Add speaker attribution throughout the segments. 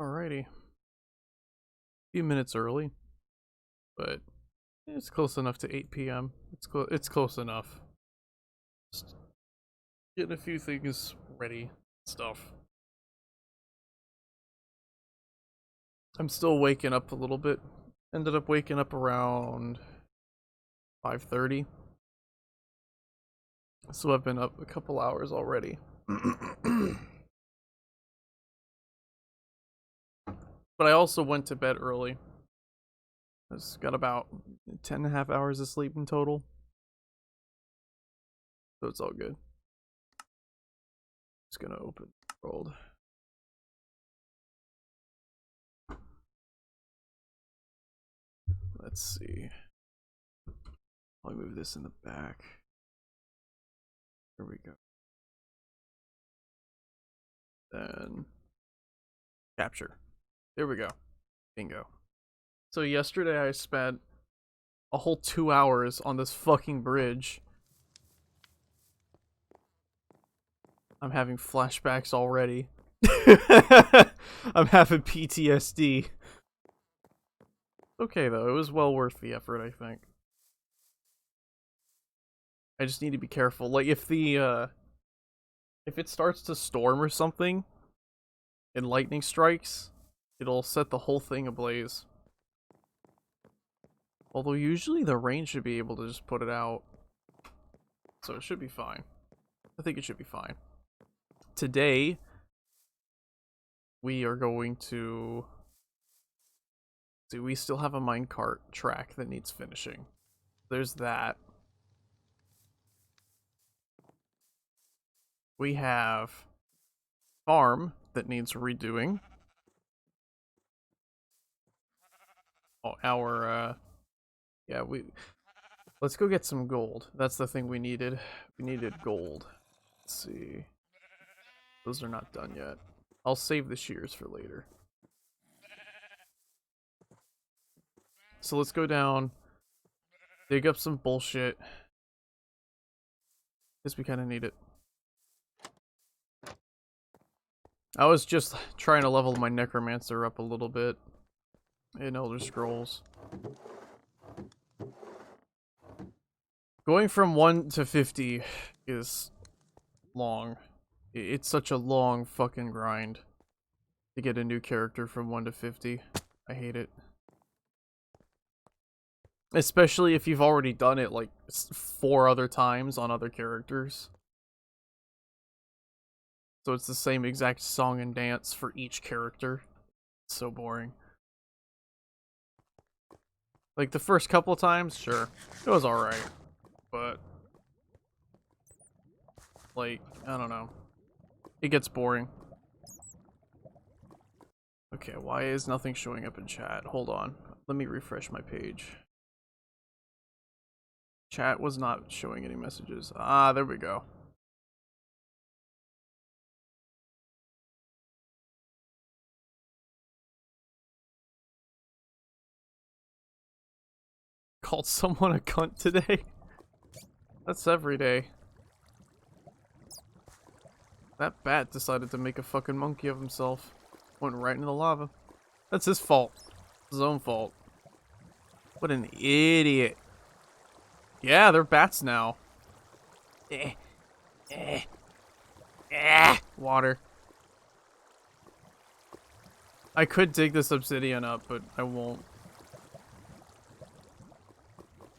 Speaker 1: Alrighty. Few minutes early, but it's close enough to 8 p.m. It's close enough. Just getting a few things ready, stuff. I'm still waking up a little bit. Ended up waking up around 5:30. So I've been up a couple hours already. But I also went to bed early. I just got about 10 and a half hours of sleep in total. So it's all good. Just gonna open the world. Let's see. I'll move this in the back. There we go. Then capture. There we go. Bingo. So yesterday I spent a whole 2 hours on this fucking bridge. I'm having flashbacks already. I'm having PTSD. Okay though, it was well worth the effort, I think. I just need to be careful. Like if it starts to storm or something and lightning strikes, it'll set the whole thing ablaze. Although usually the rain should be able to just put it out. So it should be fine. I think it should be fine. Today, we are going to... See, we still have a minecart track that needs finishing. There's that. We have farm that needs redoing. Oh, yeah, let's go get some gold. That's the thing we needed. We needed gold. Let's see. Those are not done yet. I'll save the shears for later. So let's go down, dig up some bullshit. Guess we kind of need it. I was just trying to level my necromancer up a little bit in Elder Scrolls. Going from 1 to 50 is long. It's such a long fucking grind to get a new character from 1 to 50. I hate it. Especially if you've already done it like 4 other times on other characters. So it's the same exact song and dance for each character. It's so boring. Like the first couple times, sure, it was alright. But, like, I don't know. It gets boring. Okay, why is nothing showing up in chat? Hold on. Let me refresh my page. Chat was not showing any messages. Ah, there we go. Called someone a cunt today? That's every day. That bat decided to make a fucking monkey of himself. Went right into the lava. That's his fault. His own fault. What an idiot. Yeah, they're bats now. Water. I could dig this obsidian up, but I won't.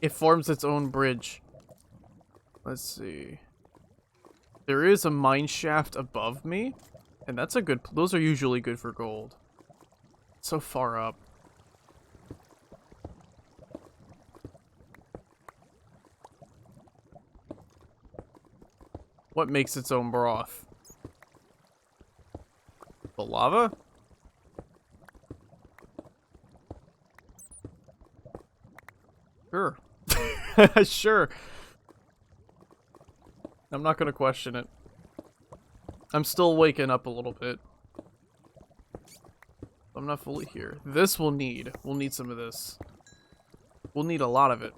Speaker 1: It forms its own bridge. Let's see. There is a mine shaft above me, and that's a good... Those are usually good for gold. It's so far up. What makes its own broth? The lava? Sure. Sure. I'm not gonna question it. I'm still waking up a little bit. I'm not fully here. This we'll need some of this. We'll need a lot of it.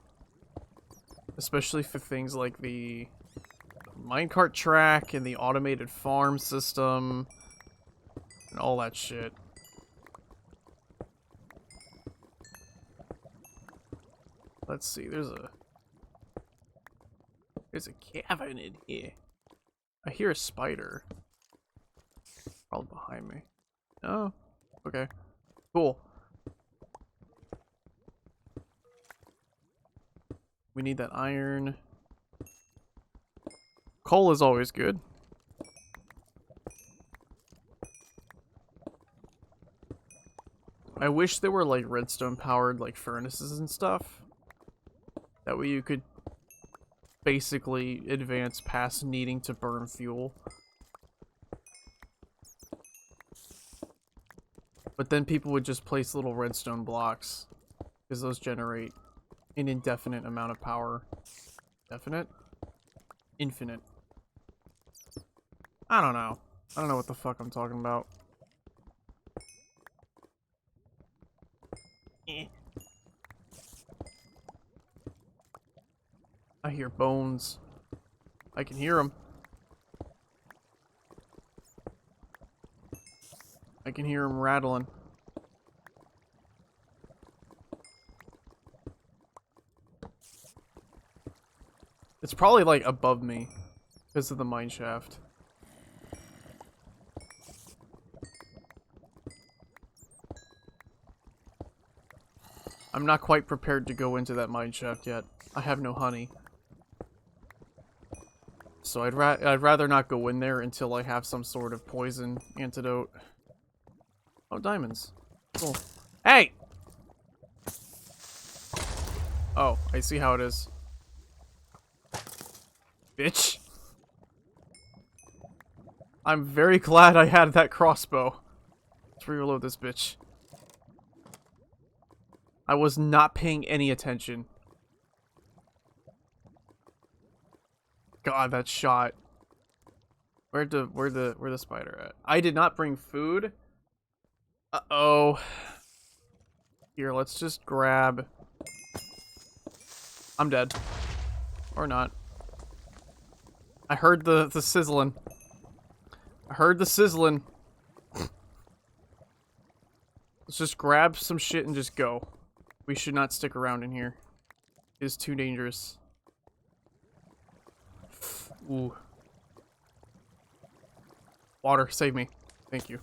Speaker 1: Especially for things like the minecart track and the automated farm system and all that shit. let's see. There's a cavern in here. I hear a spider. Probably behind me. Oh, okay. Cool. We need that iron. Coal is always good. I wish there were like redstone powered like furnaces and stuff. That way you could basically advance past needing to burn fuel. But then people would just place little redstone blocks, because those generate an indefinite amount of power. Definite? Infinite. I don't know. I don't know what the fuck I'm talking about. I hear bones. I can hear them. I can hear them rattling. It's probably like above me because of the mine shaft. I'm not quite prepared to go into that mine shaft yet. I have no honey. So I'd rather not go in there until I have some sort of poison antidote. Oh, diamonds. Cool. Hey! Oh, I see how it is. Bitch. I'm very glad I had that crossbow. Let's reload this bitch. I was not paying any attention. God, that shot. Where'd the spider at? I did not bring food. Uh-oh. Here, let's just grab. I'm dead. Or not. I heard the sizzling. I heard the sizzling. Let's just grab some shit and just go. We should not stick around in here. It is too dangerous. Ooh. Water, save me. Thank you.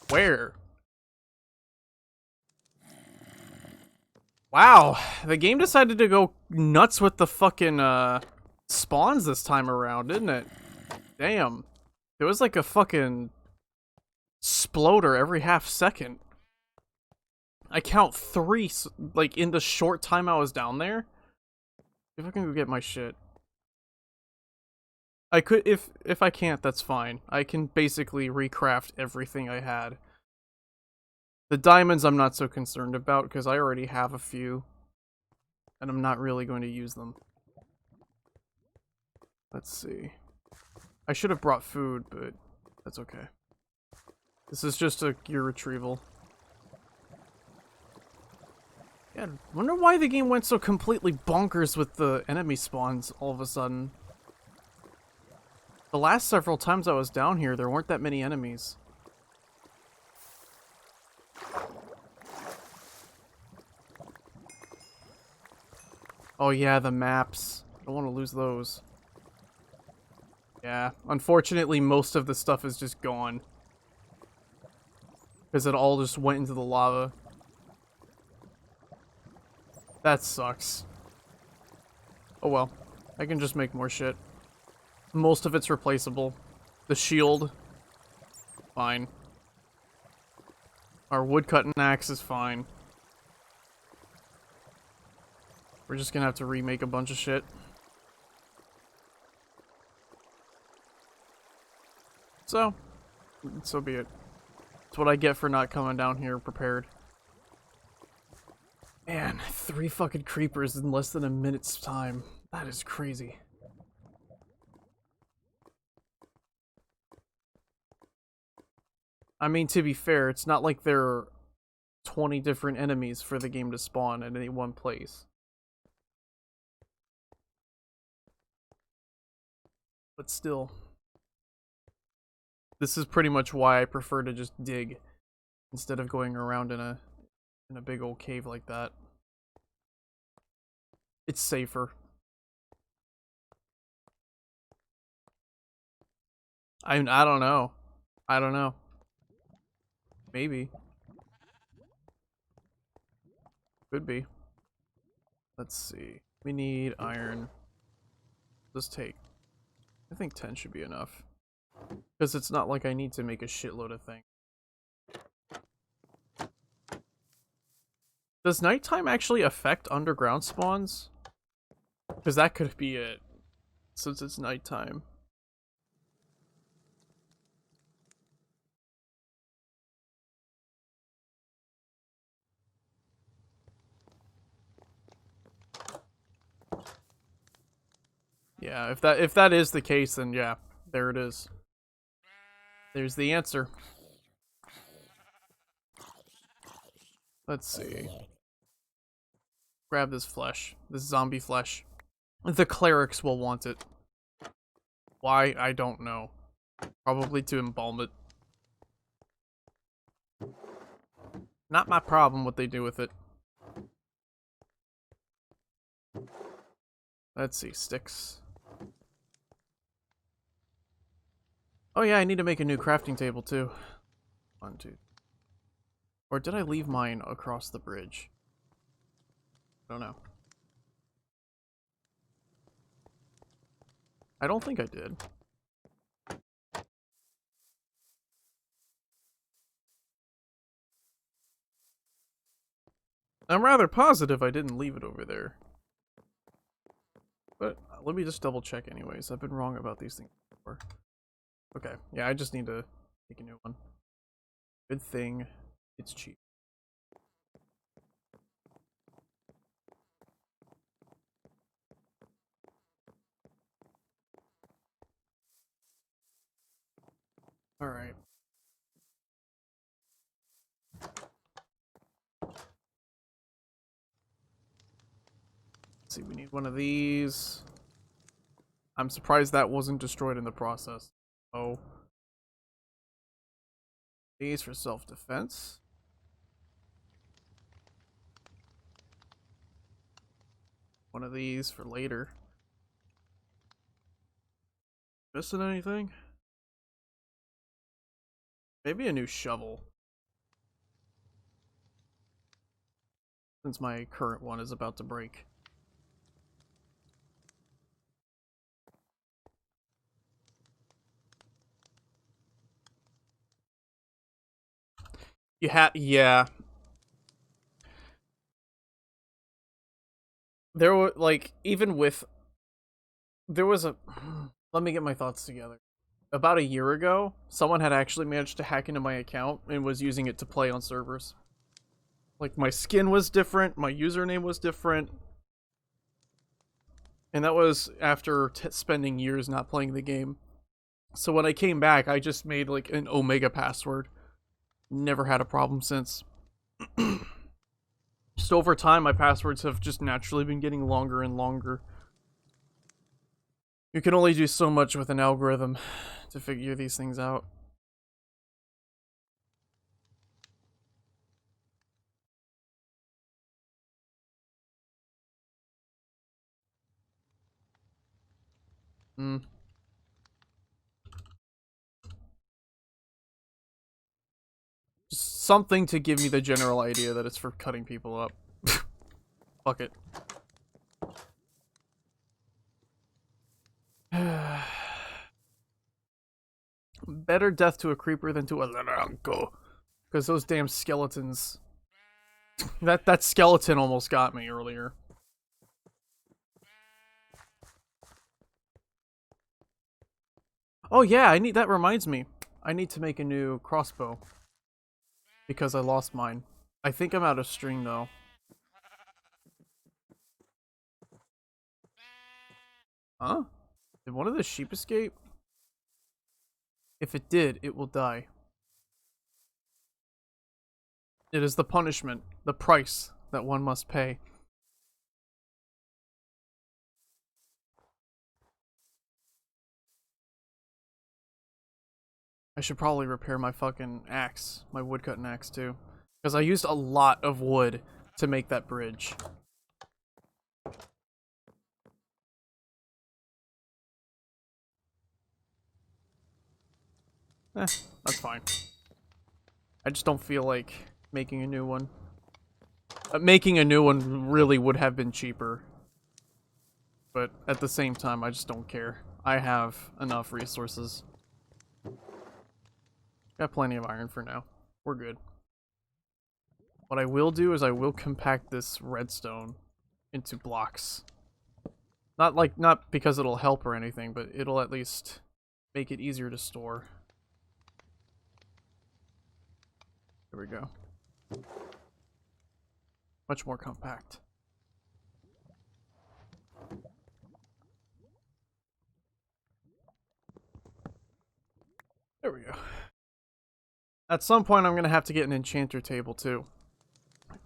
Speaker 1: Where? Wow, the game decided to go nuts with the fucking, spawns this time around, didn't it? Damn. There was like a fucking sploder every half second. I count 3, like, in the short time I was down there. If I can go get my shit. I could, if I can't, that's fine. I can basically recraft everything I had. The diamonds I'm not so concerned about, because I already have a few. And I'm not really going to use them. Let's see. I should have brought food, but that's okay. This is just a gear retrieval. Yeah, I wonder why the game went so completely bonkers with the enemy spawns all of a sudden. The last several times I was down here, there weren't that many enemies. Oh yeah, the maps. I don't want to lose those. Yeah, unfortunately most of the stuff is just gone. Because it all just went into the lava. That sucks. Oh well, I can just make more shit. Most of it's replaceable. The shield, fine. Our woodcutting axe is fine. We're just gonna have to remake a bunch of shit. So be it. It's what I get for not coming down here prepared. Man, 3 fucking creepers in less than a minute's time. That is crazy. I mean, to be fair, it's not like there are 20 different enemies for the game to spawn at any one place. But still. This is pretty much why I prefer to just dig instead of going around in a big old cave like that. It's safer. I don't know. I don't know. Maybe. Could be. Let's see. We need iron. Let's take. I think 10 should be enough. Because it's not like I need to make a shitload of things. Does nighttime actually affect underground spawns? Because that could be it. Since it's nighttime. Yeah, if that is the case, then yeah, there it is. There's the answer. Let's see. Grab this flesh. This zombie flesh. The clerics will want it. Why? I don't know. Probably to embalm it. Not my problem what they do with it. Let's see. Sticks. Oh yeah, I need to make a new crafting table too. 1, 2. Or did I leave mine across the bridge? I don't know. I don't think I did. I'm rather positive I didn't leave it over there. But let me just double check anyways. I've been wrong about these things before. Okay, yeah, I just need to make a new one. Good thing it's cheap. Alright. Let's see, we need one of these. I'm surprised that wasn't destroyed in the process. Oh. These for self-defense. One of these for later. Missing anything? Maybe a new shovel. Since my current one is about to break. Yeah. There were, like, even with... There was a... Let me get my thoughts together. About a year ago, someone had actually managed to hack into my account and was using it to play on servers. Like, my skin was different, my username was different. And that was after spending years not playing the game. So when I came back, I just made, like, an Omega password. Never had a problem since. Just over time, my passwords have just naturally been getting longer and longer. You can only do so much with an algorithm to figure these things out. Just something to give me the general idea that it's for cutting people up. Fuck it. Better death to a creeper than to a Laranko. Because those damn skeletons... that skeleton almost got me earlier. Oh yeah, that reminds me. I need to make a new crossbow. Because I lost mine. I think I'm out of string though. Huh? Did one of the sheep escape? If it did, it will die. It is the punishment, the price that one must pay. I should probably repair my fucking axe, my woodcutting axe too. Because I used a lot of wood to make that bridge. That's fine. I just don't feel like making a new one. Making a new one really would have been cheaper. But at the same time, I just don't care. I have enough resources. Got plenty of iron for now. We're good. What I will do is I will compact this redstone into blocks. Not because it'll help or anything, but it'll at least make it easier to store. There we go. Much more compact. There we go. At some point I'm gonna have to get an enchanter table too.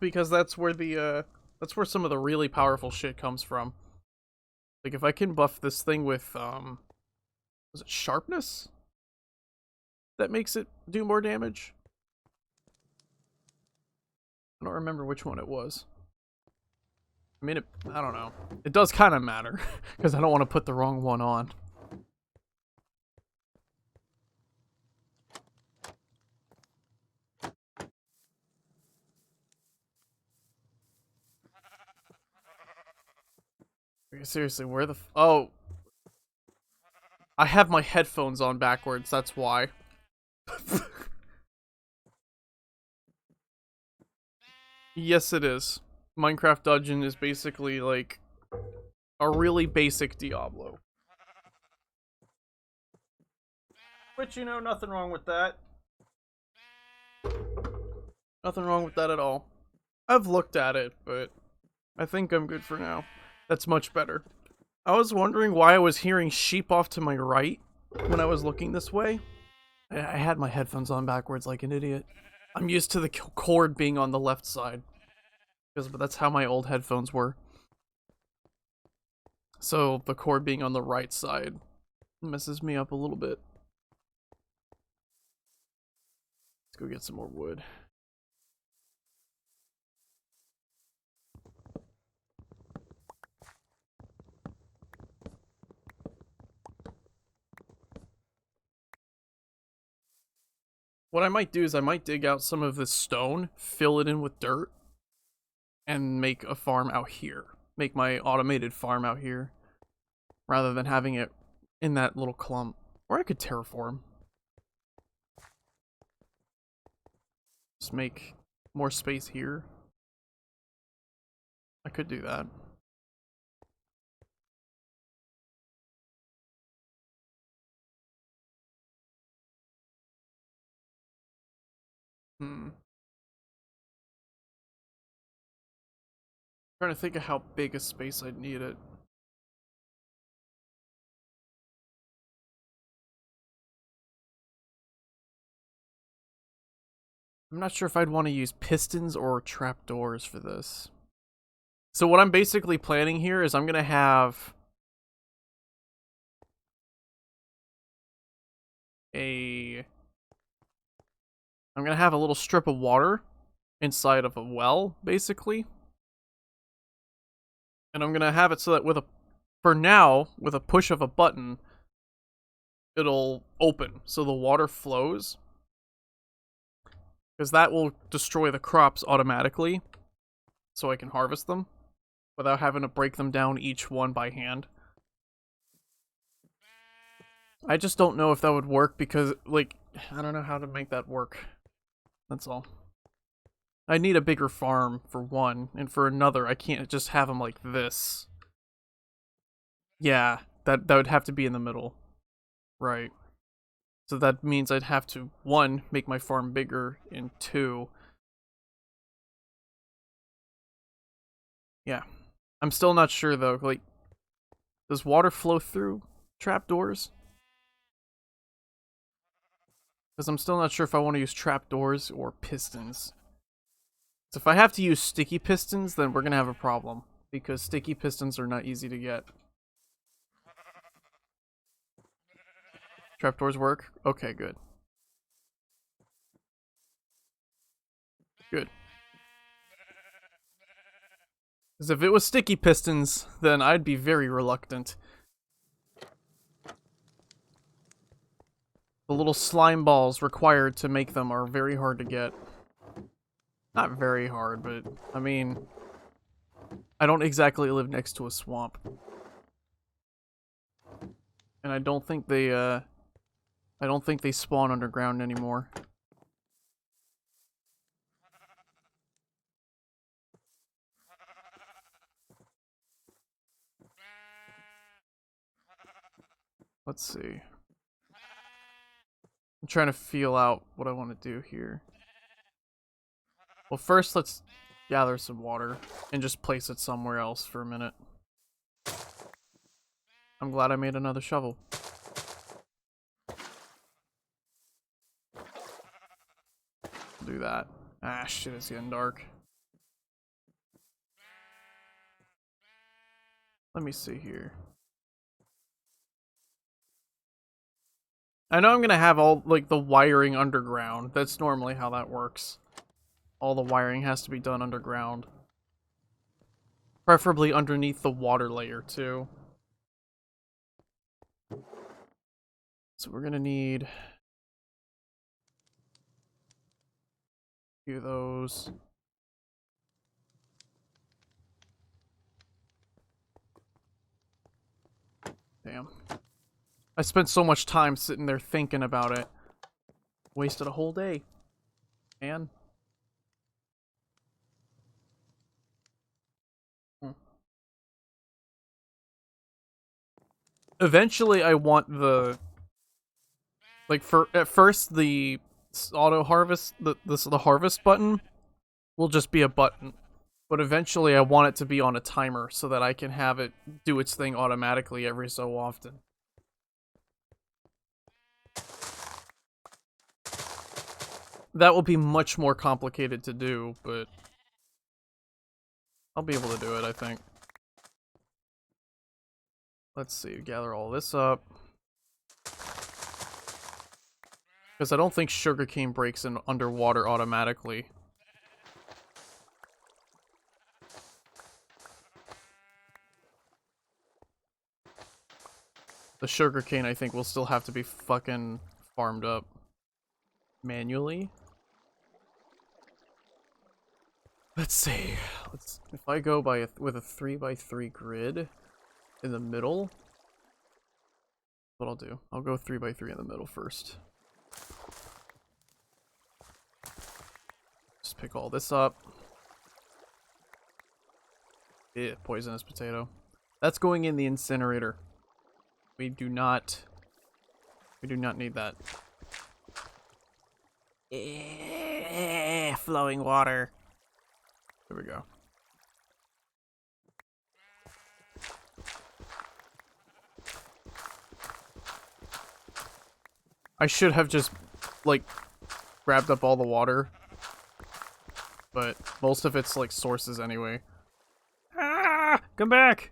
Speaker 1: Because that's where that's where some of the really powerful shit comes from. Like if I can buff this thing with was it sharpness? That makes it do more damage? I don't remember which one it was. I mean, I don't know. It does kind of matter, because I don't want to put the wrong one on. Seriously, where the oh. I have my headphones on backwards, that's why. Yes, it is. Minecraft Dungeon is basically like a really basic Diablo. Which, you know, nothing wrong with that. Nothing wrong with that at all. I've looked at it, but I think I'm good for now. That's much better. I was wondering why I was hearing sheep off to my right when I was looking this way. I had my headphones on backwards like an idiot. I'm used to the cord being on the left side. But that's how my old headphones were. So the cord being on the right side messes me up a little bit. Let's go get some more wood. What I might do is I might dig out some of this stone, fill it in with dirt, and make a farm out here. Make my automated farm out here, rather than having it in that little clump. Or I could terraform. Just make more space here. I could do that. Trying to think of how big a space I'd need it. I'm not sure if I'd want to use pistons or trapdoors for this. So what I'm basically planning here is I'm going to have a little strip of water inside of a well, basically. And I'm going to have it so that for now, with a push of a button, it'll open so the water flows. Because that will destroy the crops automatically, so I can harvest them without having to break them down each one by hand. I just don't know if that would work because, like, I don't know how to make that work. That's all. I need a bigger farm, for one, and for another, I can't just have them like this. Yeah, that would have to be in the middle. Right. So that means I'd have to, one, make my farm bigger, and two... Yeah. I'm still not sure, though, like, does water flow through trapdoors? Because I'm still not sure if I want to use trapdoors or pistons. So if I have to use sticky pistons, then we're going to have a problem. Because sticky pistons are not easy to get. Trapdoors work? Okay, good. Good. Because if it was sticky pistons, then I'd be very reluctant. The little slime balls required to make them are very hard to get. Not very hard, but, I mean, I don't exactly live next to a swamp. And I don't think they spawn underground anymore. Let's see. I'm trying to feel out what I want to do here. Well, first let's gather some water and just place it somewhere else for a minute. I'm glad I made another shovel. Do that. Ah, shit, it's getting dark. Let me see here. I know I'm gonna have all, like, the wiring underground. That's normally how that works. All the wiring has to be done underground. Preferably underneath the water layer, too. So we're gonna need a few of those. Damn. I spent so much time sitting there thinking about it. Wasted a whole day. Man. Eventually I want the... Like, at first the auto harvest, the harvest button will just be a button. But eventually I want it to be on a timer so that I can have it do its thing automatically every so often. That will be much more complicated to do, but I'll be able to do it, I think. Let's see, gather all this up. Because I don't think sugarcane breaks in underwater automatically. The sugarcane, I think, will still have to be fucking farmed up manually. Let's see. If I go with a 3x3 grid in the middle, what I'll do. I'll go 3x3 in the middle first. Just pick all this up. Yeah, poisonous potato. That's going in the incinerator. We do not need that. Flowing water. There we go. I should have just, like, grabbed up all the water. But most of it's, like, sources anyway. Ah! Come back!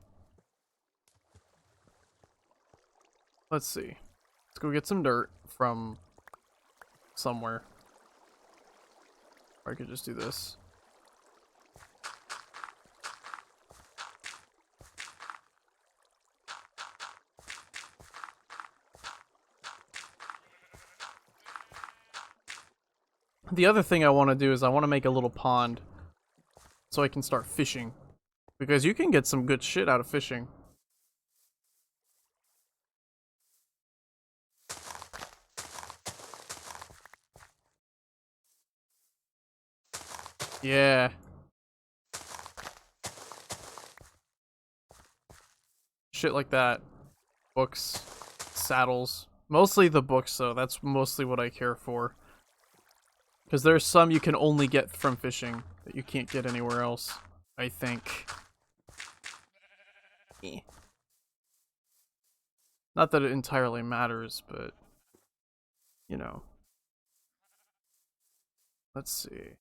Speaker 1: Let's see. Let's go get some dirt from somewhere. Or I could just do this. The other thing I want to do is I want to make a little pond so I can start fishing. Because you can get some good shit out of fishing. Yeah. Shit like that. Books. Saddles. Mostly the books, though. That's mostly what I care for. Because there's some you can only get from fishing that you can't get anywhere else, I think. Not that it entirely matters, but, you know. Let's see.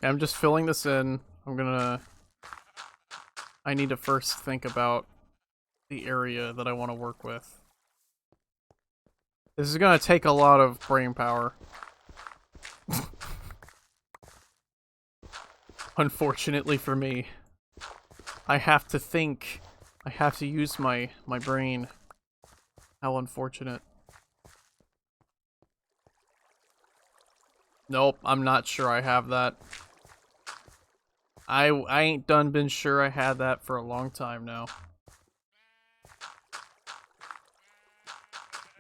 Speaker 1: I'm just filling this in. I need to first think about the area that I want to work with. This is gonna take a lot of brain power. Unfortunately for me. I have to think. I have to use my brain. How unfortunate. Nope, I'm not sure I have that. I ain't been sure I had that for a long time now.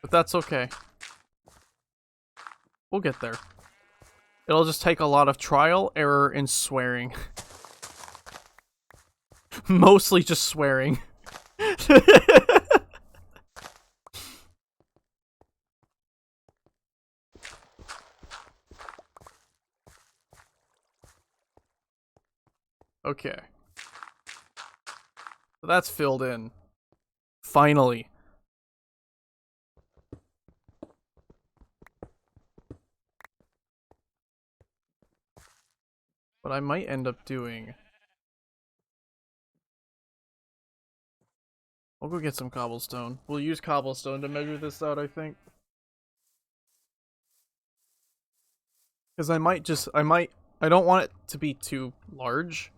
Speaker 1: But that's okay. We'll get there. It'll just take a lot of trial, error, and swearing. Mostly just swearing. Okay. So that's filled in. Finally. What I might end up doing... I'll go get some cobblestone. We'll use cobblestone to measure this out, I think. Because I don't want it to be too large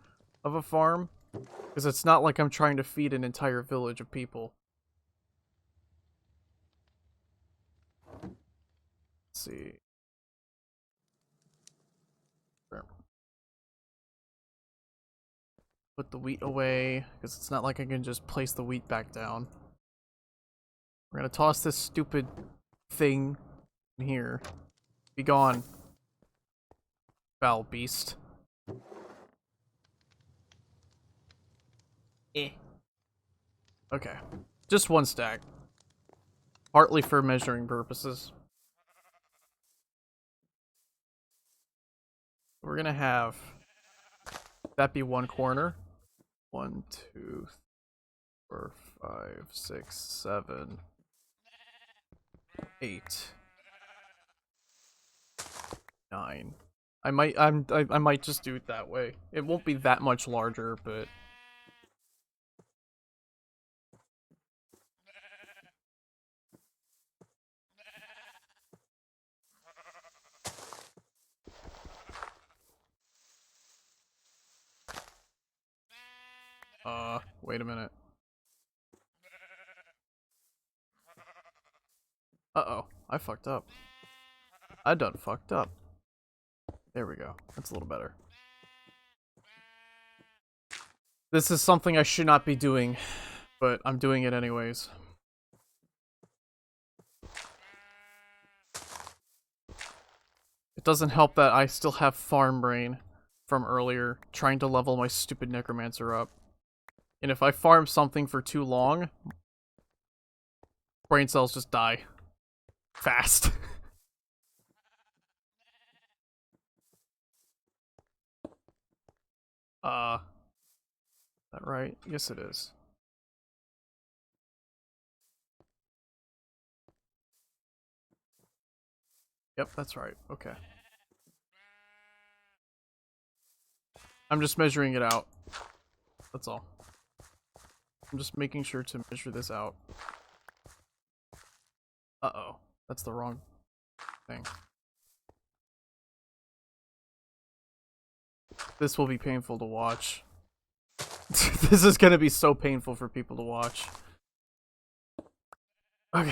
Speaker 1: of a farm. Because it's not like I'm trying to feed an entire village of people. Let's see. Put the wheat away, because it's not like I can just place the wheat back down. We're gonna toss this stupid thing in here. Be gone. Foul beast. Eh. Okay. Just one stack. Partly for measuring purposes. We're gonna have that be one corner. 1, 2, 4, 5, 6, 7, 8, 9. I might just do it that way. It won't be that much larger, but wait a minute. Uh-oh, I fucked up. I done fucked up. There we go. That's a little better. This is something I should not be doing, but I'm doing it anyways. It doesn't help that I still have farm brain from earlier, trying to level my stupid necromancer up. And if I farm something for too long, brain cells just die. Fast. Is that right? Yes, it is. Yep, that's right. Okay. I'm just measuring it out. That's all. I'm just making sure to measure this out. Uh-oh. That's the wrong thing. This will be painful to watch. This is gonna be so painful for people to watch. Okay.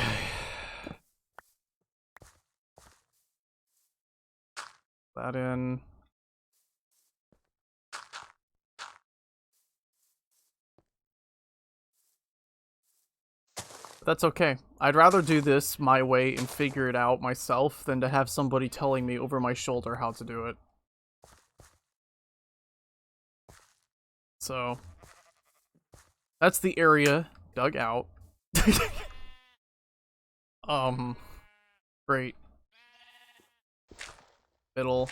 Speaker 1: That in. That's okay. I'd rather do this my way and figure it out myself than to have somebody telling me over my shoulder how to do it. So, that's the area dug out. Great. Middle.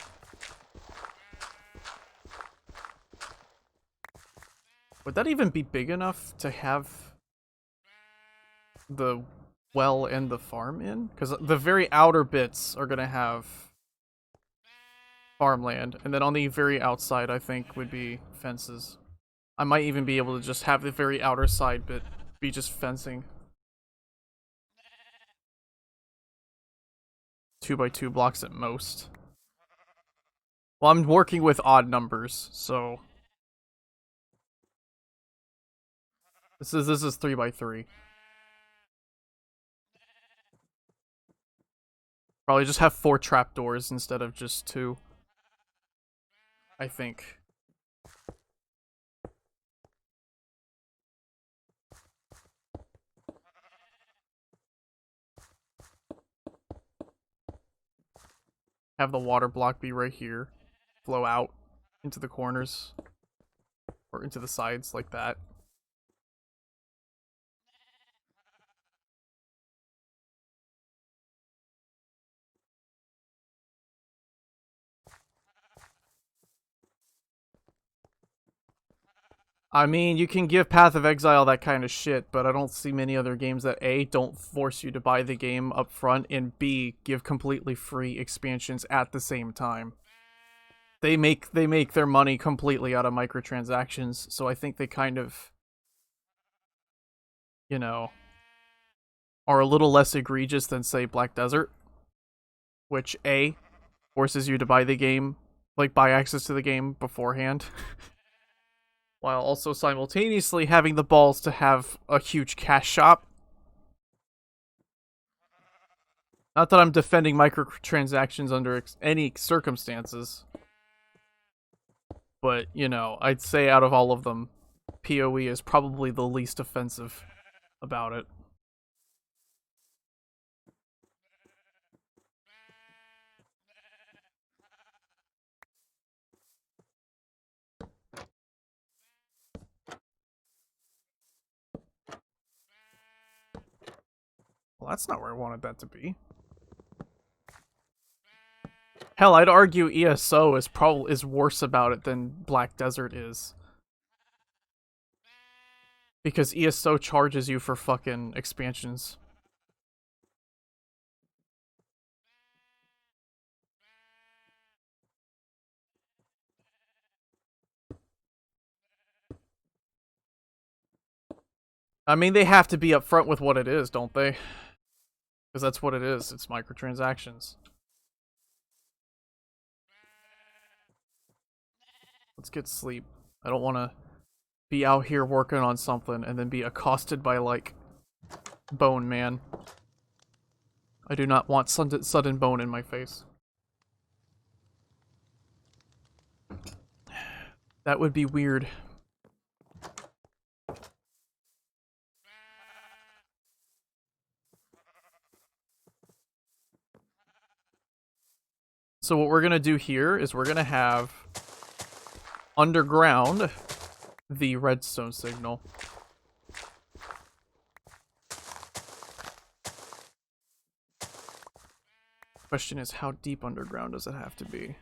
Speaker 1: Would that even be big enough to have the well and the farm in? Because the very outer bits are gonna have farmland, and then on the very outside, I think, would be fences. I might even be able to just have the very outer side bit be just fencing. 2x2 blocks at most. Well, I'm working with odd numbers, so this is 3x3. Probably just have 4 trapdoors instead of just 2. I think. Have the water block be right here. Flow out into the corners. Or into the sides like that. I mean, you can give Path of Exile that kind of shit, but I don't see many other games that A, don't force you to buy the game up front, and B, give completely free expansions at the same time. They make their money completely out of microtransactions, so I think they kind of, you know, are a little less egregious than, say, Black Desert, which A, forces you to buy the game, like buy access to the game beforehand, while also simultaneously having the balls to have a huge cash shop. Not that I'm defending microtransactions under any circumstances, but, you know, I'd say out of all of them, PoE is probably the least offensive about it. Well, that's not where I wanted that to be. Hell, I'd argue ESO is worse about it than Black Desert is. Because ESO charges you for fucking expansions. I mean, they have to be upfront with what it is, don't they? Because that's what it is. It's microtransactions. Let's get sleep. I don't want to be out here working on something and then be accosted by, like, Bone Man. I do not want sudden bone in my face. That would be weird. So what we're going to do here is we're going to have underground the redstone signal. Question is, how deep underground does it have to be?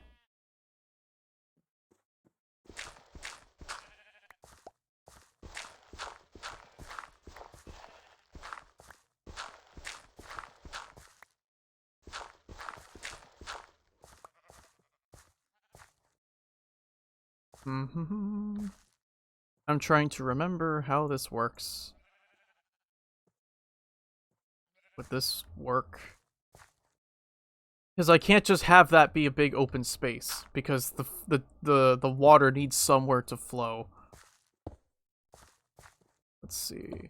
Speaker 1: I'm trying to remember how this works. Would this work? Because I can't just have that be a big open space, because the water needs somewhere to flow. Let's see.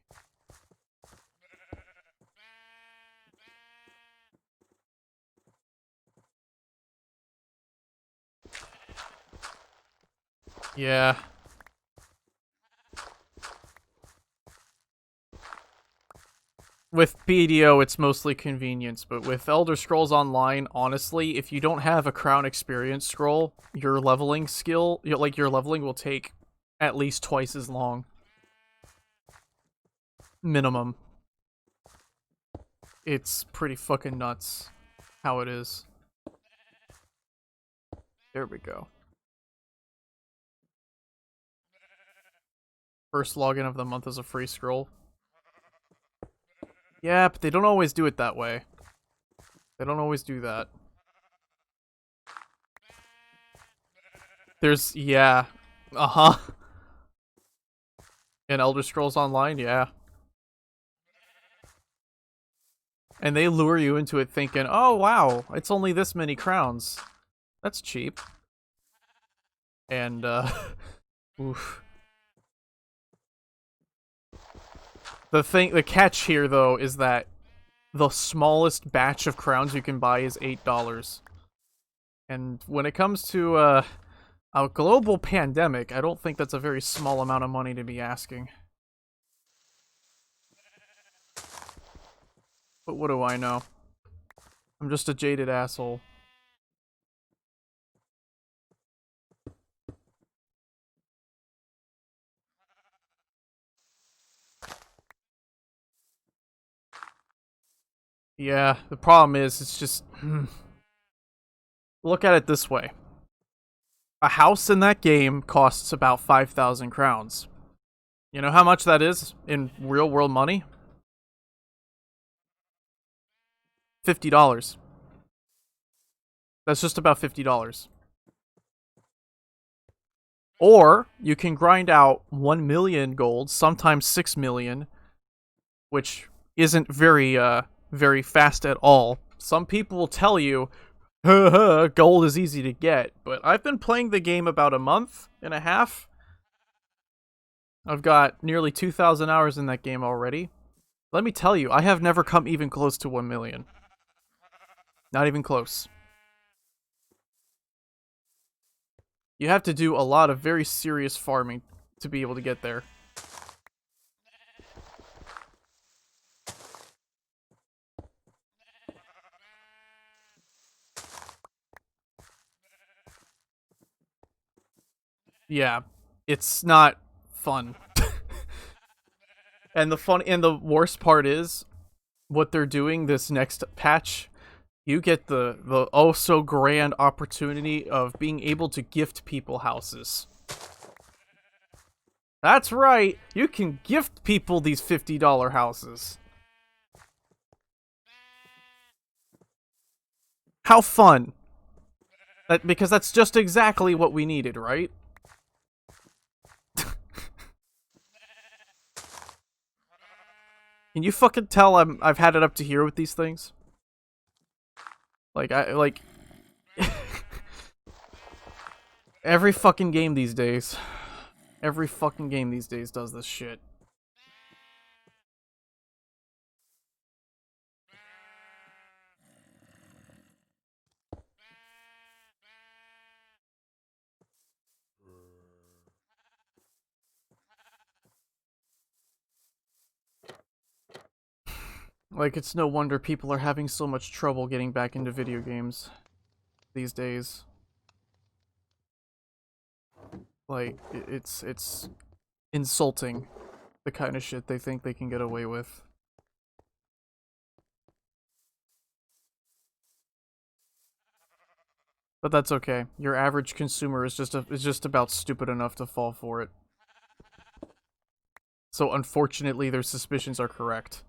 Speaker 1: Yeah. With BDO, it's mostly convenience, but with Elder Scrolls Online, honestly, if you don't have a Crown Experience scroll, your leveling skill, your leveling will take at least twice as long. Minimum. It's pretty fucking nuts how it is. There we go. First login of the month is a free scroll. Yeah, but they don't always do it that way. They don't always do that. There's, yeah. Uh-huh. In Elder Scrolls Online, yeah. And they lure you into it thinking, oh wow, it's only this many crowns. That's cheap. And, oof. The catch here, though, is that the smallest batch of crowns you can buy is $8. And when it comes to, a global pandemic, I don't think that's a very small amount of money to be asking. But what do I know? I'm just a jaded asshole. Yeah, the problem is, it's just... Look at it this way. A house in that game costs about 5,000 crowns. You know how much that is in real world money? $50. That's just about $50. Or you can grind out 1 million gold, sometimes 6 million, which isn't very fast at all. Some people will tell you, gold is easy to get, but I've been playing the game about a month and a half. I've got nearly 2,000 hours in that game already. Let me tell you, I have never come even close to 1 million. Not even close. You have to do a lot of very serious farming to be able to get there. Yeah, it's not fun. And the worst part is what they're doing this next patch. You get the oh so grand opportunity of being able to gift people houses. That's right, you can gift people these $50 houses. How fun. Because that's just exactly what we needed, right? Can you fucking tell I've had it up to here with these things? Like, every fucking game these days. Every fucking game these days does this shit. Like, it's no wonder people are having so much trouble getting back into video games these days. Like, it's insulting the kind of shit they think they can get away with. But that's okay. Your average consumer is just about stupid enough to fall for it. So unfortunately, their suspicions are correct.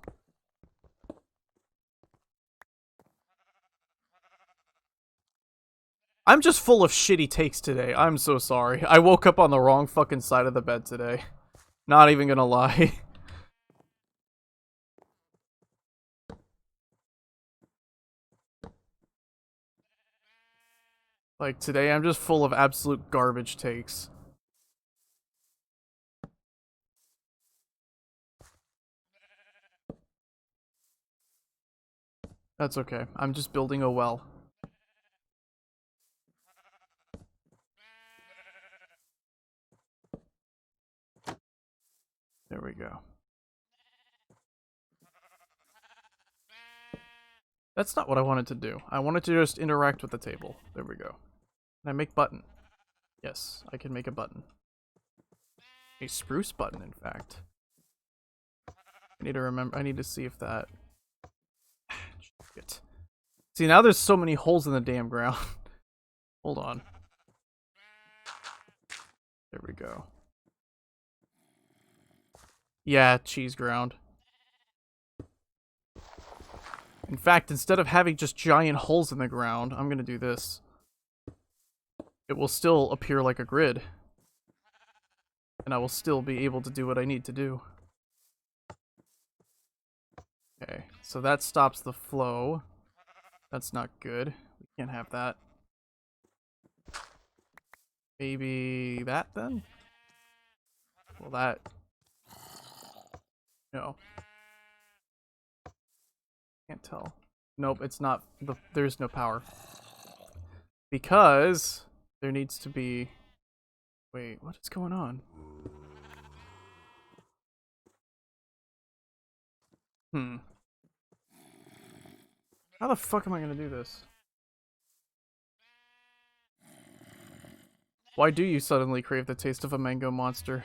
Speaker 1: I'm just full of shitty takes today. I'm so sorry. I woke up on the wrong fucking side of the bed today. Not even gonna lie. Like, today I'm just full of absolute garbage takes. That's okay. I'm just building a well. There we go. That's not what I wanted to do. I wanted to just interact with the table. There we go. Can I make button? Yes, I can make a button. A spruce button, in fact. I need to remember. I need to see if that... Shit. See, now there's so many holes in the damn ground. Hold on. There we go. Yeah, cheese ground. In fact, instead of having just giant holes in the ground, I'm gonna do this. It will still appear like a grid. And I will still be able to do what I need to do. Okay, so that stops the flow. That's not good. We can't have that. Maybe that then? Well, that... No. Can't tell. Nope, it's not... There's no power. Because there needs to be... Wait, what is going on? How the fuck am I gonna do this? Why do you suddenly crave the taste of a mango monster?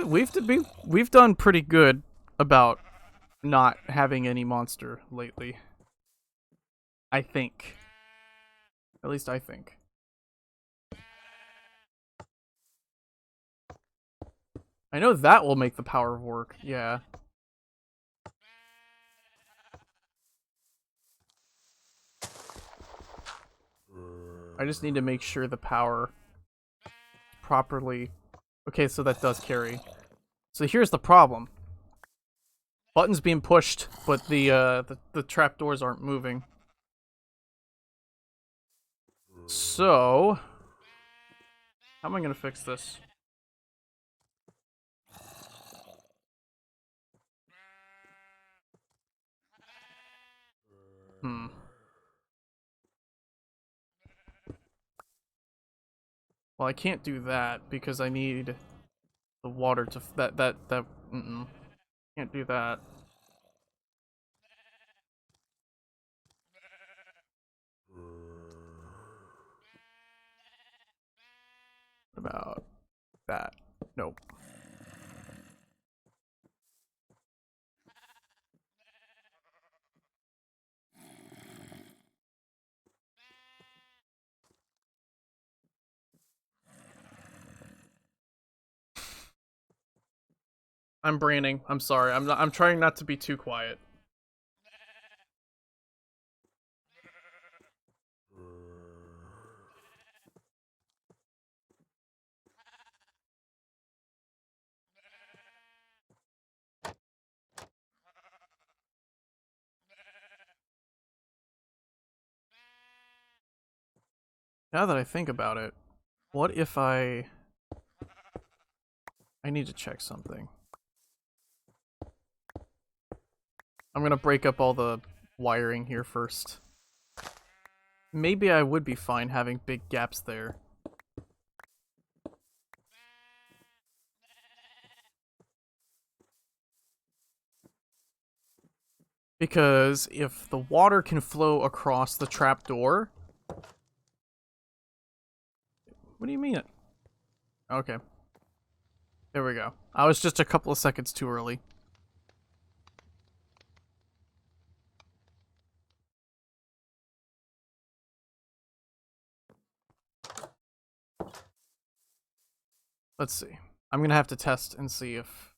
Speaker 1: We've done pretty good about not having any monster lately. I think. At least I think. I know that will make the power work, yeah. I just need to make sure the power properly... Okay, so that does carry. So here's the problem. Button's being pushed, but the trapdoors aren't moving. So... How am I gonna fix this? Well, I can't do that because I need the water to can't do that. What about that? Nope. I'm braining. I'm sorry. I'm trying not to be too quiet. Now that I think about it, what if I need to check something. I'm gonna break up all the wiring here first. Maybe I would be fine having big gaps there. Because if the water can flow across the trapdoor... What do you mean? Okay. There we go. I was just a couple of seconds too early. Let's see. I'm gonna have to test and see if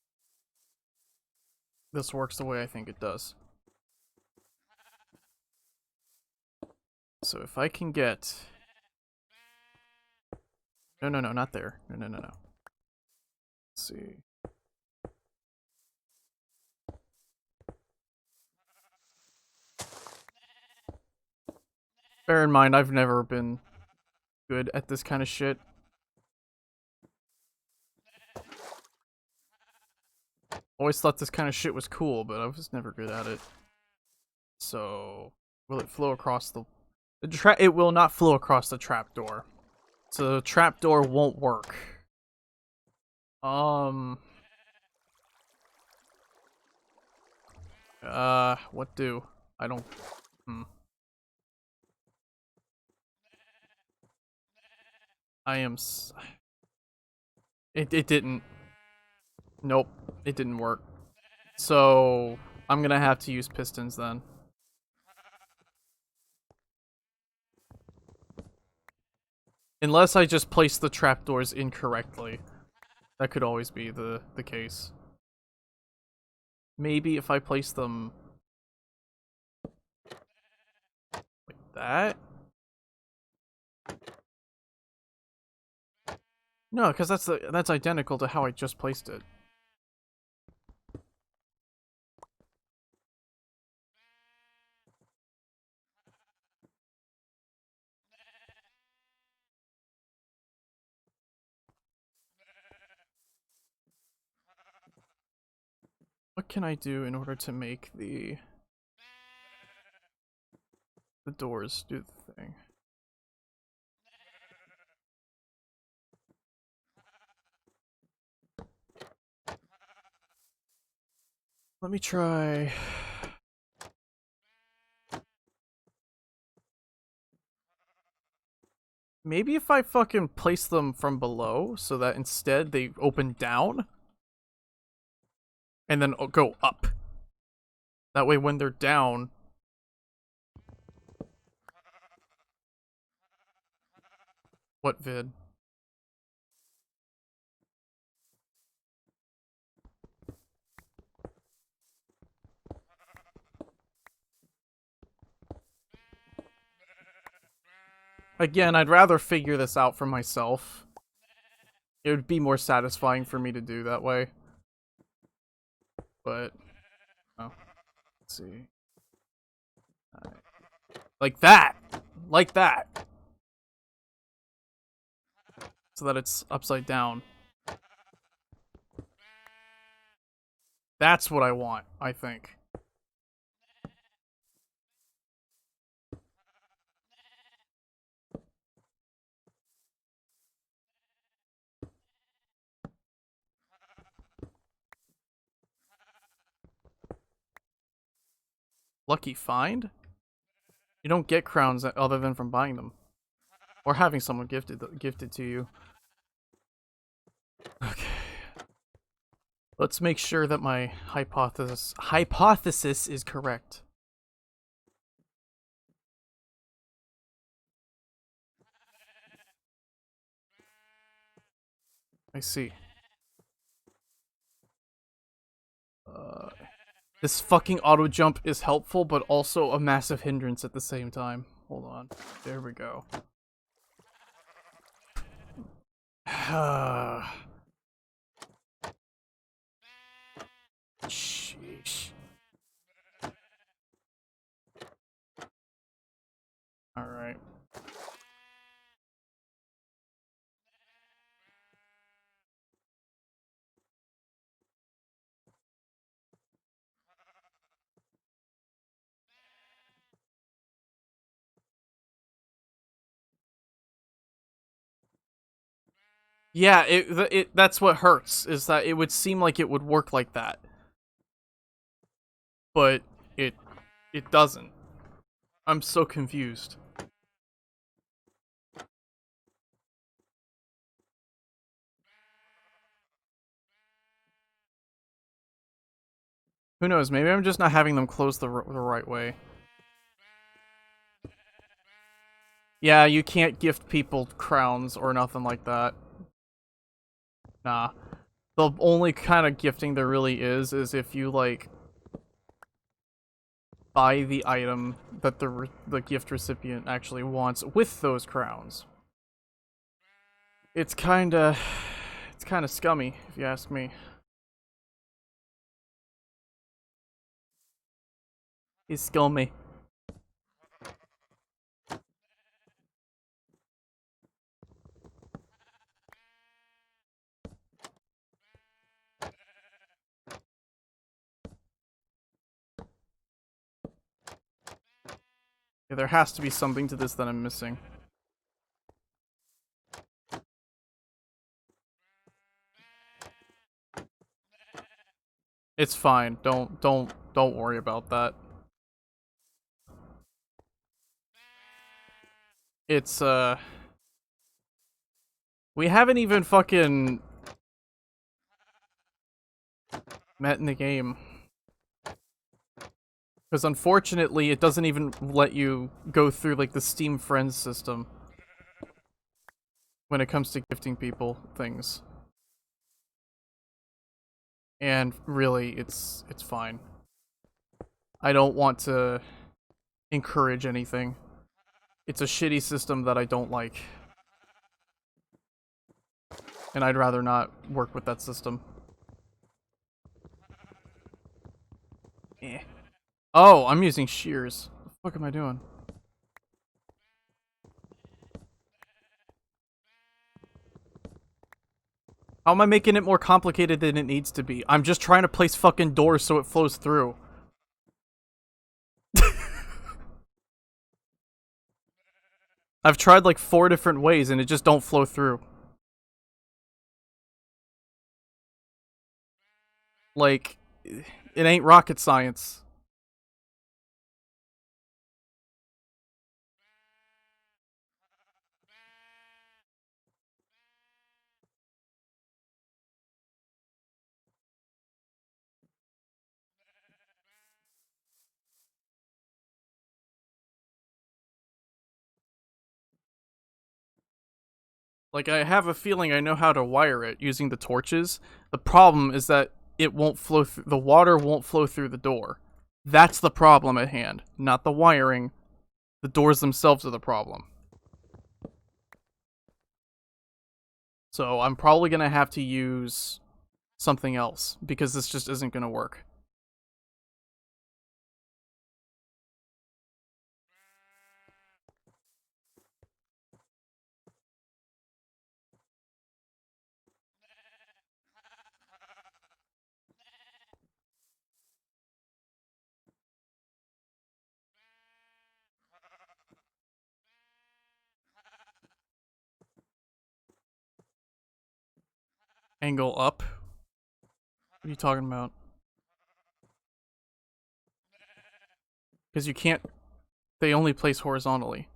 Speaker 1: this works the way I think it does. So if I can get... No, not there. No. Let's see. Bear in mind, I've never been good at this kind of shit. Always thought this kind of shit was cool, but I was never good at it. So, will it flow across the... It will not flow across the trapdoor. So the trapdoor won't work. What do? I don't... I am... It didn't... Nope, it didn't work. So, I'm gonna have to use pistons then. Unless I just place the trapdoors incorrectly. That could always be the case. Maybe if I place them... that? No, because that's identical to how I just placed it. What can I do in order to make the doors do the thing? Let me try. Maybe if I fucking place them from below so that instead they open down and then go up. That way when they're down. What vid? Again, I'd rather figure this out for myself. It would be more satisfying for me to do that way. But, oh, let's see. Like that! Like that! So that it's upside down. That's what I want, I think. Lucky find? You don't get crowns other than from buying them. Or having someone gifted to you. Okay. Let's make sure that my hypothesis is correct. I see. This fucking auto jump is helpful, but also a massive hindrance at the same time. Hold on. There we go. Sheesh. Alright. Yeah, that's what hurts, is that it would seem like it would work like that. But it doesn't. I'm so confused. Who knows, maybe I'm just not having them close the right way. Yeah, you can't gift people crowns or nothing like that. Nah. The only kind of gifting there really is if you, like, buy the item that the gift recipient actually wants with those crowns. It's kinda scummy, if you ask me. He's scummy. Yeah, there has to be something to this that I'm missing. It's fine. Don't worry about that. It's we haven't even fucking met in the game. Because unfortunately, it doesn't even let you go through, like, the Steam Friends system when it comes to gifting people things. And really, it's fine. I don't want to encourage anything. It's a shitty system that I don't like. And I'd rather not work with that system. Eh. Oh, I'm using shears. What the fuck am I doing? How am I making it more complicated than it needs to be? I'm just trying to place fucking doors so it flows through. I've tried like 4 different ways and it just don't flow through. Like, it ain't rocket science. Like, I have a feeling I know how to wire it using the torches. The problem is that it won't flow through, the water won't flow through the door. That's the problem at hand, not the wiring. The doors themselves are the problem. So I'm probably gonna have to use something else, because this just isn't gonna work. Angle up? What are you talking about? Because you can't, they only place horizontally.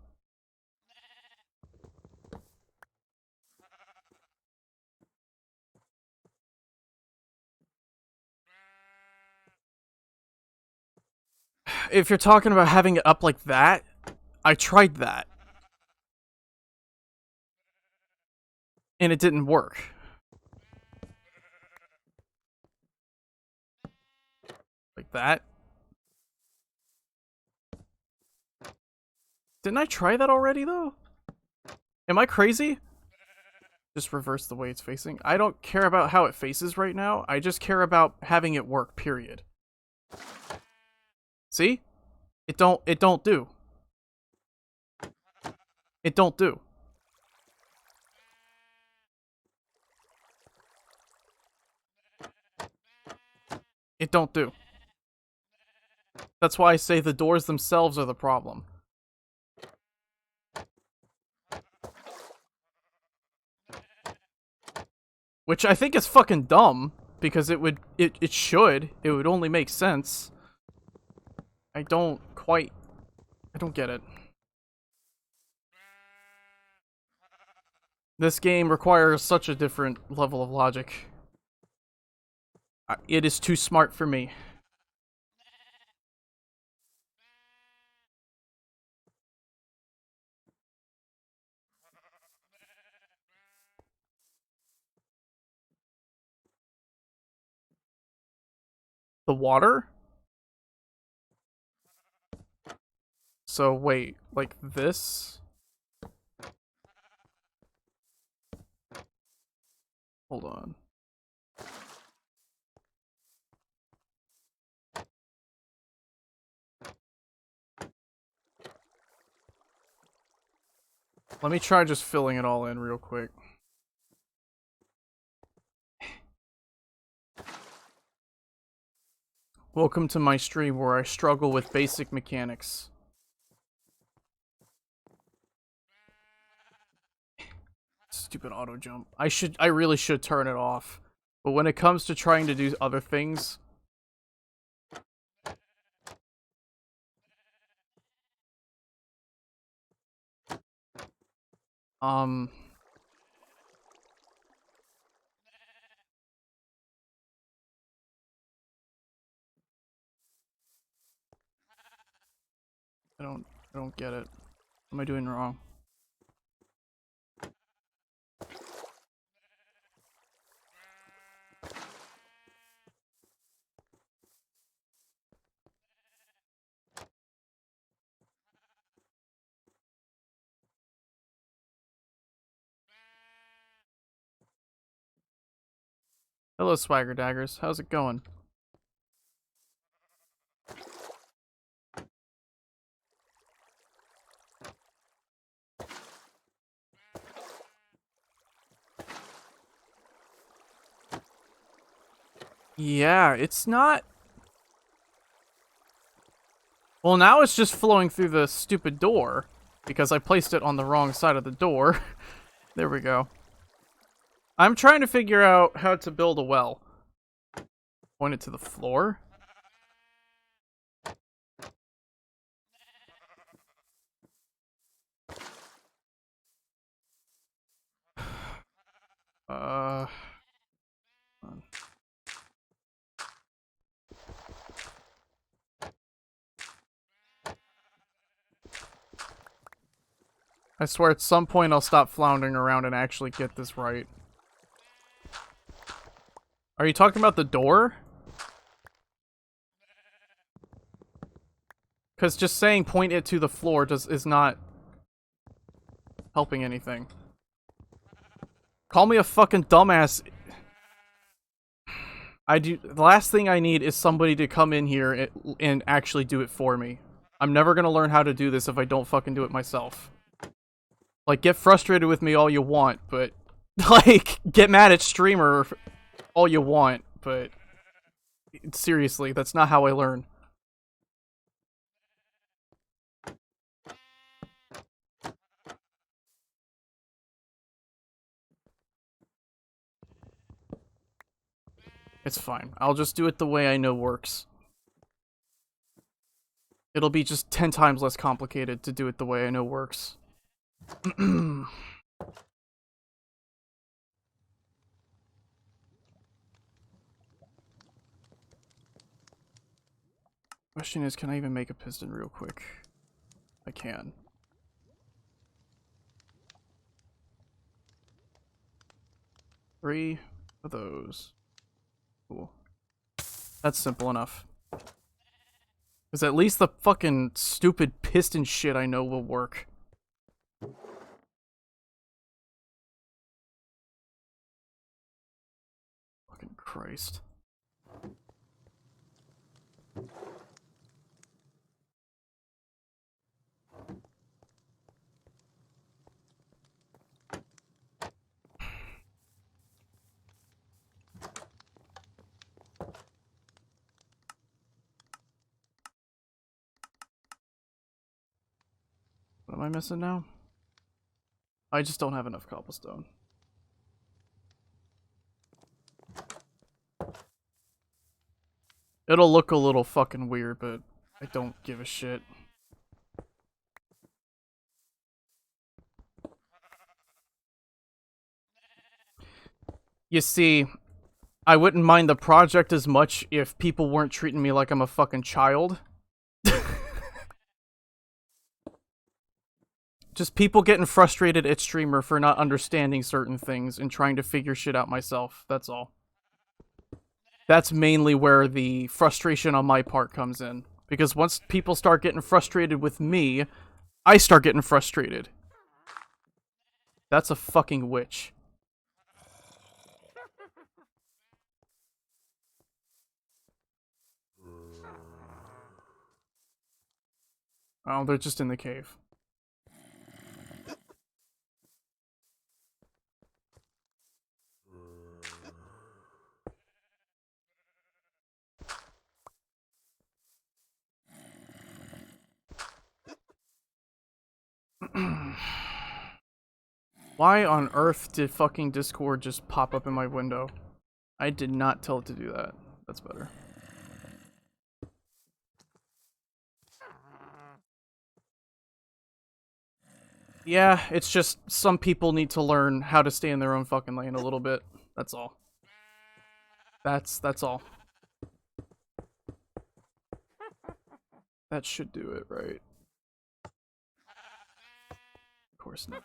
Speaker 1: If you're talking about having it up like that, I tried that. And it didn't work. Like that. Didn't I try that already, though? Am I crazy? Just reverse the way it's facing. I don't care about how it faces right now. I just care about having it work, period. See? It don't do. It don't do. It don't do. That's why I say the doors themselves are the problem. Which I think is fucking dumb, because it would, it should. It would only make sense. I don't get it. This game requires such a different level of logic. It is too smart for me. The water? So wait, like this? Hold on. Let me try just filling it all in real quick. Welcome to my stream where I struggle with basic mechanics. Stupid auto jump. I really should turn it off. But when it comes to trying to do other things, I don't get it. What am I doing wrong? Hello, Swagger Daggers. How's it going? Yeah, it's not... Well, now it's just flowing through the stupid door, because I placed it on the wrong side of the door. There we go. I'm trying to figure out how to build a well. Point it to the floor? Uh... I swear at some point I'll stop floundering around and actually get this right. Are you talking about the door? Because just saying point it to the floor is not helping anything. Call me a fucking dumbass. The last thing I need is somebody to come in here and actually do it for me. I'm never gonna learn how to do this if I don't fucking do it myself. Like, get frustrated with me all you want, but... Like, get mad at streamer all you want, but... Seriously, that's not how I learn. It's fine. I'll just do it the way I know works. It'll be just 10 times less complicated to do it the way I know works. Question is, can I even make a piston real quick? I can. Three of those. Cool. That's simple enough. Because at least the fucking stupid piston shit I know will work. Fucking Christ. What am I missing now? I just don't have enough cobblestone. It'll look a little fucking weird, but I don't give a shit. You see, I wouldn't mind the project as much if people weren't treating me like I'm a fucking child. Just people getting frustrated at streamer for not understanding certain things and trying to figure shit out myself, that's all. That's mainly where the frustration on my part comes in. Because once people start getting frustrated with me, I start getting frustrated. That's a fucking witch. Oh, they're just in the cave. Why on earth did fucking Discord just pop up in my window? I did not tell it to do that. That's better. Yeah, it's just some people need to learn how to stay in their own fucking lane a little bit. That's all. That's all. That should do it, right? Of course not.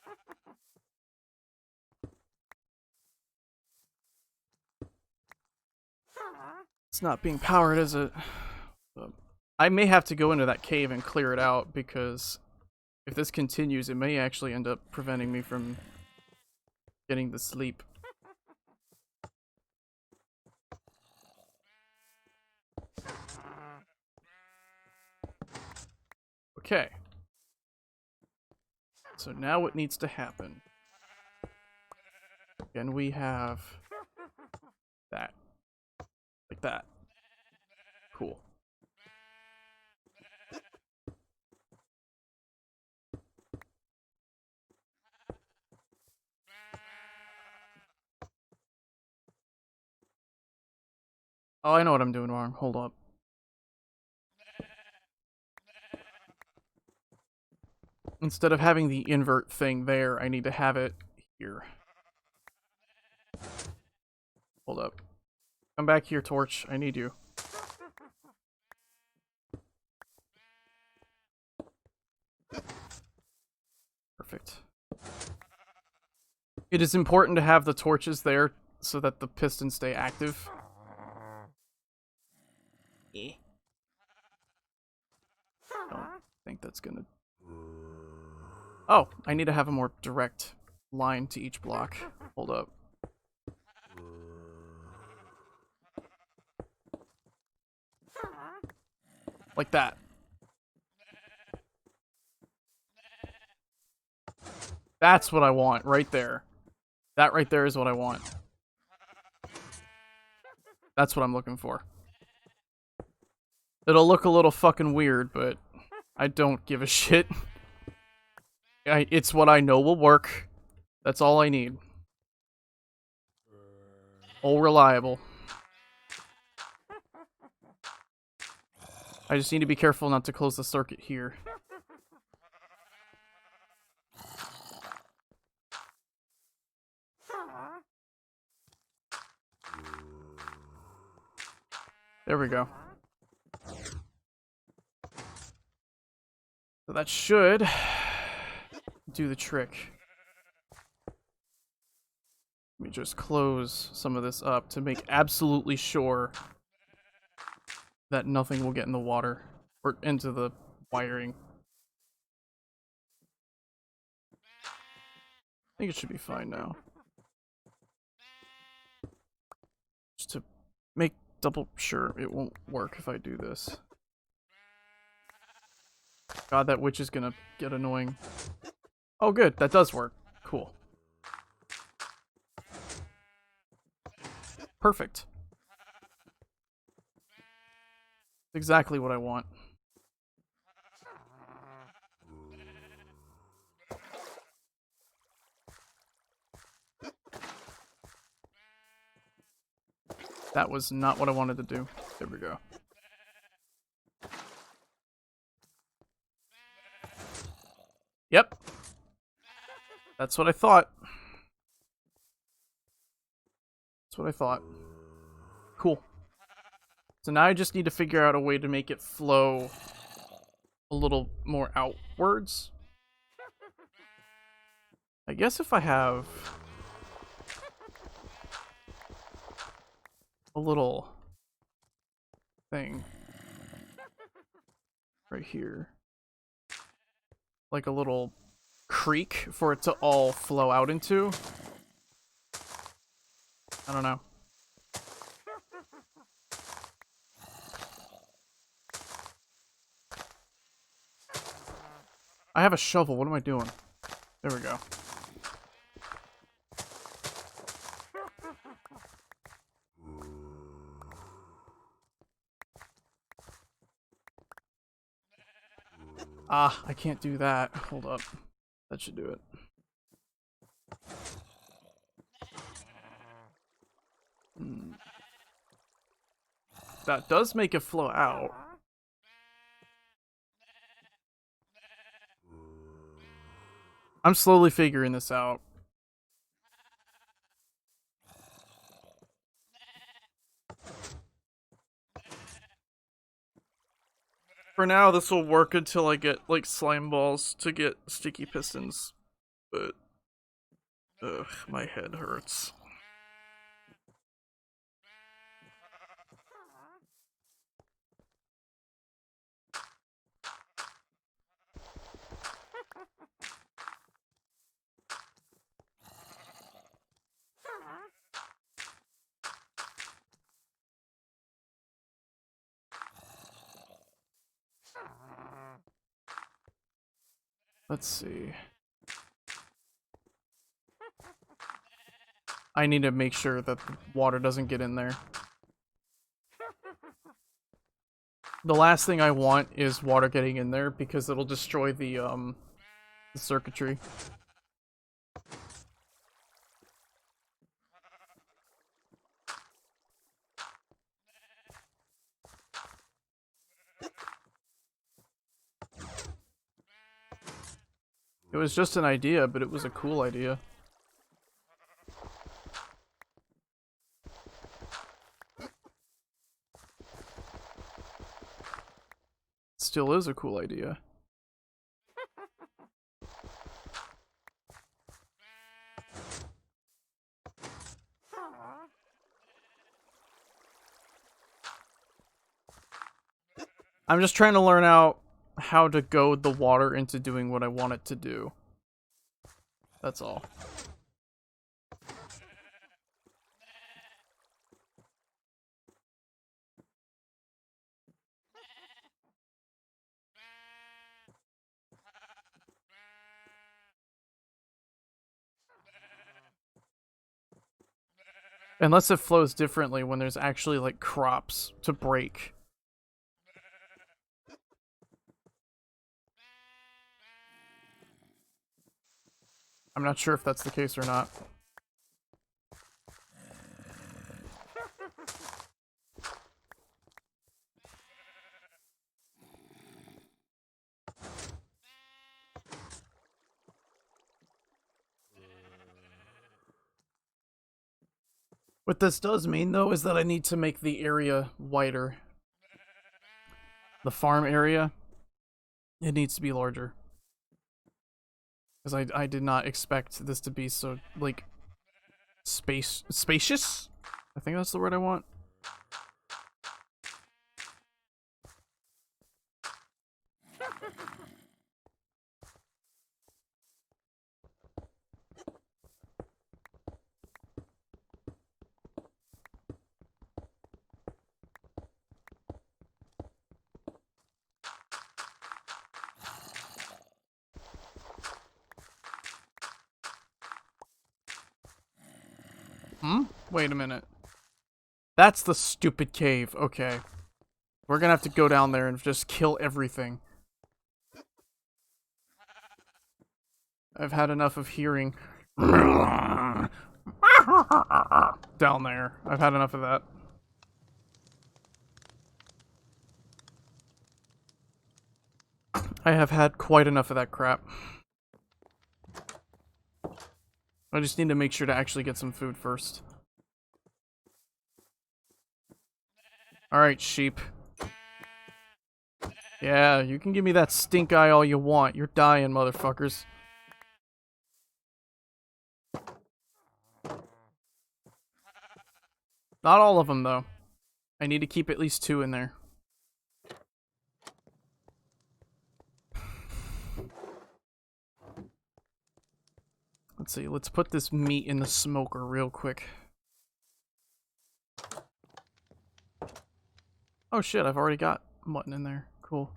Speaker 1: It's not being powered, is it? I may have to go into that cave and clear it out, because if this continues, it may actually end up preventing me from getting the sleep. Okay. So now what needs to happen? Again, we have that. Like that. Cool. Oh, I know what I'm doing wrong. Hold up. Instead of having the invert thing there, I need to have it here. Hold up. Come back here, Torch. I need you. Perfect. It is important to have the torches there so that the pistons stay active. Don't think that's gonna... Oh, I need to have a more direct line to each block. Hold up. Like that. That's what I want, right there. That right there is what I want. That's what I'm looking for. It'll look a little fucking weird, but I don't give a shit. It's what I know will work. That's all I need. All reliable. I just need to be careful not to close the circuit here. There we go. So that should do the trick. Let me just close some of this up to make absolutely sure that nothing will get in the water or into the wiring. I think it should be fine now. Just to make double sure it won't work if I do this. God, that witch is gonna get annoying. Oh good, that does work. Cool. Perfect. Exactly what I want. That was not what I wanted to do. There we go. Yep. That's what I thought. That's what I thought. Cool. So now I just need to figure out a way to make it flow a little more outwards. I guess if I have a little thing right here, like a little creek for it to all flow out into. I don't know. I have a shovel. What am I doing? There we go. Ah, I can't do that. Hold up. That should do it. That does make it flow out. I'm slowly figuring this out. For now, this will work until I get, like, slime balls to get sticky pistons. But, ugh, my head hurts. Let's see. I need to make sure that the water doesn't get in there. The last thing I want is water getting in there because it'll destroy the circuitry. It was just an idea, but it was a cool idea. Still is a cool idea. I'm just trying to learn out how to goad the water into doing what I want it to do. That's all. Unless it flows differently when there's actually, like, crops to break. I'm not sure if that's the case or not. What this does mean, though, is that I need to make the area wider. The farm area, it needs to be larger. Because I did not expect this to be so, like, spacious? I think that's the word I want. Wait a minute. That's the stupid cave. Okay. We're gonna have to go down there and just kill everything. I've had enough of hearing down there. I've had enough of that. I have had quite enough of that crap. I just need to make sure to actually get some food first. Alright, sheep. Yeah, you can give me that stink eye all you want. You're dying, motherfuckers. Not all of them, though. I need to keep at least 2 in there. Let's see, let's put this meat in the smoker real quick. Oh shit, I've already got mutton in there. Cool.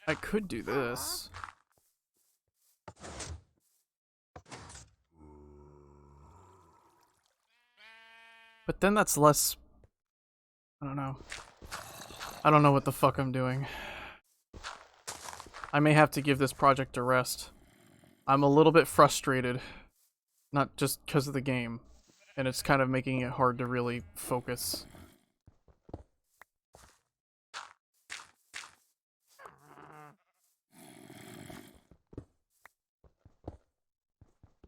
Speaker 1: I could do this. But then that's less... I don't know. I don't know what the fuck I'm doing. I may have to give this project a rest. I'm a little bit frustrated. Not just because of the game. And it's kind of making it hard to really focus.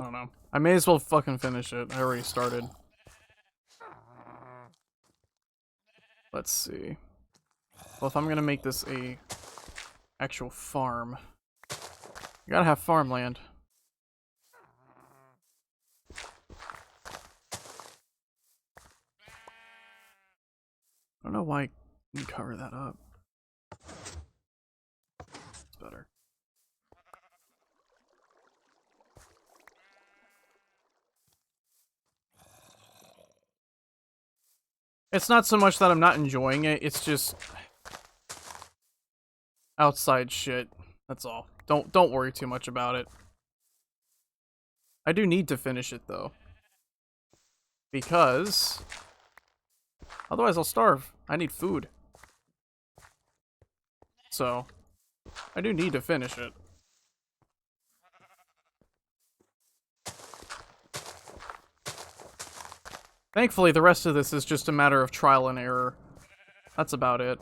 Speaker 1: I don't know. I may as well fucking finish it. I already started. Let's see. Well, if I'm gonna make this a actual farm, you gotta have farmland. don't know why you cover that up. It's better. It's not so much that I'm not enjoying it, it's just outside shit. That's all. Don't worry too much about it. I do need to finish it though. Because otherwise I'll starve. I need food. So I do need to finish it. Thankfully, the rest of this is just a matter of trial and error. That's about it.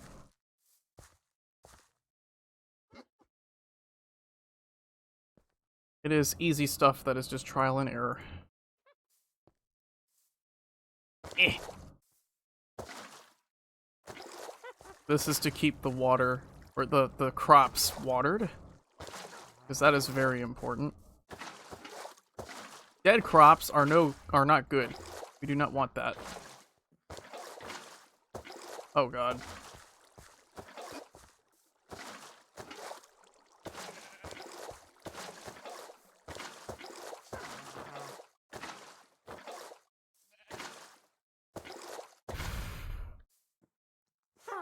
Speaker 1: It is easy stuff that is just trial and error. Eh. This is to keep the water, or the crops watered. Because that is very important. Dead crops are not good. We do not want that. Oh god.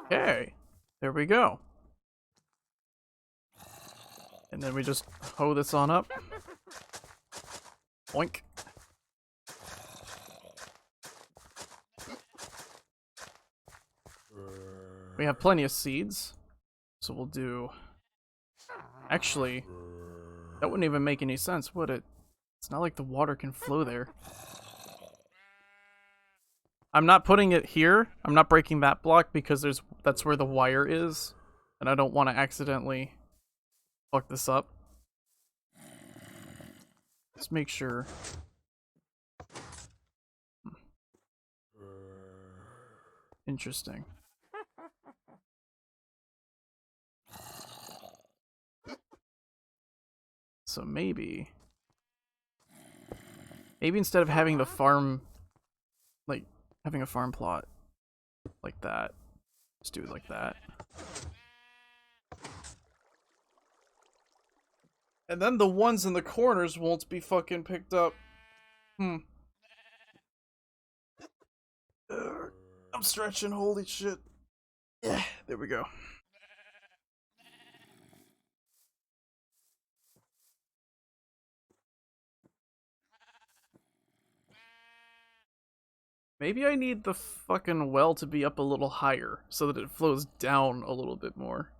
Speaker 1: Okay. There we go. And then we just hoe this on up. Boink. We have plenty of seeds. So we'll do... Actually, that wouldn't even make any sense, would it? It's not like the water can flow there. I'm not putting it here. I'm not breaking that block because that's where the wire is. And I don't want to accidentally fuck this up. Let's make sure. Interesting. So maybe instead of having the farm, like having a farm plot like that, let's do it like that. And then the ones in the corners won't be fucking picked up. I'm stretching, holy shit. Yeah, there we go. Maybe I need the fucking well to be up a little higher so that it flows down a little bit more.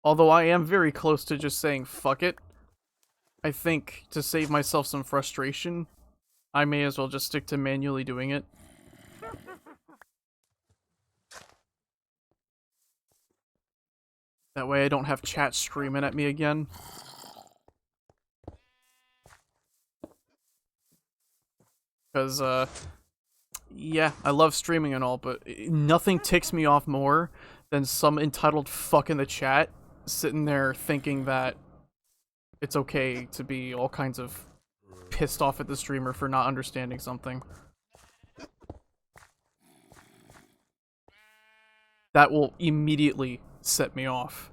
Speaker 1: Although I am very close to just saying fuck it. I think to save myself some frustration, I may as well just stick to manually doing it. That way I don't have chat screaming at me again. Because, yeah, I love streaming and all, but nothing ticks me off more than some entitled fuck in the chat sitting there thinking that it's okay to be all kinds of pissed off at the streamer for not understanding something. That will immediately set me off.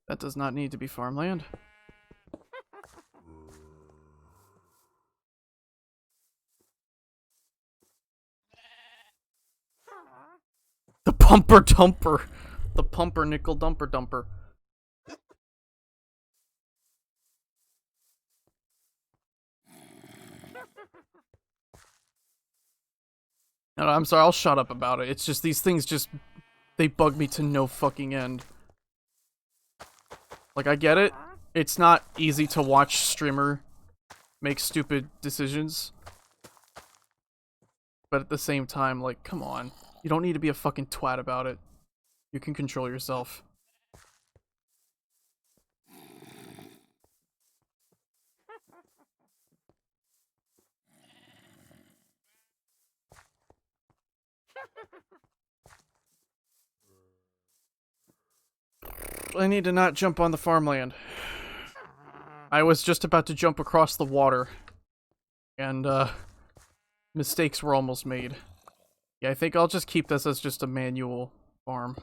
Speaker 1: That does not need to be farmland. The pumper dumper. The pumper nickel dumper dumper. No, I'm sorry, I'll shut up about it. It's just these things just... they bug me to no fucking end. Like, I get it. It's not easy to watch streamer make stupid decisions. But at the same time, like, come on. You don't need to be a fucking twat about it. You can control yourself. I need to not jump on the farmland. I was just about to jump across the water. And, mistakes were almost made. Yeah, I think I'll just keep this as just a manual farm.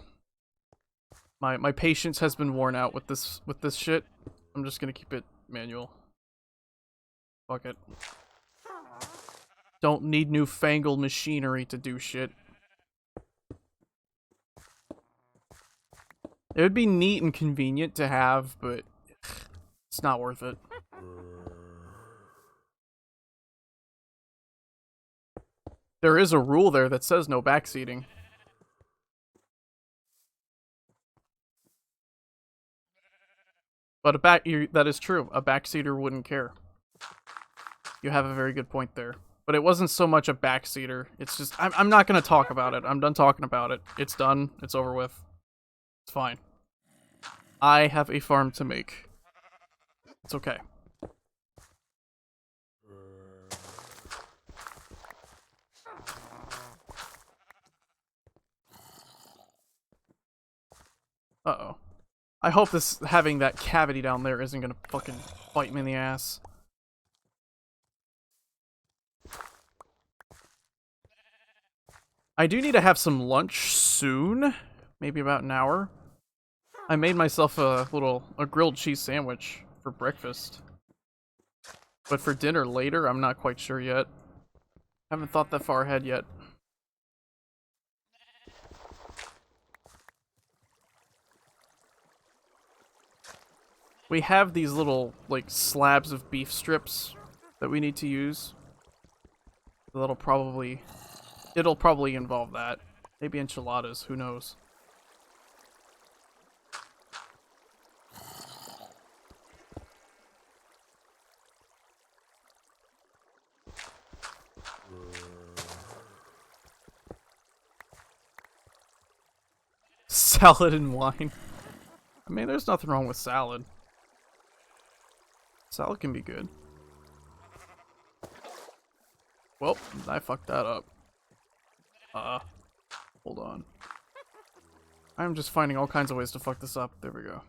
Speaker 1: My patience has been worn out with this shit. I'm just gonna keep it manual. Fuck it. Don't need newfangled machinery to do shit. It would be neat and convenient to have, but it's not worth it. There is a rule there that says no backseating. But that is true. A backseater wouldn't care. You have a very good point there. But it wasn't so much a backseater. It's just, I'm not going to talk about it. I'm done talking about it. It's done. It's over with. It's fine. I have a farm to make. It's okay. Uh-oh. I hope this having that cavity down there isn't gonna fucking bite me in the ass. I do need to have some lunch soon. Maybe about an hour. I made myself a grilled cheese sandwich for breakfast. But for dinner later, I'm not quite sure yet. Haven't thought that far ahead yet. We have these little, like, slabs of beef strips that we need to use. It'll probably involve that. Maybe enchiladas, who knows. Salad and wine. I mean, there's nothing wrong with salad. Salad can be good. Well, I fucked that up. Hold on. I'm just finding all kinds of ways to fuck this up. There we go.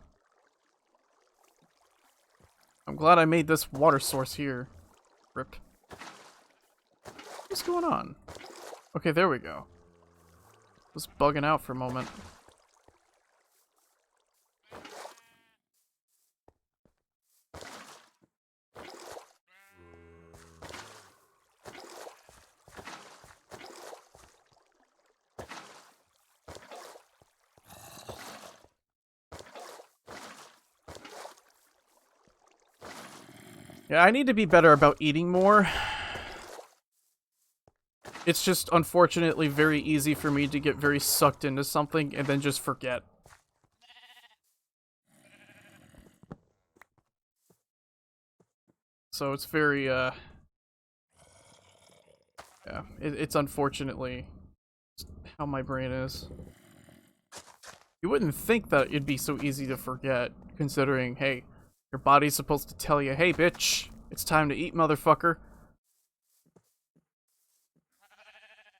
Speaker 1: I'm glad I made this water source here. Rip. What's going on? Okay, there we go. Was bugging out for a moment. Yeah, I need to be better about eating more. It's just, unfortunately, very easy for me to get very sucked into something and then just forget. So it's very, yeah, it's unfortunately how my brain is. You wouldn't think that it'd be so easy to forget, considering, hey, your body's supposed to tell you, hey, bitch, it's time to eat, motherfucker.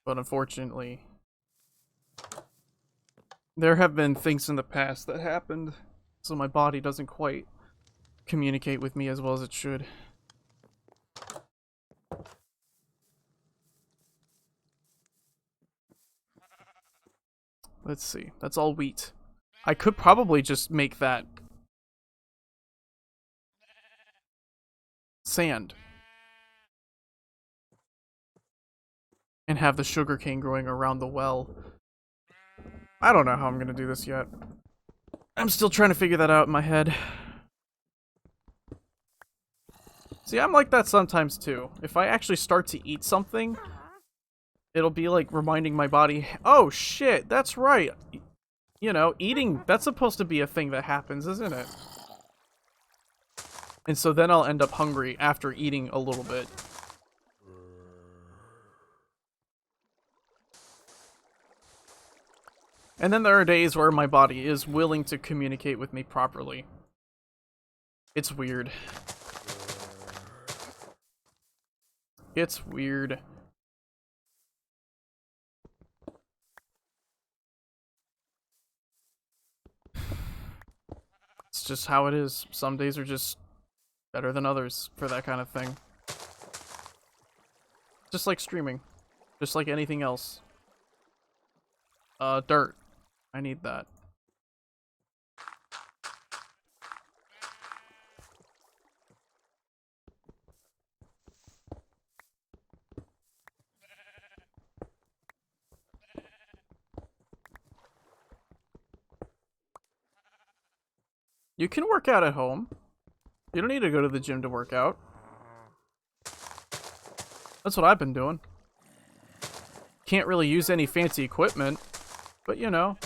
Speaker 1: But unfortunately, there have been things in the past that happened, so my body doesn't quite communicate with me as well as it should. Let's see. That's all wheat. I could probably just make that sand. And have the sugarcane growing around the well. I don't know how I'm gonna do this yet. I'm still trying to figure that out in my head. See, I'm like that sometimes too. If I actually start to eat something, it'll be like reminding my body, oh shit, that's right. You know, eating, that's supposed to be a thing that happens, isn't it? And so then I'll end up hungry after eating a little bit. And then there are days where my body is willing to communicate with me properly. It's weird. It's weird. just how it is. Some days are just better than others for that kind of thing. Just like streaming. Just like anything else. Dirt. I need that. You can work out at home. You don't need to go to the gym to work out. That's what I've been doing. Can't really use any fancy equipment, but you know,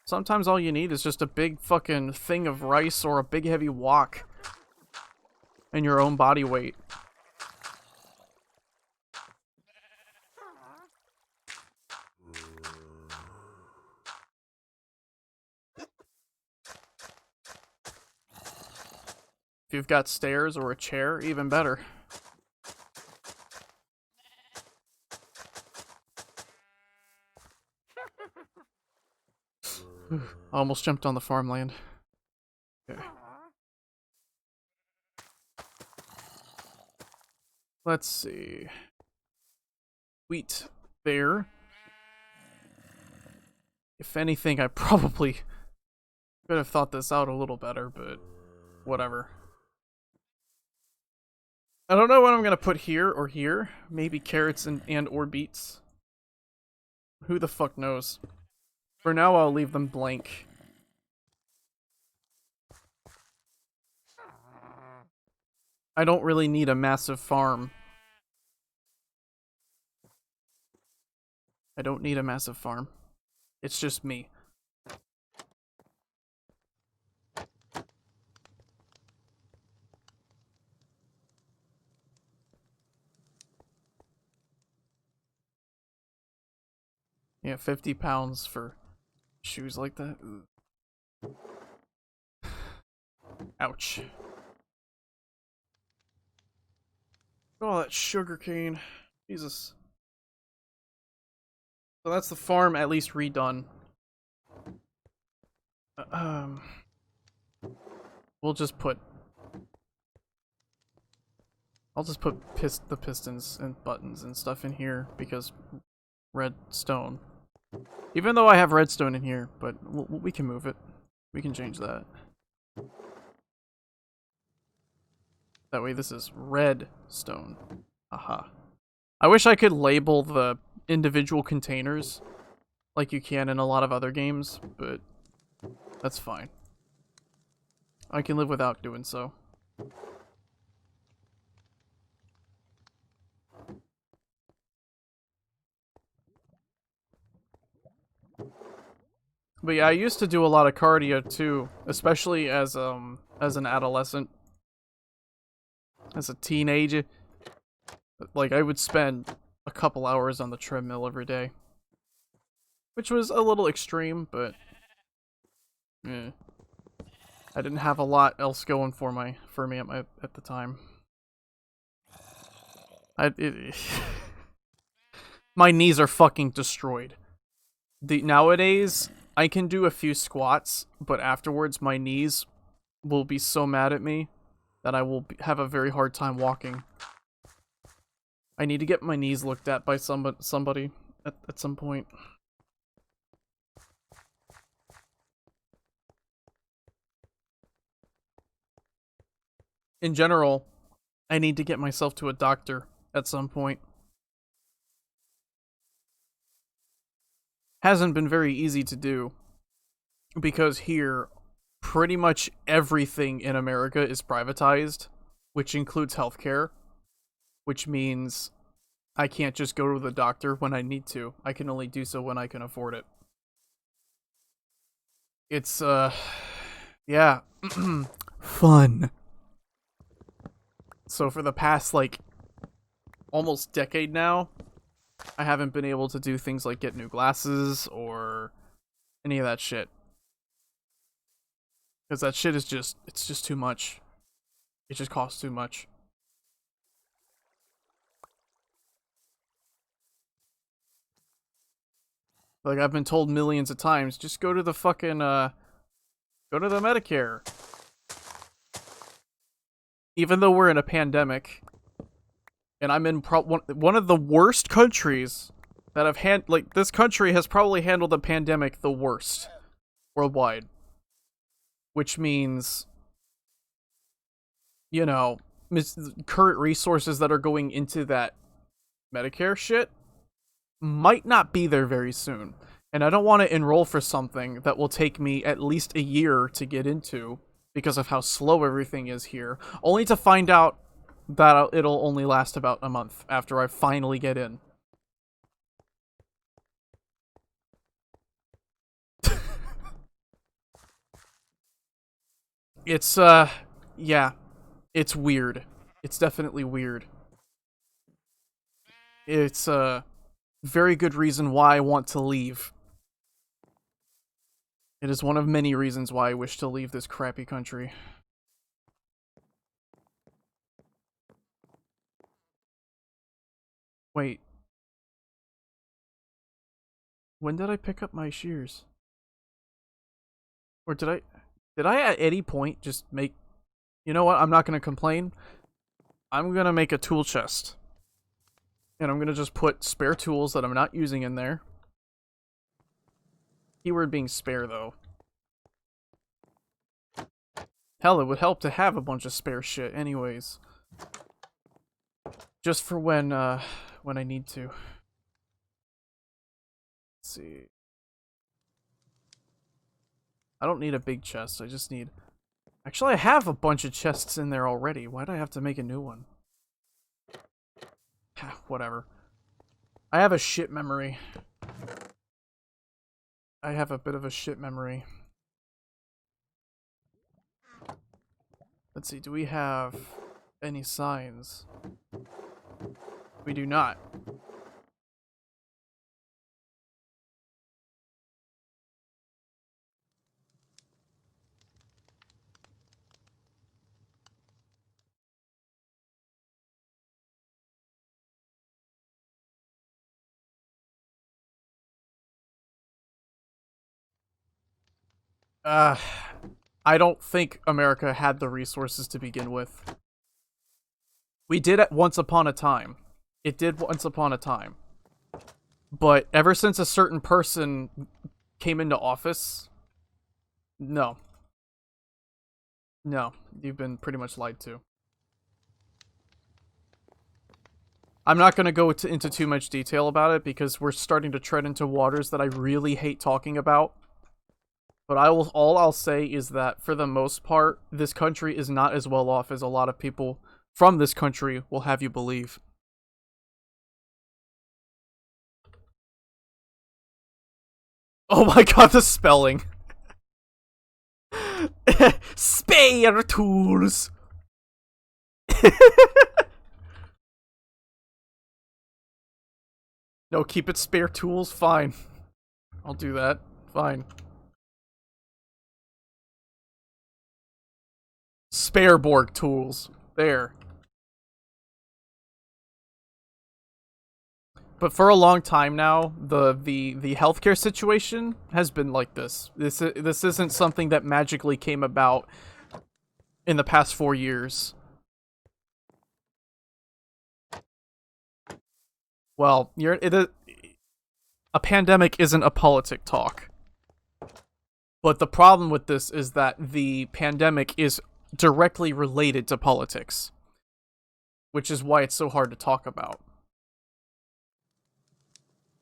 Speaker 1: sometimes all you need is just a big fucking thing of rice or a big heavy wok and your own body weight. If you've got stairs or a chair, even better. I almost jumped on the farmland. Okay. Let's see. Wheat there. If anything, I probably could have thought this out a little better, but whatever. I don't know what I'm gonna put here or here. Maybe carrots and or beets. Who the fuck knows? For now, I'll leave them blank. I don't really need a massive farm. I don't need a massive farm. It's just me. Yeah, 50 pounds for shoes like that. Ugh. Ouch. Oh, that sugar cane. Jesus. So that's the farm at least redone. We'll just put... I'll just put the pistons and buttons and stuff in here because redstone. Even though I have redstone in here, but we can move it. We can change that. That way this is redstone. Aha. I wish I could label the individual containers like you can in a lot of other games, but that's fine. I can live without doing so. But yeah, I used to do a lot of cardio too, especially as an adolescent. As a teenager. Like, I would spend a couple hours on the treadmill every day. Which was a little extreme, but yeah. I didn't have a lot else going for me at the time. My knees are fucking destroyed. Nowadays, I can do a few squats, but afterwards my knees will be so mad at me that I will have a very hard time walking. I need to get my knees looked at by somebody at some point. In general, I need to get myself to a doctor at some point. Hasn't been very easy to do, because here, pretty much everything in America is privatized, which includes healthcare, which means I can't just go to the doctor when I need to. I can only do so when I can afford it. It's, yeah. Fun. So for the past, like, almost decade now, I haven't been able to do things like get new glasses or any of that shit. Because that shit is just, it's just too much. It just costs too much. Like, I've been told millions of times, just go to the fucking, go to the Medicare. even though we're in a pandemic, and I'm in one of the worst countries that have this country has probably handled the pandemic the worst worldwide, which means, you know, current resources that are going into that Medicare shit might not be there very soon. And I don't want to enroll for something that will take me at least a year to get into because of how slow everything is here, only to find out that it'll only last about a month after I finally get in. It's, yeah, it's weird. It's definitely weird. It's a very good reason why I want to leave. It is one of many reasons why I wish to leave this crappy country. Wait. When did I pick up my shears? Or did I at any point just make... You know what? I'm not going to complain. I'm going to make a tool chest. And I'm going to just put spare tools that I'm not using in there. Keyword being spare, though. Hell, it would help to have a bunch of spare shit anyways. Just for when I need to. Let's see. I don't need a big chest, I just need... Actually, I have a bunch of chests in there already. Why'd I have to make a new one? Whatever. I have a shit memory. I have a bit of a shit memory. Let's see, do we have any signs? We do not. I don't think America had the resources to begin with. We did it once upon a time. It did once upon a time. But ever since a certain person came into office, no. No, you've been pretty much lied to. I'm not going to go into too much detail about it because we're starting to tread into waters that I really hate talking about. But all I'll say is that for the most part, this country is not as well off as a lot of people from this country will have you believe. Oh my god, the spelling. Spare tools. No, keep it spare tools. Fine. I'll do that. Fine. Spare Borg tools. There. But for a long time now, the healthcare situation has been like this. This isn't something that magically came about in the past 4 years. Well, a pandemic isn't a politic talk. But the problem with this is that the pandemic is directly related to politics, which is why it's so hard to talk about.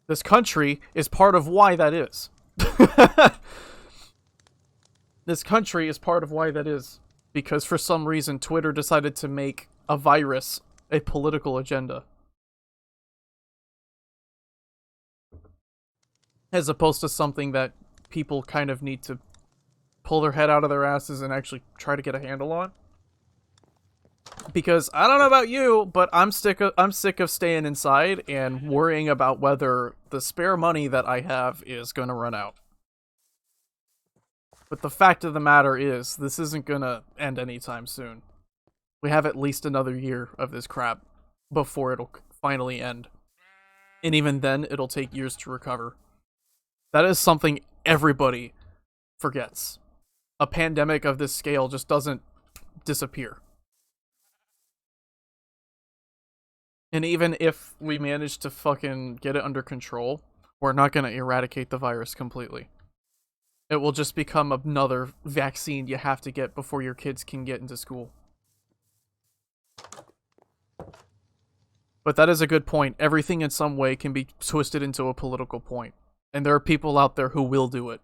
Speaker 1: This country is part of why that is. This country is part of why that is. Because for some reason, Twitter decided to make a virus a political agenda. As opposed to something that people kind of need to pull their head out of their asses and actually try to get a handle on. Because I don't know about you, but I'm sick of staying inside and worrying about whether the spare money that I have is going to run out. But the fact of the matter is, this isn't going to end anytime soon. We have at least another year of this crap before it'll finally end. And even then, it'll take years to recover. That is something everybody forgets. A pandemic of this scale just doesn't disappear. And even if we manage to fucking get it under control, we're not gonna eradicate the virus completely. It will just become another vaccine you have to get before your kids can get into school. But that is a good point. Everything in some way can be twisted into a political point. And there are people out there who will do it.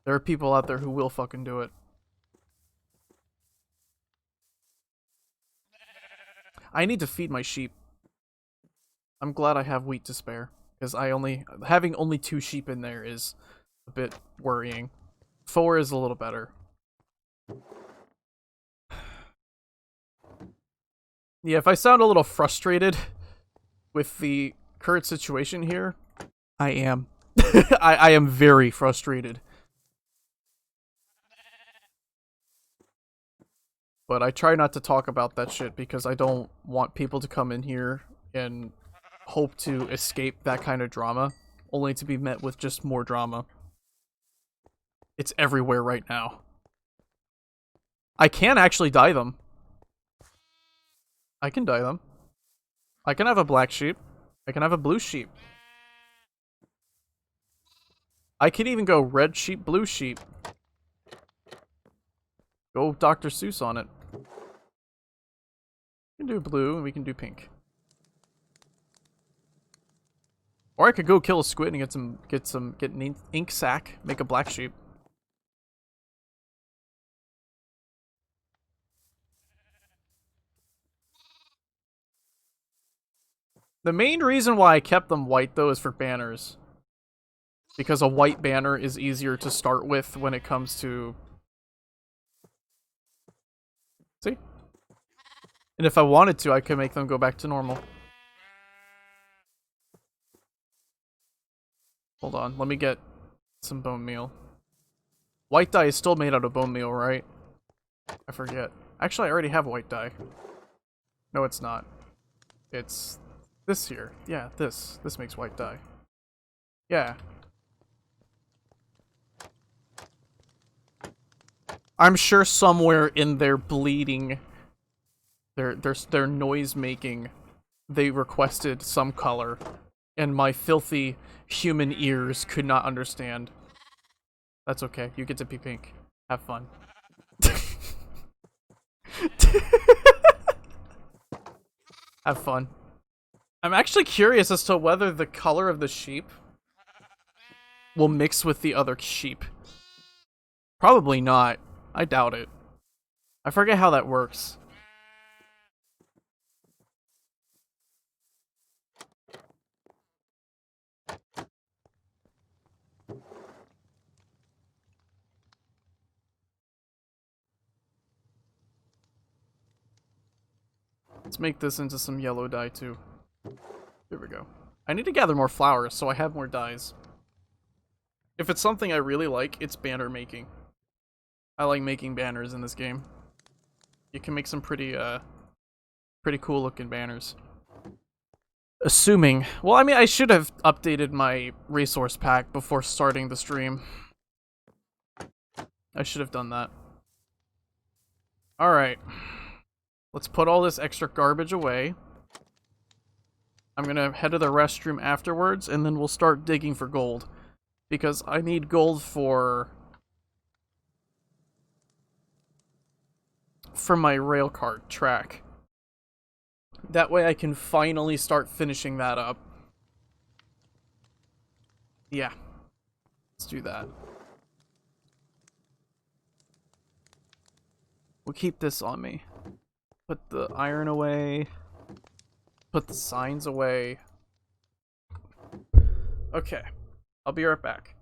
Speaker 1: There are people out there who will fucking do it. I need to feed my sheep. I'm glad I have wheat to spare. Because having only 2 sheep in there is a bit worrying. 4 is a little better. Yeah, if I sound a little frustrated with the current situation here, I am. I am very frustrated. But I try not to talk about that shit because I don't want people to come in here and hope to escape that kind of drama, only to be met with just more drama. It's everywhere right now. I can actually dye them. I can dye them. I can have a black sheep. I can have a blue sheep. I can even go red sheep, blue sheep. Go Dr. Seuss on it. We can do blue and we can do pink. Or I could go kill a squid and get an ink sac, make a black sheep. The main reason why I kept them white though is for banners. Because a white banner is easier to start with when it comes to... See? And if I wanted to, I could make them go back to normal. Hold on, let me get some bone meal. White dye is still made out of bone meal, right? I forget. Actually, I already have white dye. No, it's not. It's this here. Yeah, this. This makes white dye. Yeah. I'm sure somewhere in their bleeding, their noise making, they requested some color, and my filthy human ears could not understand. That's okay. You get to be pink. Have fun. Have fun. I'm actually curious as to whether the color of the sheep will mix with the other sheep. Probably not. I doubt it. I forget how that works. Let's make this into some yellow dye too. There we go. I need to gather more flowers so I have more dyes. If it's something I really like, it's banner making. I like making banners in this game. You can make some pretty cool looking banners. Assuming. Well, I mean, I should have updated my resource pack before starting the stream. I should have done that. Alright. Let's put all this extra garbage away. I'm gonna head to the restroom afterwards, and then we'll start digging for gold. Because I need gold for my railcart track. That way I can finally start finishing that up. Yeah. Let's do that. We'll keep this on me. Put the iron away. Put the signs away. Okay. I'll be right back.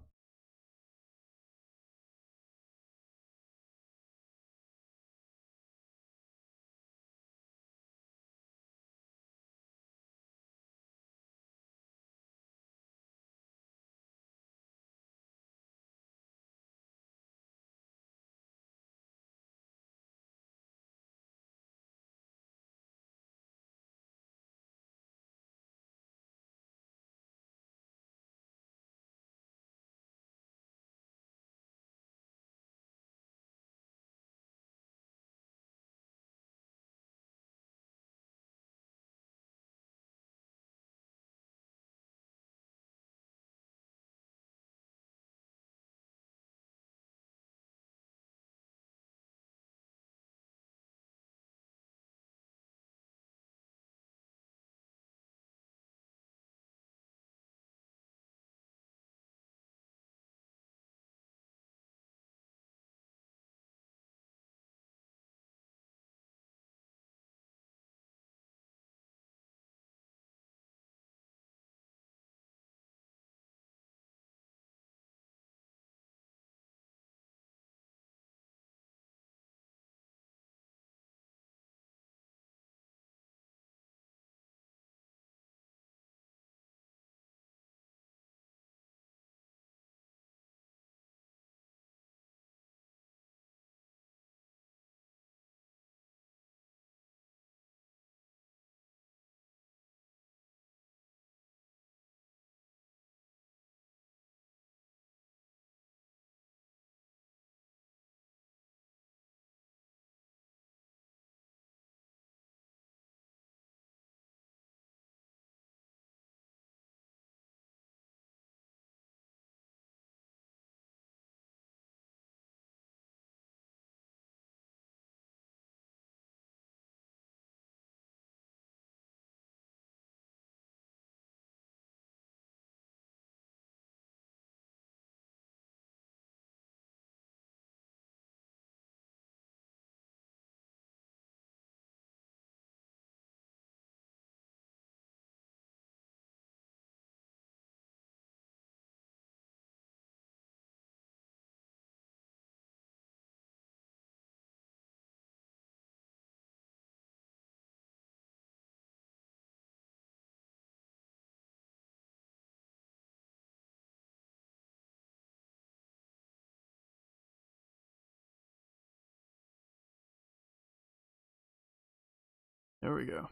Speaker 1: There we go.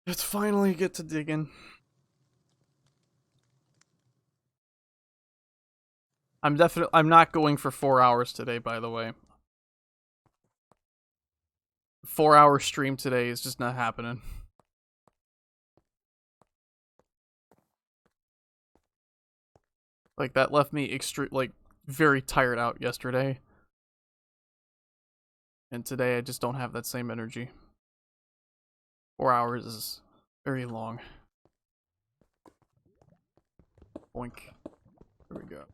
Speaker 1: Let's finally get to digging. I'm not going for 4 hours today, by the way. 4 hour stream today is just not happening. Like, that left me very tired out yesterday. And today I just don't have that same energy. 4 hours is very long. Boink. There we go.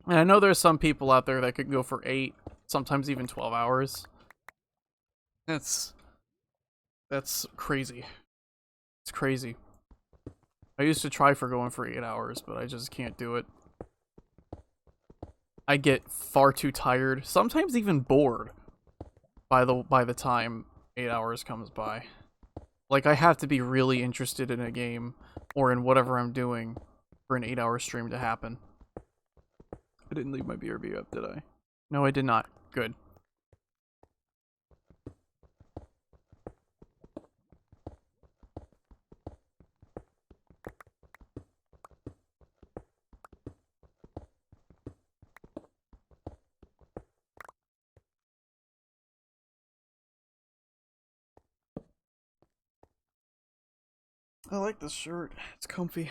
Speaker 1: And I know there's some people out there that could go for 8, sometimes even 12 hours. That's crazy. It's crazy. I used to try for going for 8 hours, but I just can't do it. I get far too tired, sometimes even bored by the time 8 hours comes by. Like, I have to be really interested in a game or in whatever I'm doing for an 8 hour stream to happen. I didn't leave my BRB up, did I? No, I did not. Good. I like this shirt. It's comfy.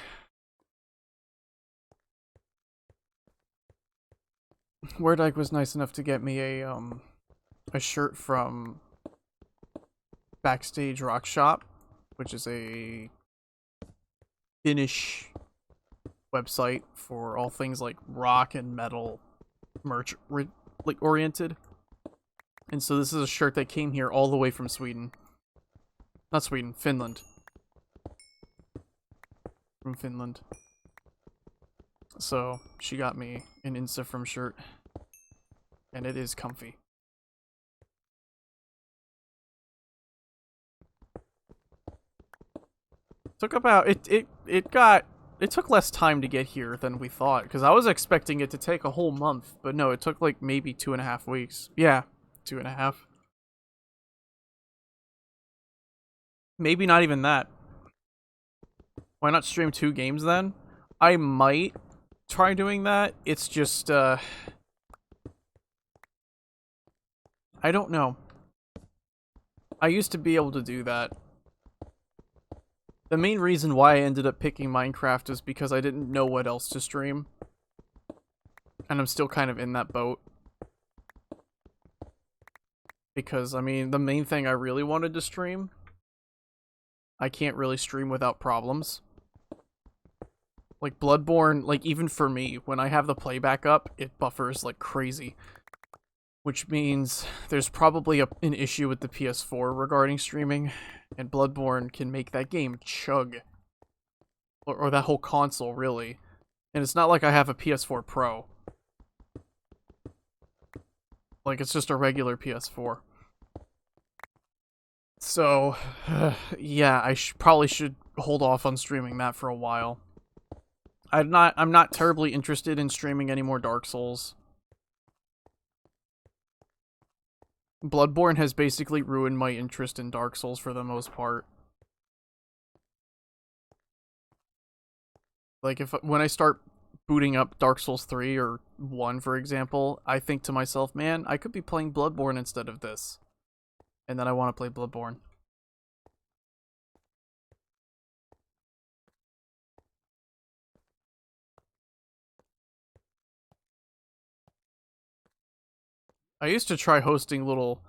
Speaker 1: Wordike was nice enough to get me a shirt from Backstage Rock Shop, which is a Finnish website for all things like rock and metal merch oriented. And so this is a shirt that came here all the way from Sweden. Not Sweden, Finland. From Finland. So she got me an Instafrom shirt. And it is comfy. Took about it took less time to get here than we thought, because I was expecting it to take a whole month, but no, it took like maybe 2.5 weeks. Yeah, 2.5. Maybe not even that. Why not stream 2 games then? I might try doing that. It's just, I don't know. I used to be able to do that. The main reason why I ended up picking Minecraft is because I didn't know what else to stream. And I'm still kind of in that boat. Because, I mean, the main thing I really wanted to stream, I can't really stream without problems. Like, Bloodborne, like, even for me, when I have the playback up, it buffers like crazy. Which means there's probably an issue with the PS4 regarding streaming, and Bloodborne can make that game chug. Or that whole console, really. And it's not like I have a PS4 Pro. Like, it's just a regular PS4. So, yeah, I probably should hold off on streaming that for a while. I'm not terribly interested in streaming any more Dark Souls. Bloodborne has basically ruined my interest in Dark Souls for the most part. Like, when I start booting up Dark Souls 3 or 1, for example, I think to myself, man, I could be playing Bloodborne instead of this. And then I want to play Bloodborne. I used to try hosting little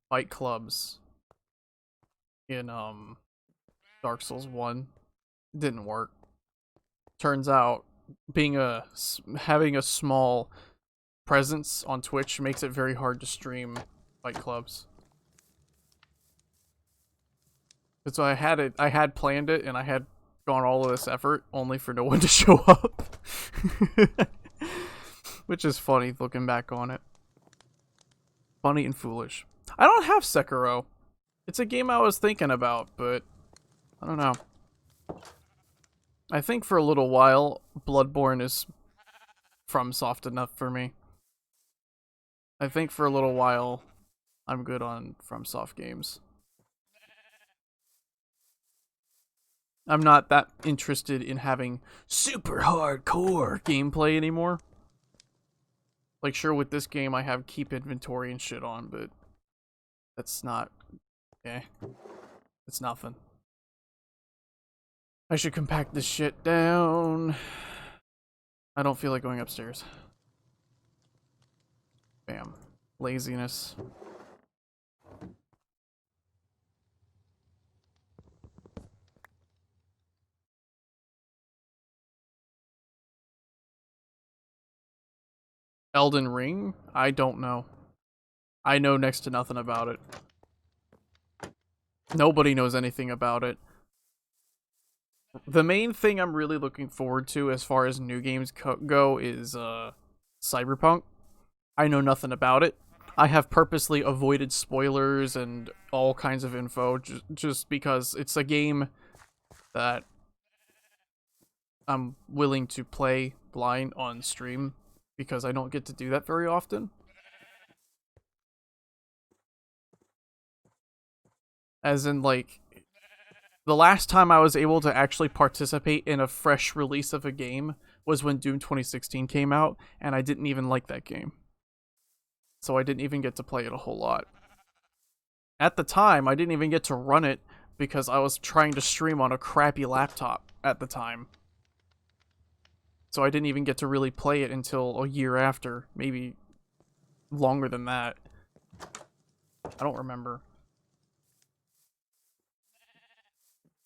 Speaker 1: fight clubs in Dark Souls 1. It didn't work. Turns out having a small presence on Twitch makes it very hard to stream fight clubs. And so I had planned it, and I had gone all of this effort only for no one to show up. Which is funny looking back on it. Funny and foolish. I don't have Sekiro. It's a game I was thinking about, but I don't know. I think for a little while, Bloodborne is FromSoft enough for me. I think for a little while, I'm good on FromSoft games. I'm not that interested in having super hardcore gameplay anymore. Like, sure, with this game, I have keep inventory and shit on, but that's not... It's nothing. I should compact this shit down. I don't feel like going upstairs. Bam. Laziness. Elden Ring? I don't know. I know next to nothing about it. Nobody knows anything about it. The main thing I'm really looking forward to as far as new games go is Cyberpunk. I know nothing about it. I have purposely avoided spoilers and all kinds of info just because it's a game that I'm willing to play blind on stream because I don't get to do that very often. As in, like, the last time I was able to actually participate in a fresh release of a game was when Doom 2016 came out, and I didn't even like that game. So I didn't even get to play it a whole lot. At the time, I didn't even get to run it because I was trying to stream on a crappy laptop at the time. So I didn't even get to really play it until a year after, maybe longer than that. I don't remember.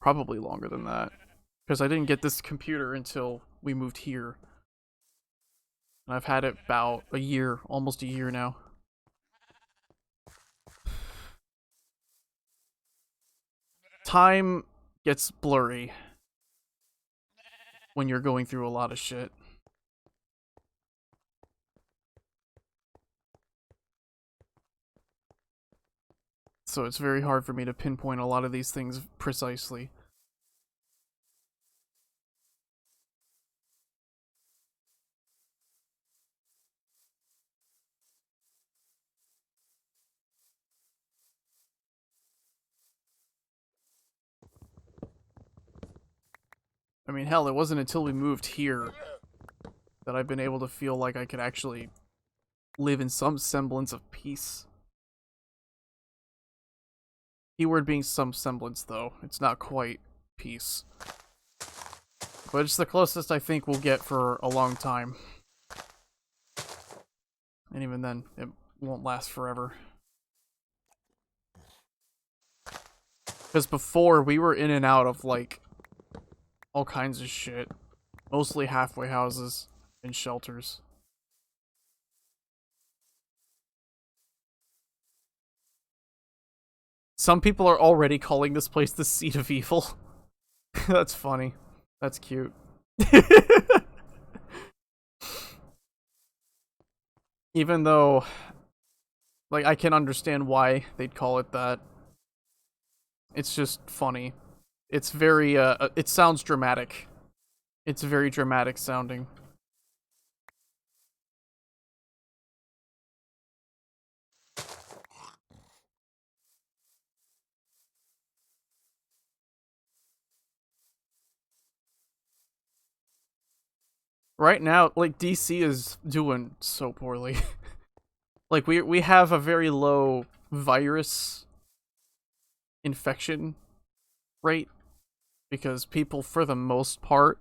Speaker 1: Probably longer than that. Because I didn't get this computer until we moved here. And I've had it about a year, almost a year now. Time gets blurry when you're going through a lot of shit. So it's very hard for me to pinpoint a lot of these things precisely. I mean, hell, it wasn't until we moved here that I've been able to feel like I could actually live in some semblance of peace. Keyword being some semblance, though. It's not quite peace. But it's the closest I think we'll get for a long time. And even then, it won't last forever. Because before, we were in and out of, like, all kinds of shit. Mostly halfway houses and shelters. Some people are already calling this place the seat of evil. That's funny. That's cute. Even though, like, I can understand why they'd call it that. It's just funny. It's very, it sounds dramatic. It's very dramatic sounding. Right now, like, DC is doing so poorly. Like, we have a very low virus infection rate because people, for the most part,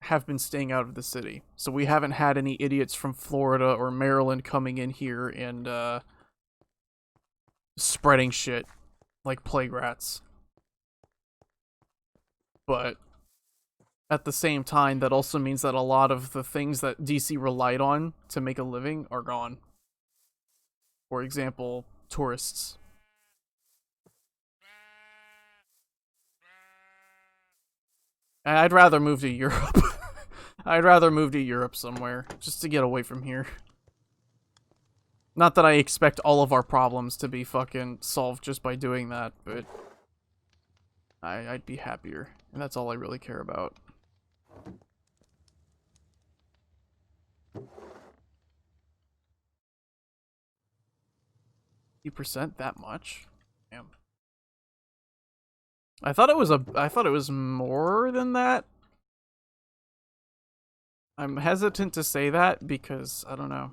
Speaker 1: have been staying out of the city. So we haven't had any idiots from Florida or Maryland coming in here and spreading shit like plague rats. But at the same time, that also means that a lot of the things that DC relied on to make a living are gone. For example, tourists. I'd rather move to Europe. I'd rather move to Europe somewhere, just to get away from here. Not that I expect all of our problems to be fucking solved just by doing that, but I'd be happier, and that's all I really care about. 50% that much? Damn. I thought it was more than that. I'm hesitant to say that because I don't know.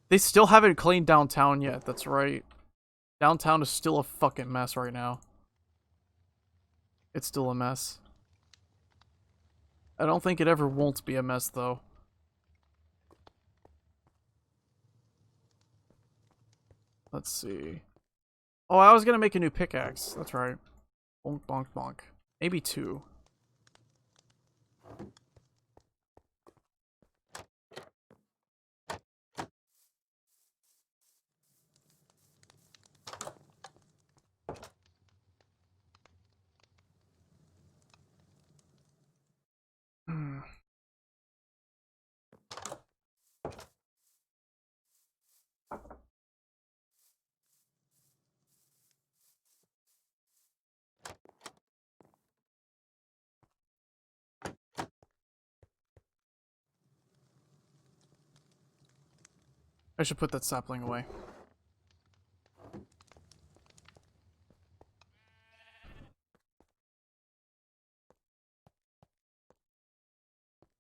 Speaker 1: They still haven't cleaned downtown yet, that's right. Downtown is still a fucking mess right now. It's still a mess. I don't think it ever won't be a mess though. Let's see. Oh, I was gonna make a new pickaxe. That's right. Bonk, bonk, bonk. Maybe 2. I should put that sapling away.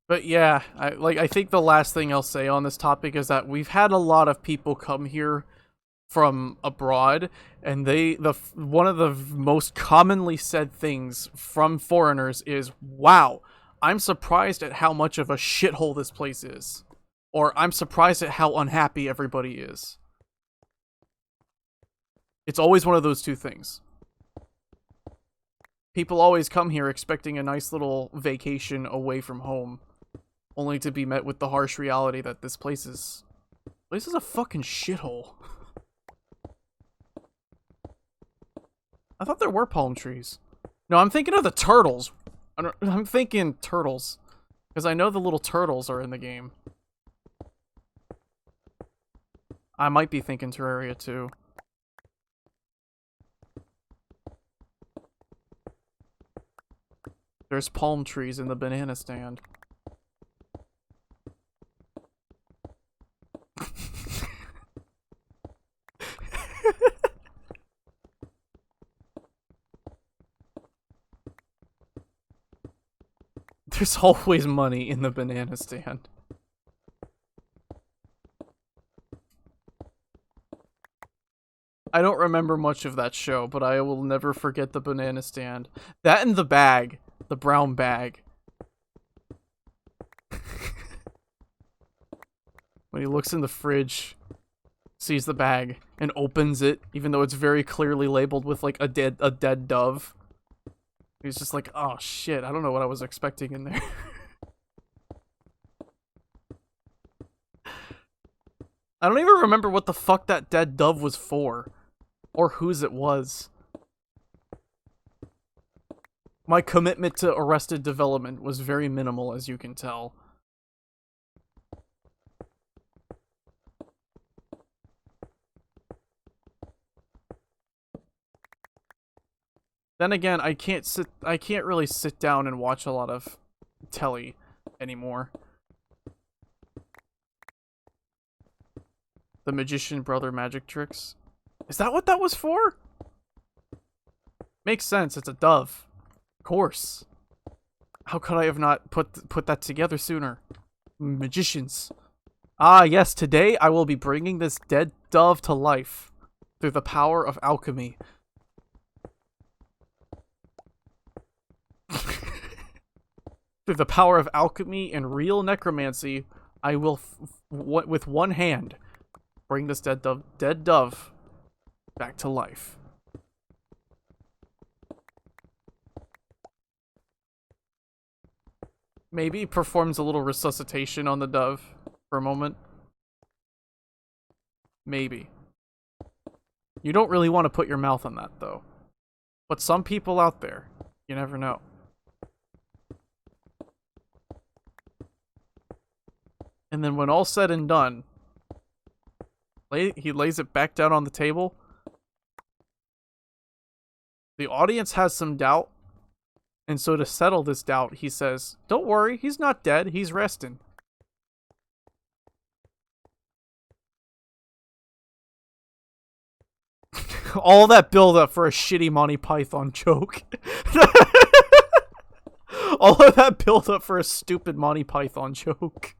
Speaker 1: But yeah, I think the last thing I'll say on this topic is that we've had a lot of people come here from abroad, and one of the most commonly said things from foreigners is, "Wow, I'm surprised at how much of a shithole this place is," or "I'm surprised at how unhappy everybody is." It's always one of those two things. People always come here expecting a nice little vacation away from home, only to be met with the harsh reality that this place is a fucking shithole. I thought there were palm trees. No, I'm thinking of the turtles. I'm thinking turtles, because I know the little turtles are in the game. I might be thinking Terraria too. There's palm trees in the banana stand. There's always money in the banana stand. I don't remember much of that show, but I will never forget the banana stand. That and the bag. The brown bag. When he looks in the fridge, sees the bag, and opens it, even though it's very clearly labeled with like a dead dove. He's just like, oh shit, I don't know what I was expecting in there. I don't even remember what the fuck that dead dove was for. Or whose it was. My commitment to Arrested Development was very minimal, as you can tell. Then again, I can't really sit down and watch a lot of telly anymore. The Magician Brother magic tricks. Is that what that was for? Makes sense, it's a dove. Of course. How could I have not put that together sooner? Magicians. Ah, yes, today I will be bringing this dead dove to life through the power of alchemy. Through the power of alchemy and real necromancy, I will, with one hand, bring this dead dove back to life. Maybe he performs a little resuscitation on the dove for a moment. Maybe. You don't really want to put your mouth on that, though. But some people out there, you never know. And then when all's said and done, he lays it back down on the table. The audience has some doubt. And so to settle this doubt, he says, "Don't worry, he's not dead, he's resting." All that build up for a shitty Monty Python joke. All of that build up for a stupid Monty Python joke.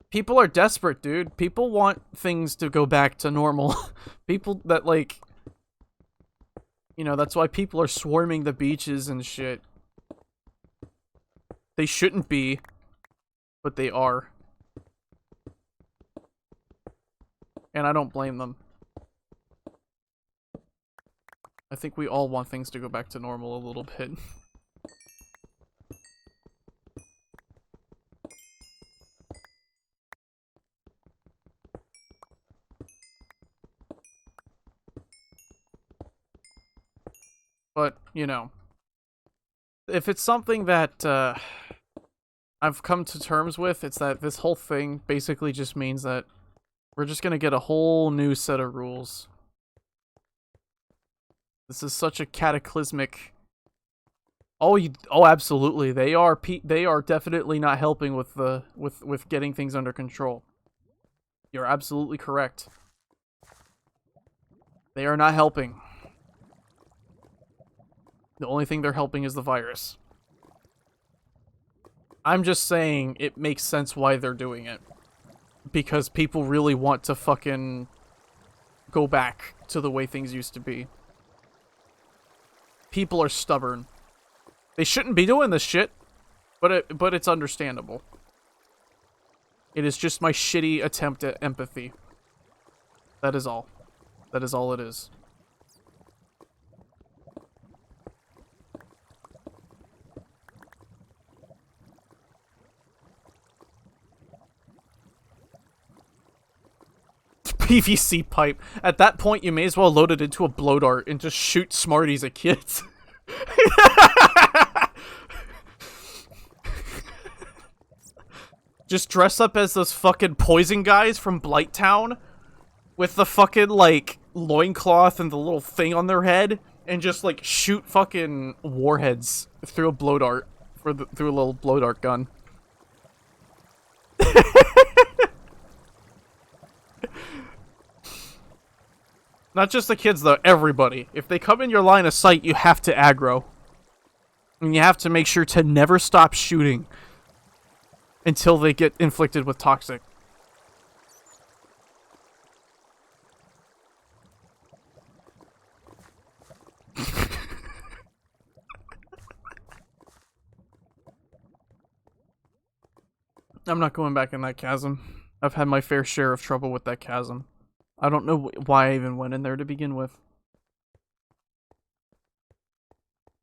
Speaker 1: People are desperate, dude. People want things to go back to normal. People that, like... You know, that's why people are swarming the beaches and shit. They shouldn't be, but they are. And I don't blame them. I think we all want things to go back to normal a little bit. But, you know, if it's something that I've come to terms with, it's that this whole thing basically just means that we're just gonna get a whole new set of rules. This is such a cataclysmic... Oh, absolutely. They are definitely not helping with with getting things under control. You're absolutely correct. They are not helping. The only thing they're helping is the virus. I'm just saying it makes sense why they're doing it. Because people really want to fucking go back to the way things used to be. People are stubborn. They shouldn't be doing this shit, but it's understandable. It is just my shitty attempt at empathy. That is all. That is all it is. PVC pipe. At that point, you may as well load it into a blow dart and just shoot Smarties at kids. Just dress up as those fucking poison guys from Blighttown with the fucking, like, loincloth and the little thing on their head and just, like, shoot fucking warheads through a blow dart, through a little blow dart gun. Not just the kids, though. Everybody. If they come in your line of sight, you have to aggro. And you have to make sure to never stop shooting until they get inflicted with toxic. I'm not going back in that chasm. I've had my fair share of trouble with that chasm. I don't know why I even went in there to begin with.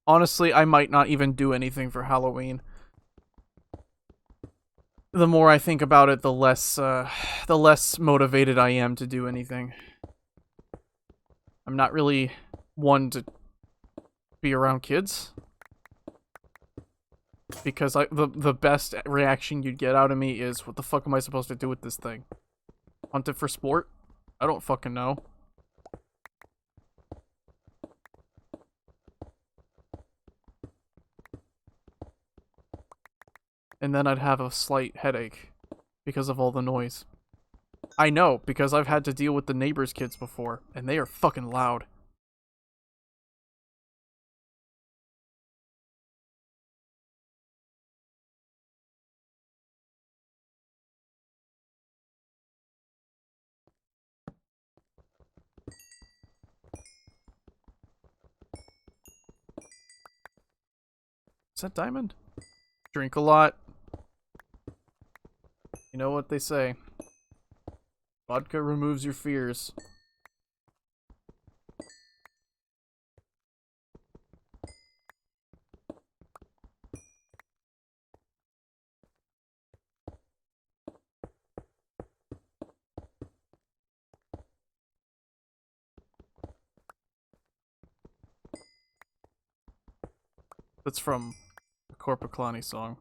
Speaker 1: Honestly, I might not even do anything for Halloween. The more I think about it, the less motivated I am to do anything. I'm not really one to be around kids. Because the best reaction you'd get out of me is, what the fuck am I supposed to do with this thing? Hunt it for sport? I don't fucking know. And then I'd have a slight headache because of all the noise. I know, because I've had to deal with the neighbors' kids before, and they are fucking loud. Is that Diamond? Drink a lot. You know what they say. Vodka removes your fears. That's from a Corpaclani song.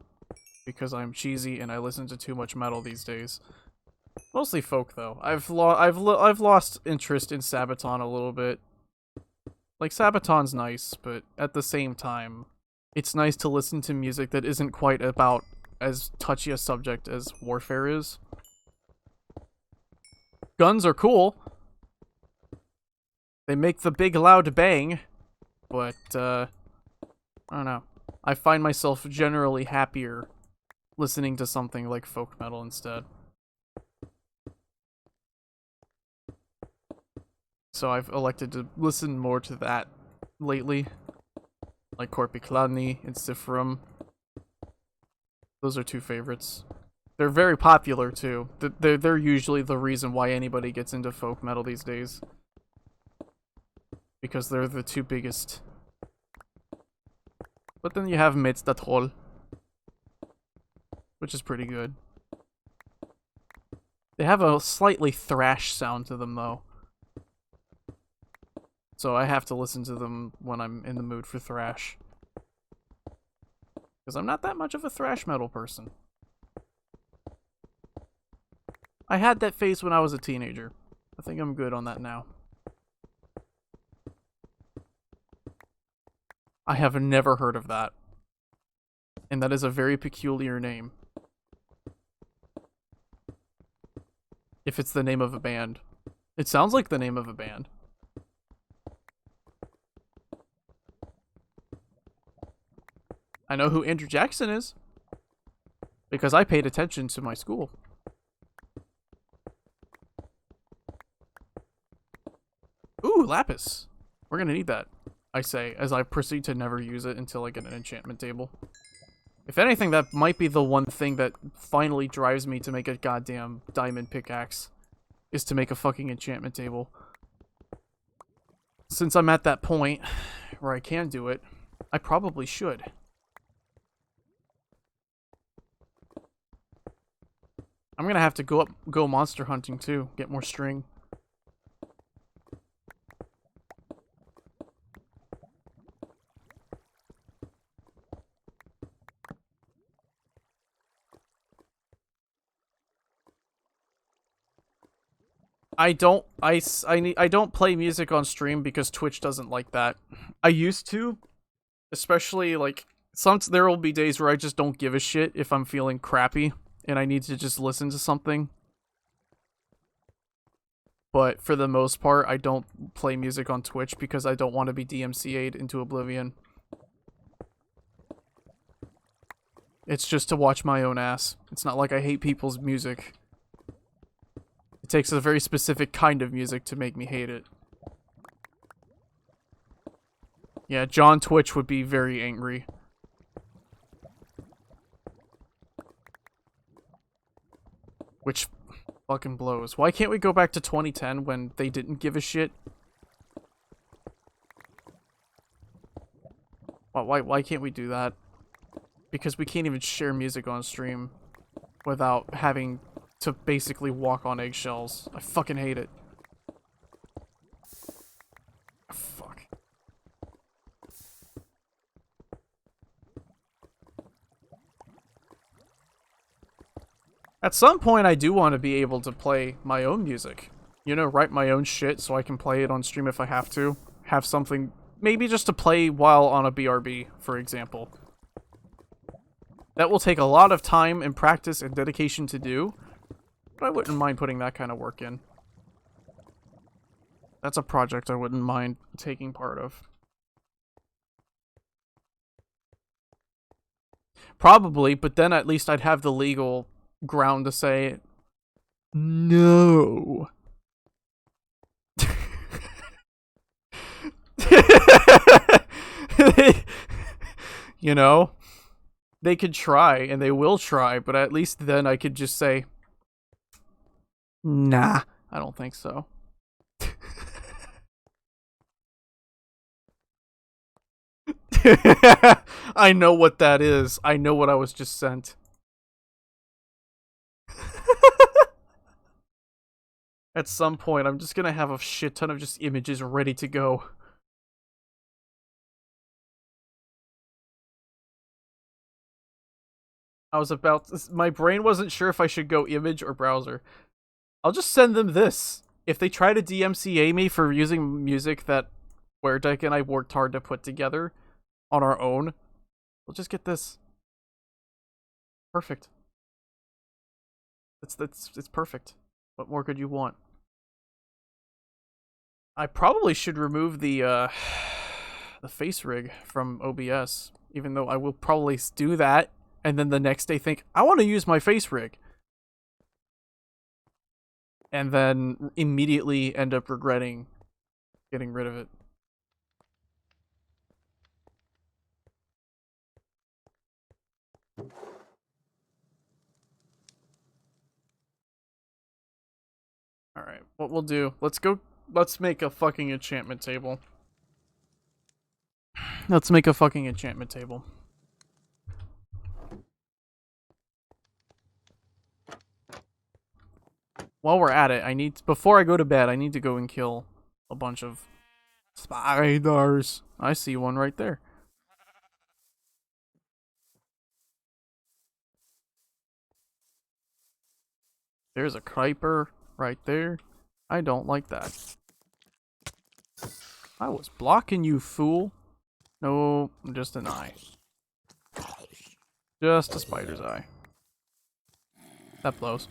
Speaker 1: Because I'm cheesy and I listen to too much metal these days. Mostly folk, though. I've lost interest in Sabaton a little bit. Like, Sabaton's nice, but at the same time, it's nice to listen to music that isn't quite about as touchy a subject as warfare is. Guns are cool, They make the big loud bang, but, I don't know. I find myself generally happier listening to something like folk metal instead. So I've elected to listen more to that lately. Like Korpiklani and Sifrim. Those are two favorites. They're very popular too. They're usually the reason why anybody gets into folk metal these days. Because they're the two biggest. But then you have Metstatroll, which is pretty good. They have a slightly thrash sound to them though. So I have to listen to them when I'm in the mood for thrash. Because I'm not that much of a thrash metal person. I had that phase when I was a teenager. I think I'm good on that now. I have never heard of that. And that is a very peculiar name. If it's the name of a band. It sounds like the name of a band. I know who Andrew Jackson is. Because I paid attention to my school. Ooh, lapis. We're gonna need that, I say, as I proceed to never use it until I get an enchantment table. If anything, that might be the one thing that finally drives me to make a goddamn diamond pickaxe. Is to make a fucking enchantment table. Since I'm at that point where I can do it, I probably should. I'm gonna have to go monster hunting too, get more string. I don't play music on stream because Twitch doesn't like that. I used to, especially like there will be days where I just don't give a shit if I'm feeling crappy and I need to just listen to something. But for the most part, I don't play music on Twitch because I don't want to be DMCA'd into oblivion. It's just to watch my own ass. It's not like I hate people's music. It takes a very specific kind of music to make me hate it. Yeah, John Twitch would be very angry. Which fucking blows. Why can't we go back to 2010 when they didn't give a shit? Why can't we do that? Because we can't even share music on stream without having to basically walk on eggshells. I fucking hate it. Fuck. At some point, I do want to be able to play my own music. You know, write my own shit so I can play it on stream if I have to. Have something, maybe just to play while on a BRB, for example. That will take a lot of time and practice and dedication to do, but I wouldn't mind putting that kind of work in. That's a project I wouldn't mind taking part of. Probably, but then at least I'd have the legal ground to say no. You know? They could try, and they will try, but at least then I could just say, nah, I don't think so. I know what that is. I know what I was just sent. At some point, I'm just gonna have a shit ton of just images ready to go. My brain wasn't sure if I should go image or browser. I'll just send them this. If they try to DMCA me for using music that Weredyke and I worked hard to put together on our own, we'll just get this. Perfect. It's perfect. What more could you want? I probably should remove the face rig from OBS, even though I will probably do that, and then the next day think, I want to use my face rig. And then immediately end up regretting getting rid of it. Alright, what we'll do, let's make a fucking enchantment table. Let's make a fucking enchantment table. While we're at it, before I go to bed, I need to go and kill a bunch of spiders. I see one right there. There's a creeper right there. I don't like that. I was blocking you, fool. No, just an eye. Just a spider's eye. That blows.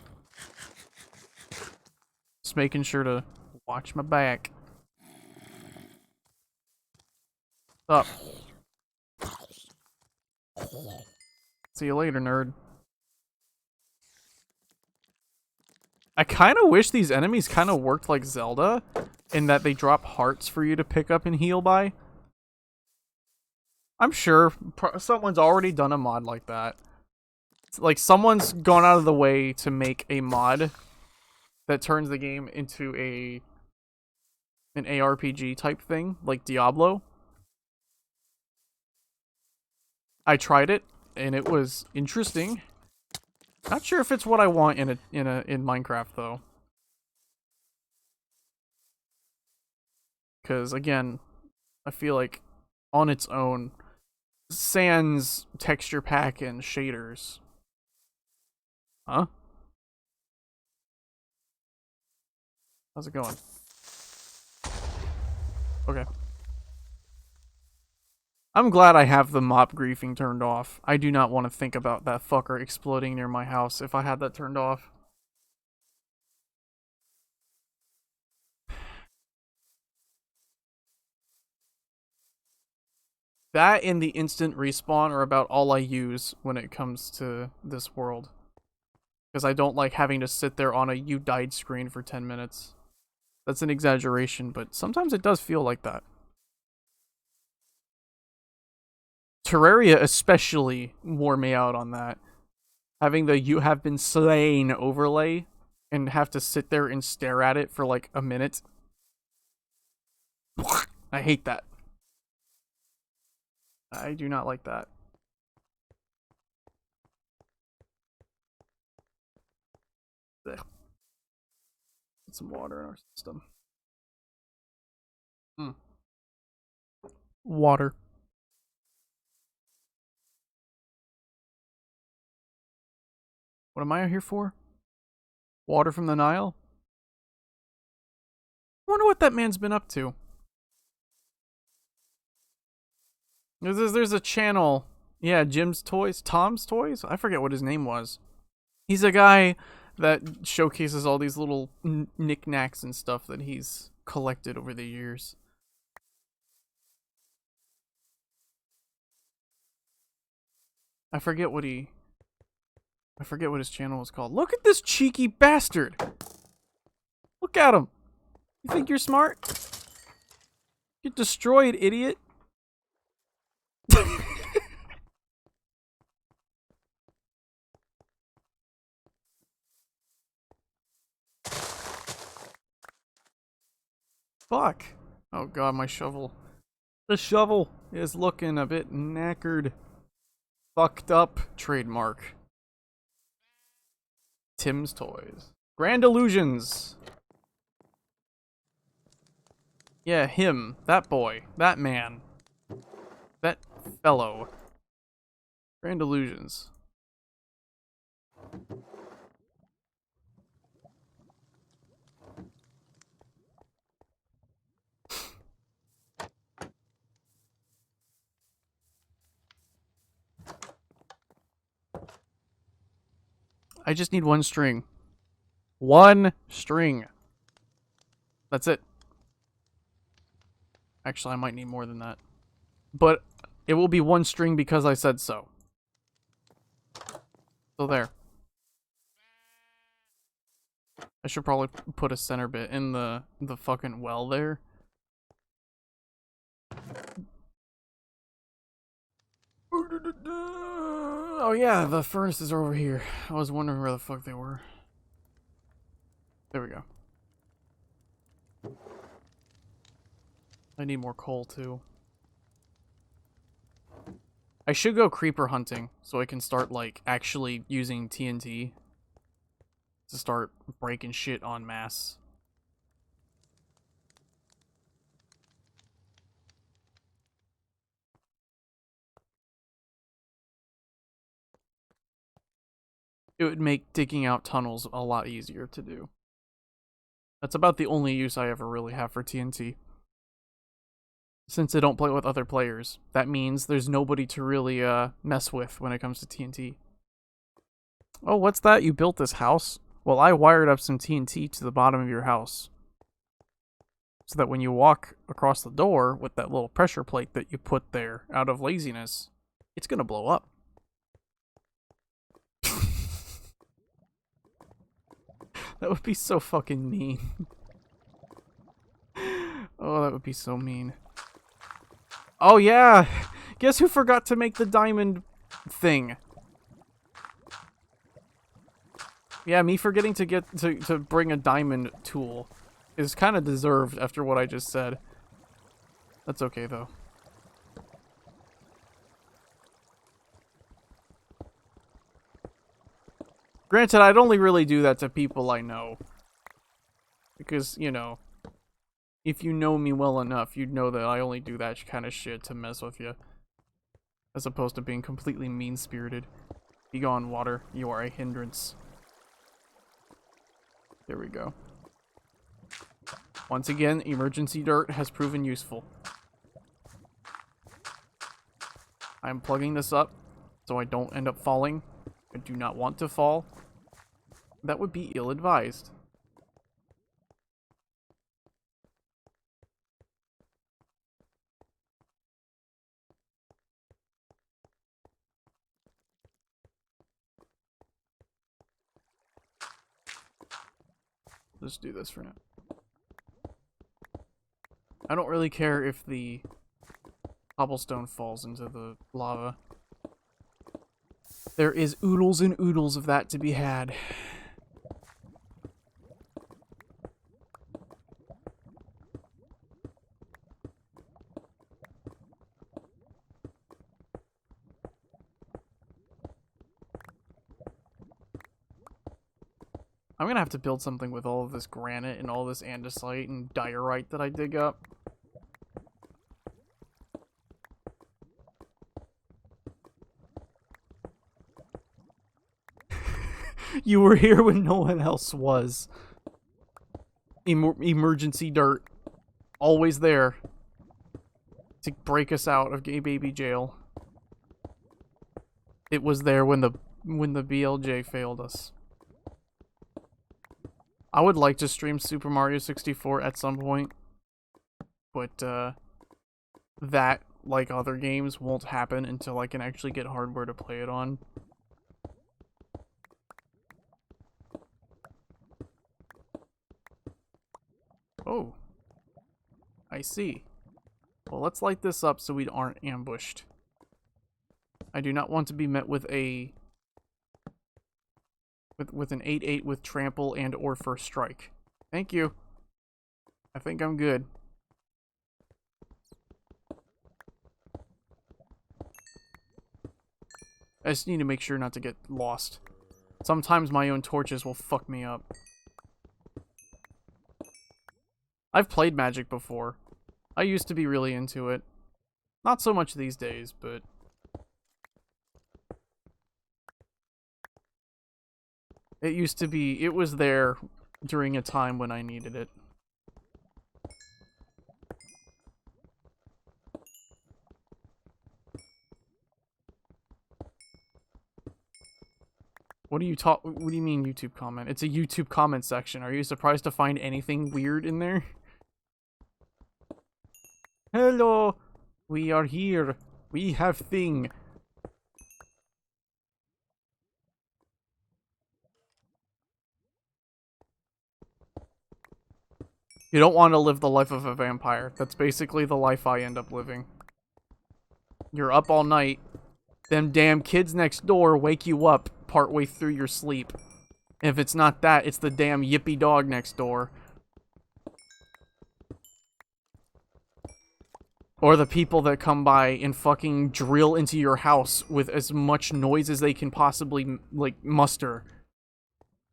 Speaker 1: Just making sure to watch my back. Up. See you later, nerd. I kind of wish these enemies kind of worked like Zelda, in that they drop hearts for you to pick up and heal by. I'm sure someone's already done a mod like that. Like, someone's gone out of the way to make a mod that turns the game into an ARPG type thing, like Diablo. I tried it, and it was interesting. Not sure if it's what I want in Minecraft though. Because again, I feel like on its own, sans texture pack and shaders. Huh? How's it going? Okay. I'm glad I have the mop griefing turned off. I do not want to think about that fucker exploding near my house if I had that turned off. That and the instant respawn are about all I use when it comes to this world. Because I don't like having to sit there on a you died screen for 10 minutes. That's an exaggeration, but sometimes it does feel like that. Terraria especially wore me out on that. Having the "you have been slain" overlay and have to sit there and stare at it for like a minute. I hate that. I do not like that. Ugh. Get some water in our system. Water. What am I here for? Water from the Nile? I wonder what that man's been up to. There's a channel. Yeah, Jim's Toys. Tom's Toys? I forget what his name was. He's a guy that showcases all these little knickknacks and stuff that he's collected over the years. I forget what his channel was called. Look at this cheeky bastard! Look at him! You think you're smart? Get destroyed, idiot! Fuck! Oh god, my shovel. The shovel is looking a bit knackered. Fucked up. Trademark. Tim's Toys. Grand Illusions! Yeah, him. That boy. That man. That fellow. Grand Illusions. I just need one string. One string. That's it. Actually, I might need more than that. But it will be 1 string because I said so. So there. I should probably put a center bit in the fucking well there. Oh yeah, the furnaces are over here. I was wondering where the fuck they were. There we go. I need more coal too. I should go creeper hunting so I can start like actually using TNT to start breaking shit en masse. It would make digging out tunnels a lot easier to do. That's about the only use I ever really have for TNT. Since I don't play with other players, that means there's nobody to really mess with when it comes to TNT. Oh, what's that? You built this house? Well, I wired up some TNT to the bottom of your house. So that when you walk across the door with that little pressure plate that you put there out of laziness, it's gonna blow up. That would be so fucking mean. Oh, that would be so mean. Oh yeah! Guess who forgot to make the diamond thing? Yeah, me forgetting to get to bring a diamond tool is kind of deserved after what I just said. That's okay though. Granted, I'd only really do that to people I know. Because, you know, if you know me well enough, you'd know that I only do that kind of shit to mess with you. As opposed to being completely mean-spirited. Be gone, water. You are a hindrance. There we go. Once again, emergency dirt has proven useful. I'm plugging this up so I don't end up falling. I do not want to fall. That would be ill-advised. Let's do this for now. I don't really care if the cobblestone falls into the lava. There is oodles and oodles of that to be had. I'm gonna have to build something with all of this granite and all this andesite and diorite that I dig up. You were here when no one else was. Emergency dirt. Always there. To break us out of gay baby jail. It was there when the BLJ failed us. I would like to stream Super Mario 64 at some point. But, that, like other games, won't happen until I can actually get hardware to play it on. Oh. I see. Well, let's light this up so we aren't ambushed. I do not want to be met with a... With an 8-8 with trample and or first strike. Thank you. I think I'm good. I just need to make sure not to get lost. Sometimes my own torches will fuck me up. I've played Magic before. I used to be really into it. Not so much these days, but... It used to be... It was there during a time when I needed it. What do you mean YouTube comment? It's a YouTube comment section. Are you surprised to find anything weird in there? Hello. We are here. We have thing. You don't want to live the life of a vampire. That's basically the life I end up living. You're up all night. Them damn kids next door wake you up partway through your sleep. If it's not that, it's the damn yippy dog next door. Or the people that come by and fucking drill into your house with as much noise as they can possibly, like, muster.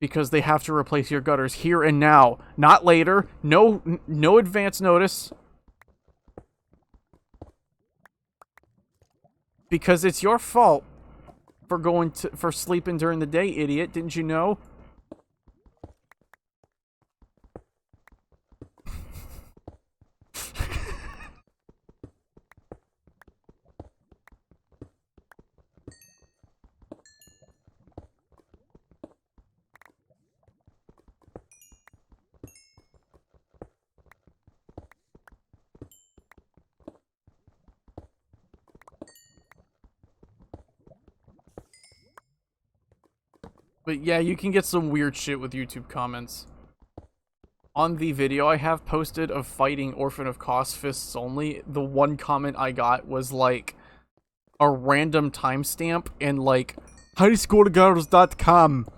Speaker 1: Because they have to replace your gutters here and now. Not later. No advance notice. Because it's your fault for sleeping during the day, idiot. Didn't you know? But yeah, you can get some weird shit with YouTube comments. On the video I have posted of fighting Orphan of Kos fists only, the one comment I got was like a random timestamp and like highscoregirls.com.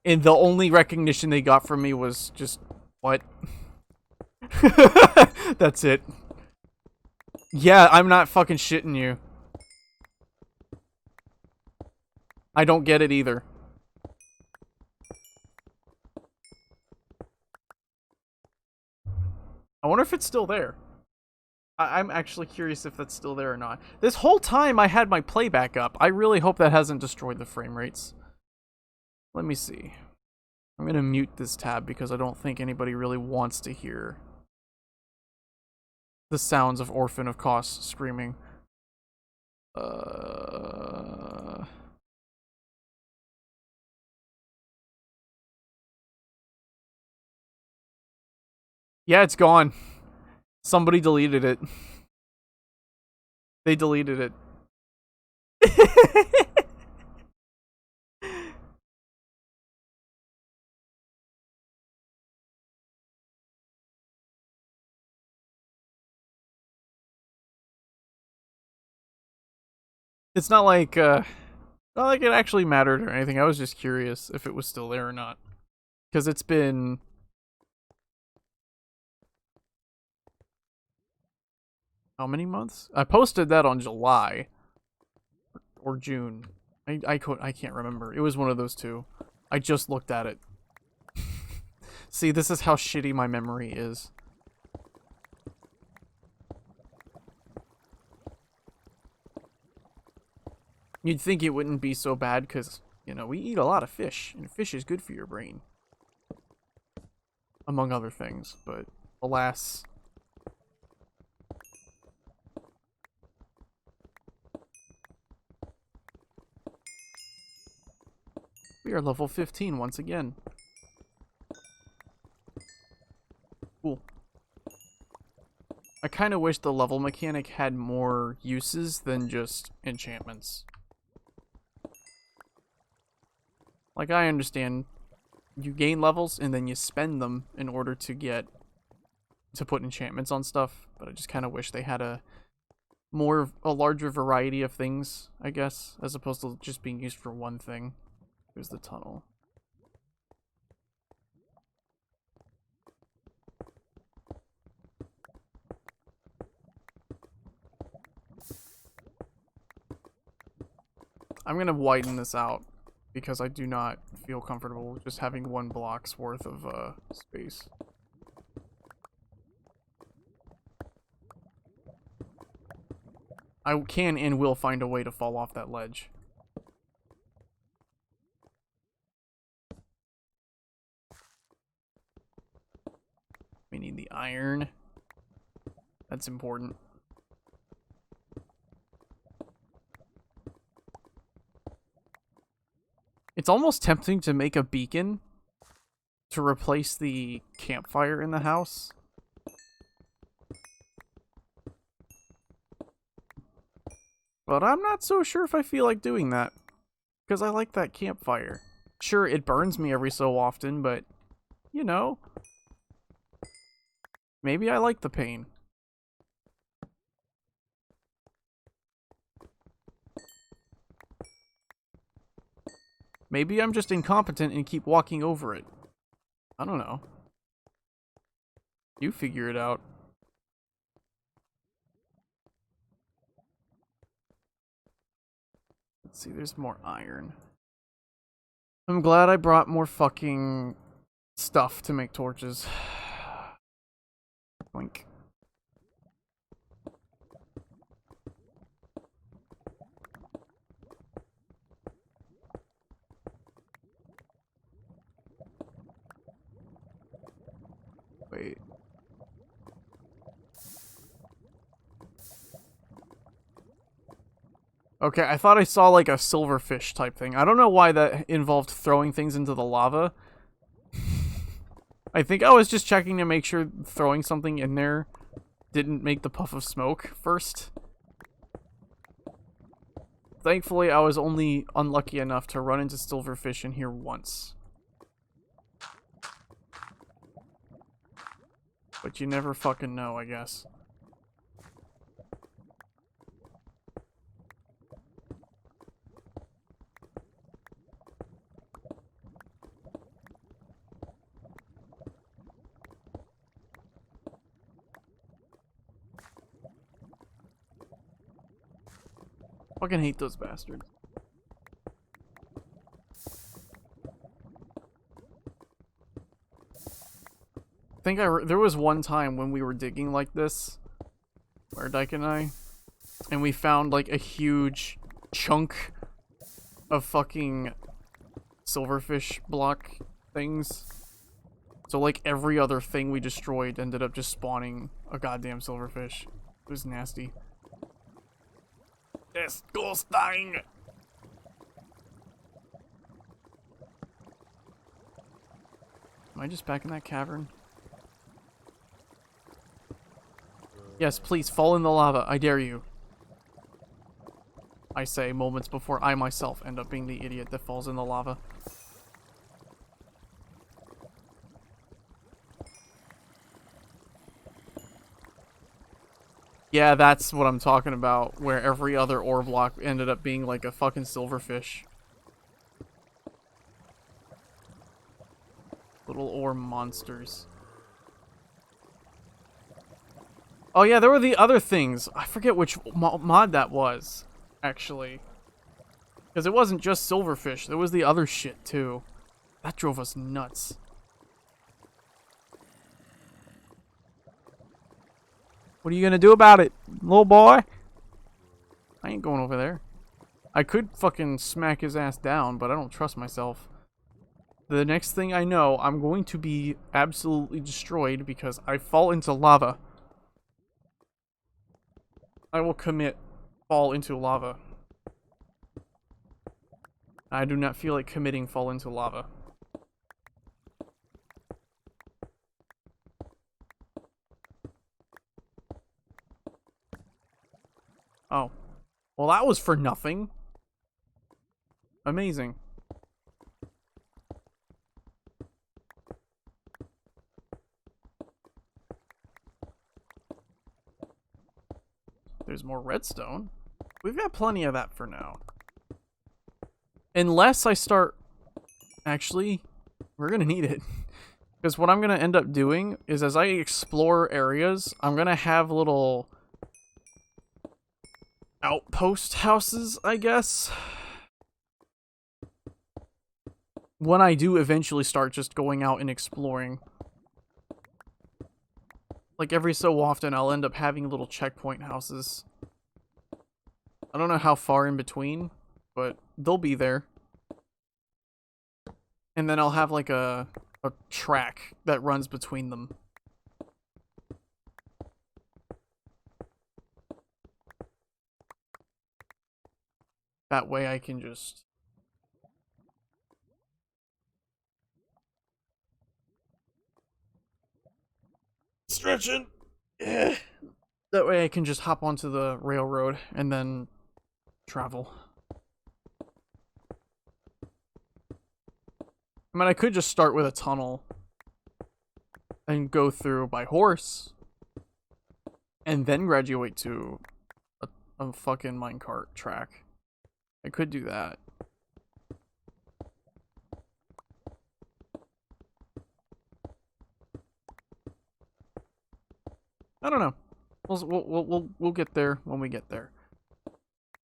Speaker 1: And the only recognition they got from me was just, what? That's it. Yeah, I'm not fucking shitting you. I don't get it either. I wonder if it's still there. I'm actually curious if that's still there or not. This whole time I had my playback up. I really hope that hasn't destroyed the frame rates. Let me see. I'm gonna mute this tab because I don't think anybody really wants to hear the sounds of Orphan of Kos screaming. Yeah, it's gone. Somebody deleted it. They deleted it. It's not like it actually mattered or anything. I was just curious if it was still there or not. Because it's been... how many months? I posted that on July. Or June. I can't remember. It was one of those two. I just looked at it. See, this is how shitty my memory is. You'd think it wouldn't be so bad because, you know, we eat a lot of fish, and fish is good for your brain. Among other things, but alas. We are level 15 once again. Cool. I kind of wish the level mechanic had more uses than just enchantments. Like, I understand you gain levels and then you spend them in order to put enchantments on stuff, but I just kind of wish they had a larger variety of things, I guess, as opposed to just being used for one thing. Here's the tunnel. I'm gonna widen this out because I do not feel comfortable with just having one block's worth of space. I can and will find a way to fall off that ledge. We need the iron. That's important. It's almost tempting to make a beacon to replace the campfire in the house. But I'm not so sure if I feel like doing that. Because I like that campfire. Sure, it burns me every so often, but, you know, maybe I like the pain. Maybe I'm just incompetent and keep walking over it. I don't know. You figure it out. Let's see, there's more iron. I'm glad I brought more fucking stuff to make torches. Boink. Wait. Okay, I thought I saw like a silverfish type thing. I don't know why that involved throwing things into the lava. I think I was just checking to make sure throwing something in there didn't make the puff of smoke first. Thankfully, I was only unlucky enough to run into silverfish in here once. But you never fucking know, I guess. Fucking hate those bastards. I think there was one time when we were digging like this, where Dyke and I, and we found like a huge chunk of fucking silverfish block things. So like every other thing we destroyed ended up just spawning a goddamn silverfish. It was nasty. Disgusting! Am I just back in that cavern? Yes, please, fall in the lava. I dare you. I say moments before I myself end up being the idiot that falls in the lava. Yeah, that's what I'm talking about, where every other ore block ended up being like a fucking silverfish. Little ore monsters. Oh yeah, there were the other things. I forget which mod that was, actually. Because it wasn't just silverfish, there was the other shit too. That drove us nuts. What are you gonna do about it, little boy? I ain't going over there. I could fucking smack his ass down, but I don't trust myself. The next thing I know, I'm going to be absolutely destroyed because I fall into lava. I will commit fall into lava. I do not feel like committing fall into lava. Oh. Well, that was for nothing. Amazing. There's more redstone. We've got plenty of that for now. Unless I start... Actually, we're gonna need it. Because what I'm gonna end up doing is as I explore areas, I'm gonna have little... outpost houses, I guess. When I do eventually start just going out and exploring. Like every so often, I'll end up having little checkpoint houses. I don't know how far in between, but they'll be there. And then I'll have like a track that runs between them. That way I can just... stretching! Yeah. That way I can just hop onto the railroad and then travel. I mean, I could just start with a tunnel and go through by horse and then graduate to a fucking minecart track. I could do that. I don't know. We'll get there when we get there.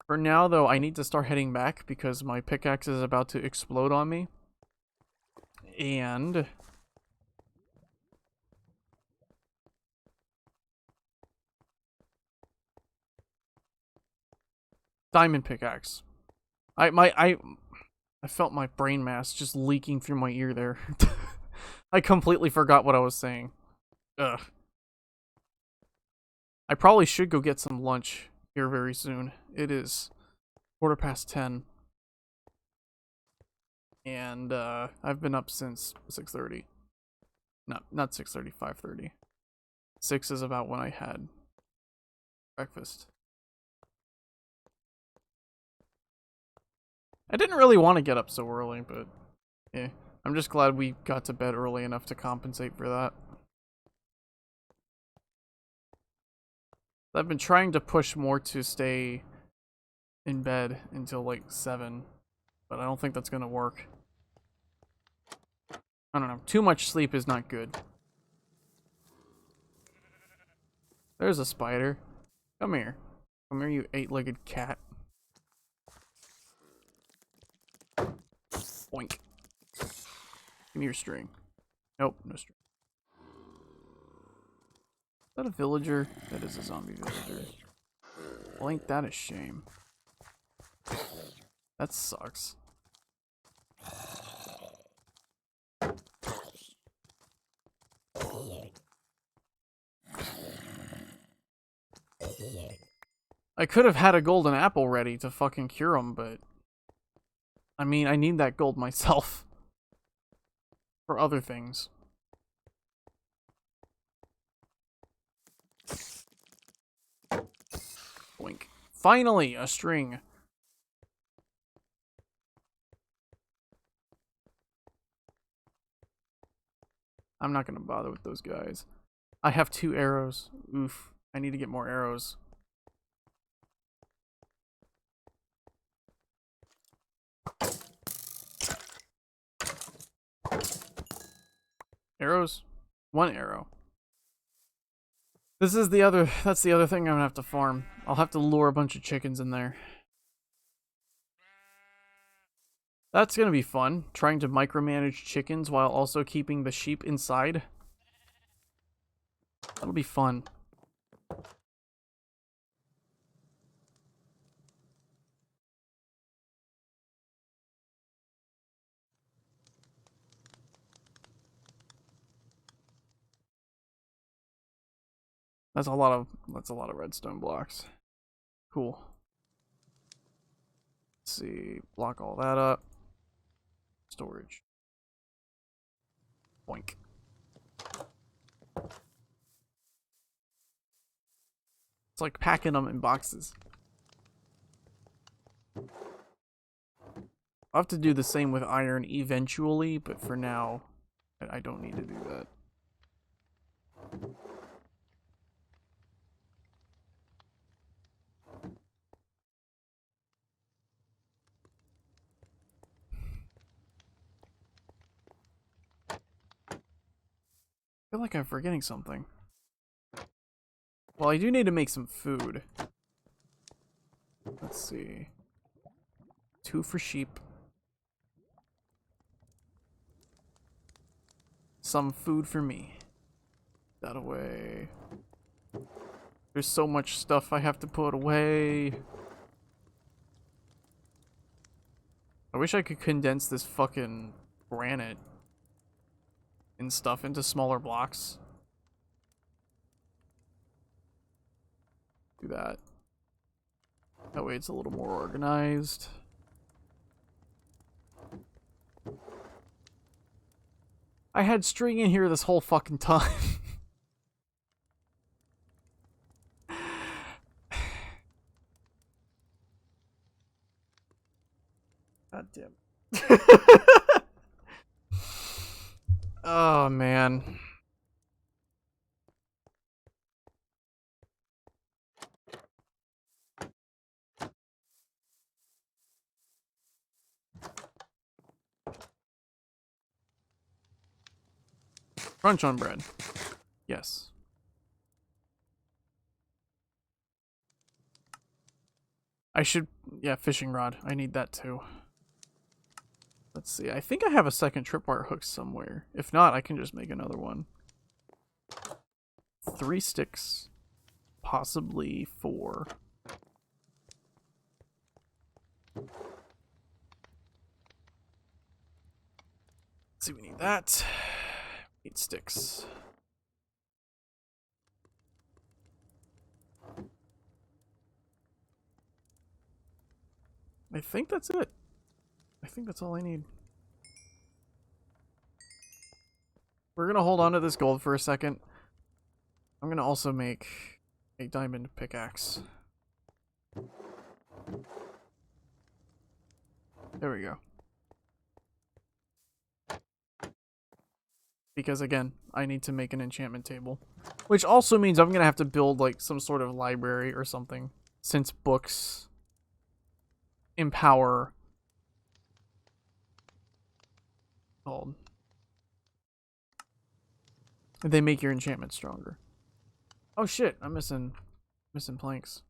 Speaker 1: For now, though, I need to start heading back because my pickaxe is about to explode on me. And diamond pickaxe. I felt my brain mass just leaking through my ear there. I completely forgot what I was saying. Ugh. I probably should go get some lunch here very soon. It is 10:15. And I've been up since 6:30. Not 6:30, 5:30. 6 is about when I had breakfast. I didn't really want to get up so early, but yeah. I'm just glad we got to bed early enough to compensate for that. I've been trying to push more to stay in bed until like 7, but I don't think that's gonna work. I don't know. Too much sleep is not good. There's a spider. Come here. Come here, you 8-legged cat. Boink. Give me your string. Nope, no string. Is that a villager? That is a zombie villager. Well, ain't that a shame? That sucks. I could have had a golden apple ready to fucking cure him, but I mean, I need that gold myself for other things. Blink. Finally, a string. I'm not gonna bother with those guys. I have 2 arrows. Oof. I need to get more arrows. Arrows? 1 arrow. That's the other thing I'm gonna have to farm. I'll have to lure a bunch of chickens in there. That's gonna be fun, trying to micromanage chickens while also keeping the sheep inside. That'll be fun. That's a lot of redstone blocks. Cool. Let's see, block all that up. Storage. Boink. It's like packing them in boxes. I'll have to do the same with iron eventually, but for now, I don't need to do that. I feel like I'm forgetting something. Well, I do need to make some food. Let's see. 2 for sheep. Some food for me. That away. There's so much stuff I have to put away. I wish I could condense this fucking granite and stuff into smaller blocks. Do that. That way it's a little more organized. I had string in here this whole fucking time. God damn. Oh man. Crunch on bread. Yes. I should, yeah, fishing rod. I need that too. Let's see. I think I have a second tripwire hook somewhere. If not, I can just make another one. 3 sticks. Possibly 4. Let's see, we need that. 8 sticks. I think that's it. I think that's all I need. We're gonna hold on to this gold for a second. I'm gonna also make a diamond pickaxe. There we go. Because again, I need to make an enchantment table. Which also means I'm gonna have to build like some sort of library or something. Since books empower called. They make your enchantment stronger. Oh shit, I'm missing planks.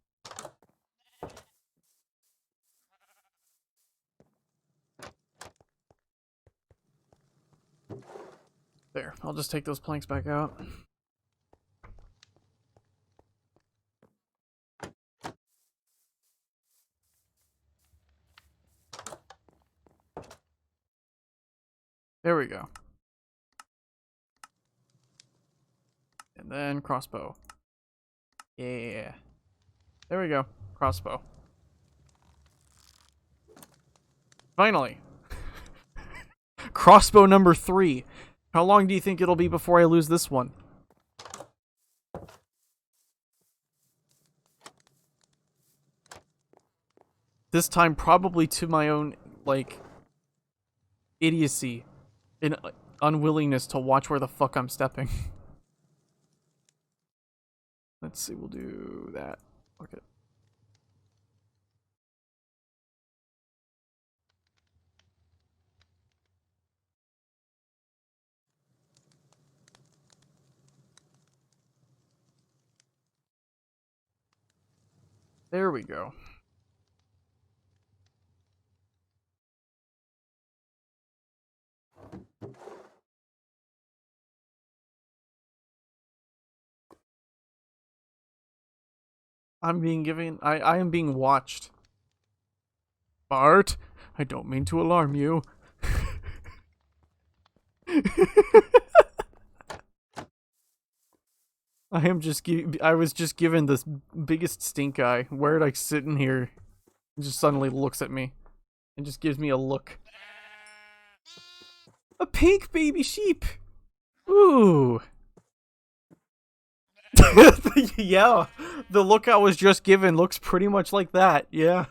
Speaker 1: There, I'll just take those planks back out. There we go. And then crossbow. Yeah. There we go. Crossbow. Finally. Crossbow number 3. How long do you think it'll be before I lose this one? This time probably to my own, like, idiocy and unwillingness to watch where the fuck I'm stepping. Let's see, we'll do that. Okay. There we go. I'm being given... I am being watched. Bart, I don't mean to alarm you. I was just given this biggest stink eye. Where I sit in here, it just suddenly looks at me and just gives me a look. A pink baby sheep. Ooh. Yeah, the look I was just given looks pretty much like that. Yeah.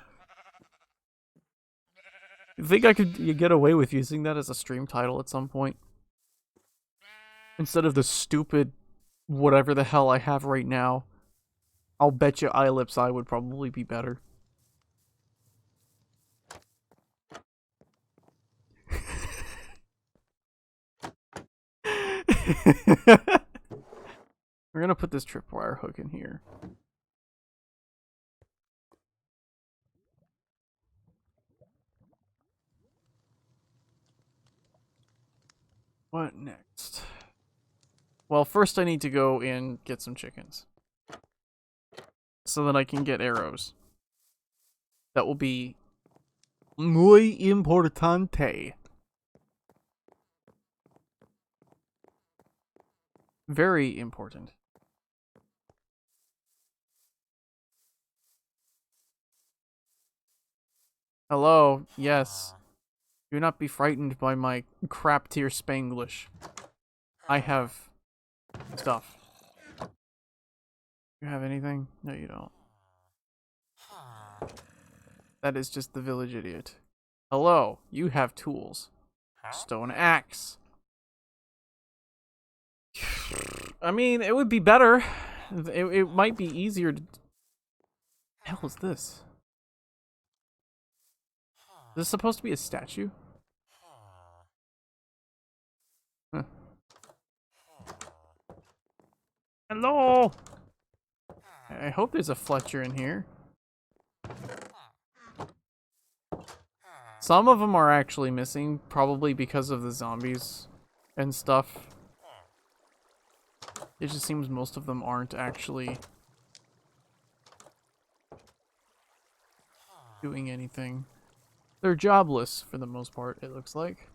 Speaker 1: You think I could get away with using that as a stream title at some point? Instead of the stupid whatever the hell I have right now. I'll bet you Eye Lips Eye would probably be better. We're gonna put this tripwire hook in here. What next? Well, first I need to go and get some chickens. So that I can get arrows. That will be muy importante. Very important. Hello, yes. Do not be frightened by my crap tier Spanglish. I have stuff. You have anything? No, you don't. That is just the village idiot. Hello, you have tools. Stone axe. I mean, it would be better. It might be easier to... The hell is this? Is this supposed to be a statue? Huh. Hello! I hope there's a Fletcher in here. Some of them are actually missing, probably because of the zombies and stuff. It just seems most of them aren't actually doing anything. They're jobless for the most part, it looks like.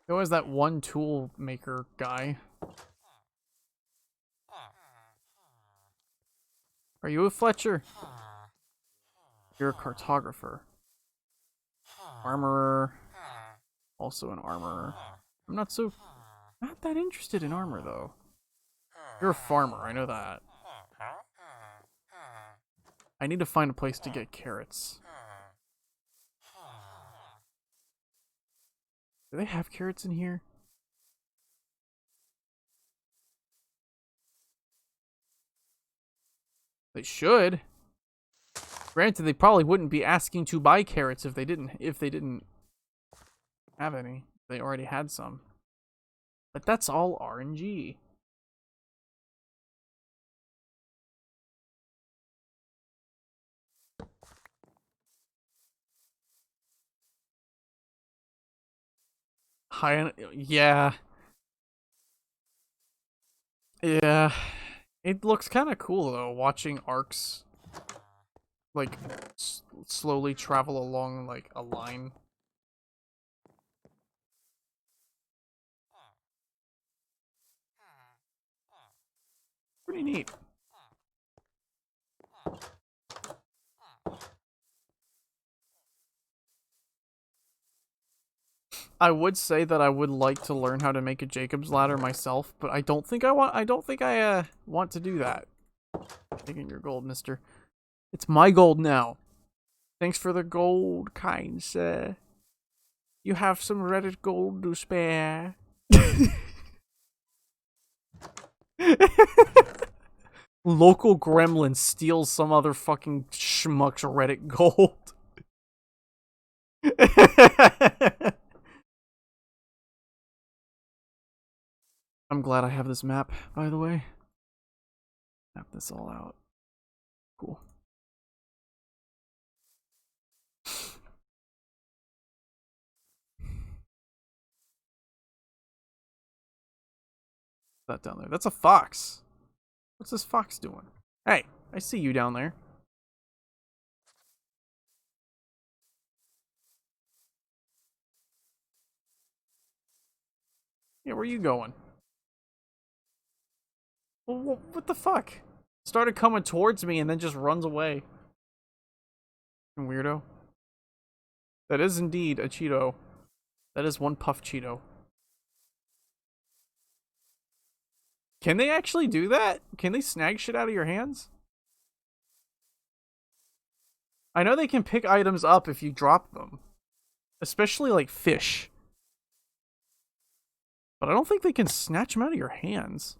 Speaker 1: There was that one tool maker guy. Are you a Fletcher? You're a cartographer. Armorer. Also an armorer. I'm not that interested in armor though. You're a farmer, I know that. I need to find a place to get carrots. Do they have carrots in here? They should. Granted, they probably wouldn't be asking to buy carrots if they didn't have any. They already had some. But that's all RNG. Yeah. Yeah. It looks kind of cool though, watching arcs like slowly travel along like a line. Pretty neat. I would say that I would like to learn how to make a Jacob's ladder myself, but I don't think I want to do that. Taking your gold, mister. It's my gold now. Thanks for the gold, kind sir. You have some Reddit gold to spare. Local gremlin steals some other fucking schmuck's Reddit gold. I'm glad I have this map, by the way. Map this all out. Cool. That down there. That's a fox. What's this fox doing? Hey, I see you down there. Yeah, where are you going? Well, what the fuck? Started coming towards me and then just runs away. Weirdo. That is indeed a Cheeto. That is one puff Cheeto. Can they actually do that? Can they snag shit out of your hands? I know they can pick items up if you drop them. Especially like fish. But I don't think they can snatch them out of your hands.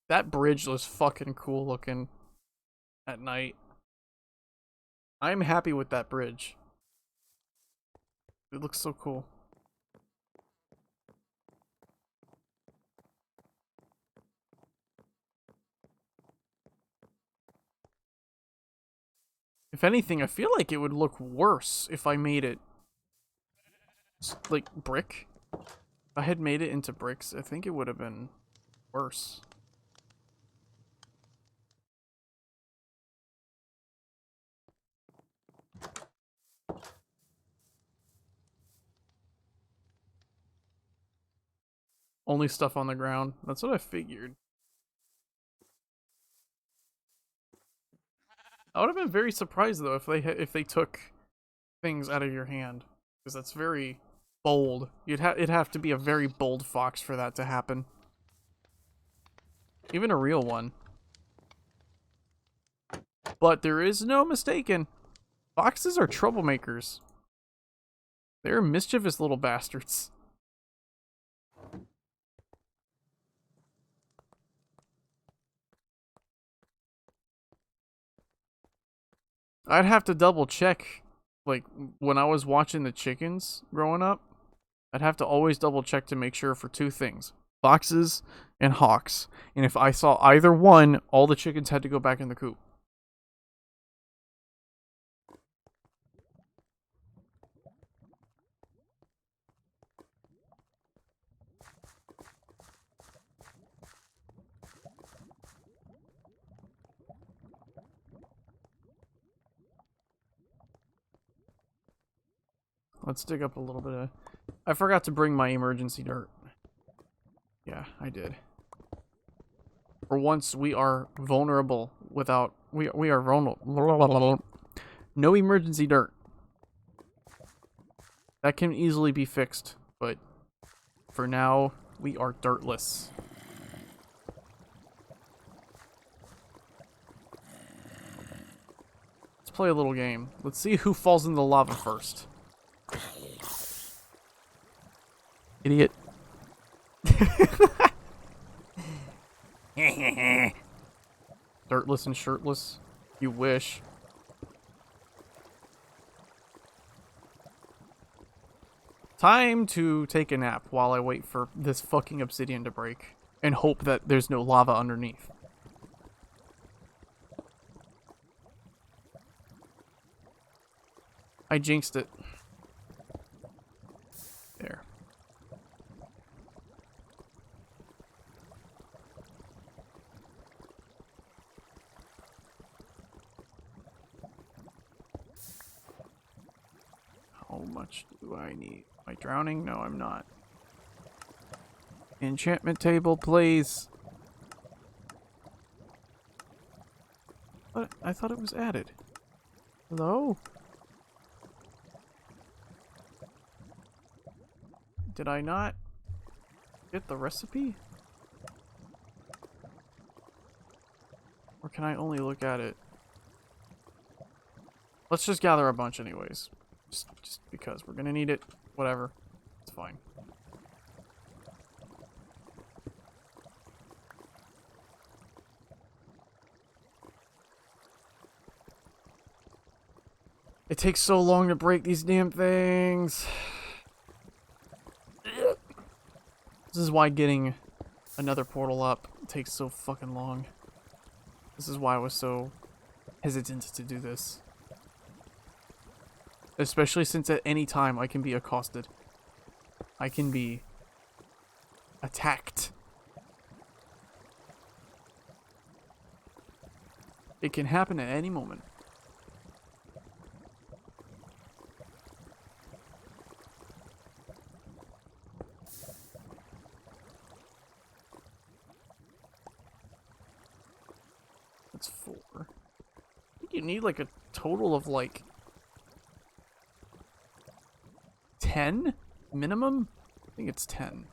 Speaker 1: That bridge was fucking cool looking at night. I'm happy with that bridge. It looks so cool. If anything, I feel like it would look worse if I made it like brick. If I had made it into bricks, I think it would have been worse. Only stuff on the ground. That's what I figured. I would have been very surprised though if they took things out of your hand, because that's very bold. It'd have to be a very bold fox for that to happen. Even a real one. But there is no mistaking. Foxes are troublemakers. They're mischievous little bastards. I'd have to double check. Like, when I was watching the chickens growing up, I'd have to always double check to make sure for two things. Foxes and hawks. And if I saw either one, all the chickens had to go back in the coop. Let's dig up a little bit of... I forgot to bring my emergency dirt. Yeah, I did. For once, we are vulnerable without... We are vulnerable. No emergency dirt. That can easily be fixed, but for now, we are dirtless. Let's play a little game. Let's see who falls in the lava first. Idiot. Dirtless and shirtless. You wish. Time to take a nap while I wait for this fucking obsidian to break. And hope that there's no lava underneath. I jinxed it. There. How much do I need? Am I drowning? No, I'm not. Enchantment table, please. What? I thought it was added. Hello? Did I not get the recipe? Or can I only look at it? Let's just gather a bunch anyways. Just because we're gonna need it. Whatever. It's fine. It takes so long to break these damn things. This is why getting another portal up takes so fucking long. This is why I was so hesitant to do this. Especially since at any time I can be accosted. I can be attacked. It can happen at any moment. That's 4. I think you need like a total of like 10 minimum? I think it's 10.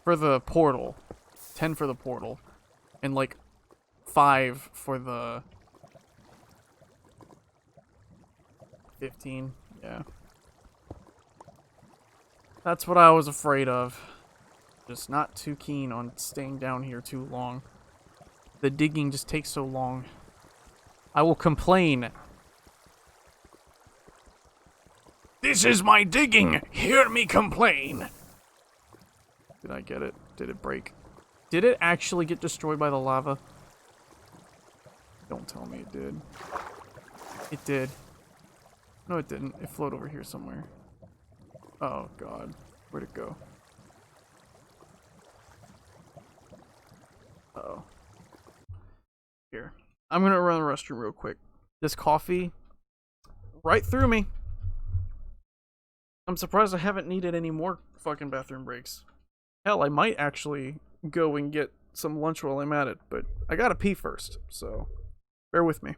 Speaker 1: For the portal. 10 for the portal. And like 5 for the 15. Yeah. That's what I was afraid of. Just not too keen on staying down here too long. The digging just takes so long. I will complain. This is my digging! Hear me complain! Did I get it? Did it break? Did it actually get destroyed by the lava? Don't tell me it did. It did. No, it didn't. It floated over here somewhere. Oh, God. Where'd it go? Uh-oh. Here. I'm gonna run the restroom real quick. This coffee, right through me. I'm surprised I haven't needed any more fucking bathroom breaks. Hell, I might actually go and get some lunch while I'm at it, but I gotta pee first, so bear with me.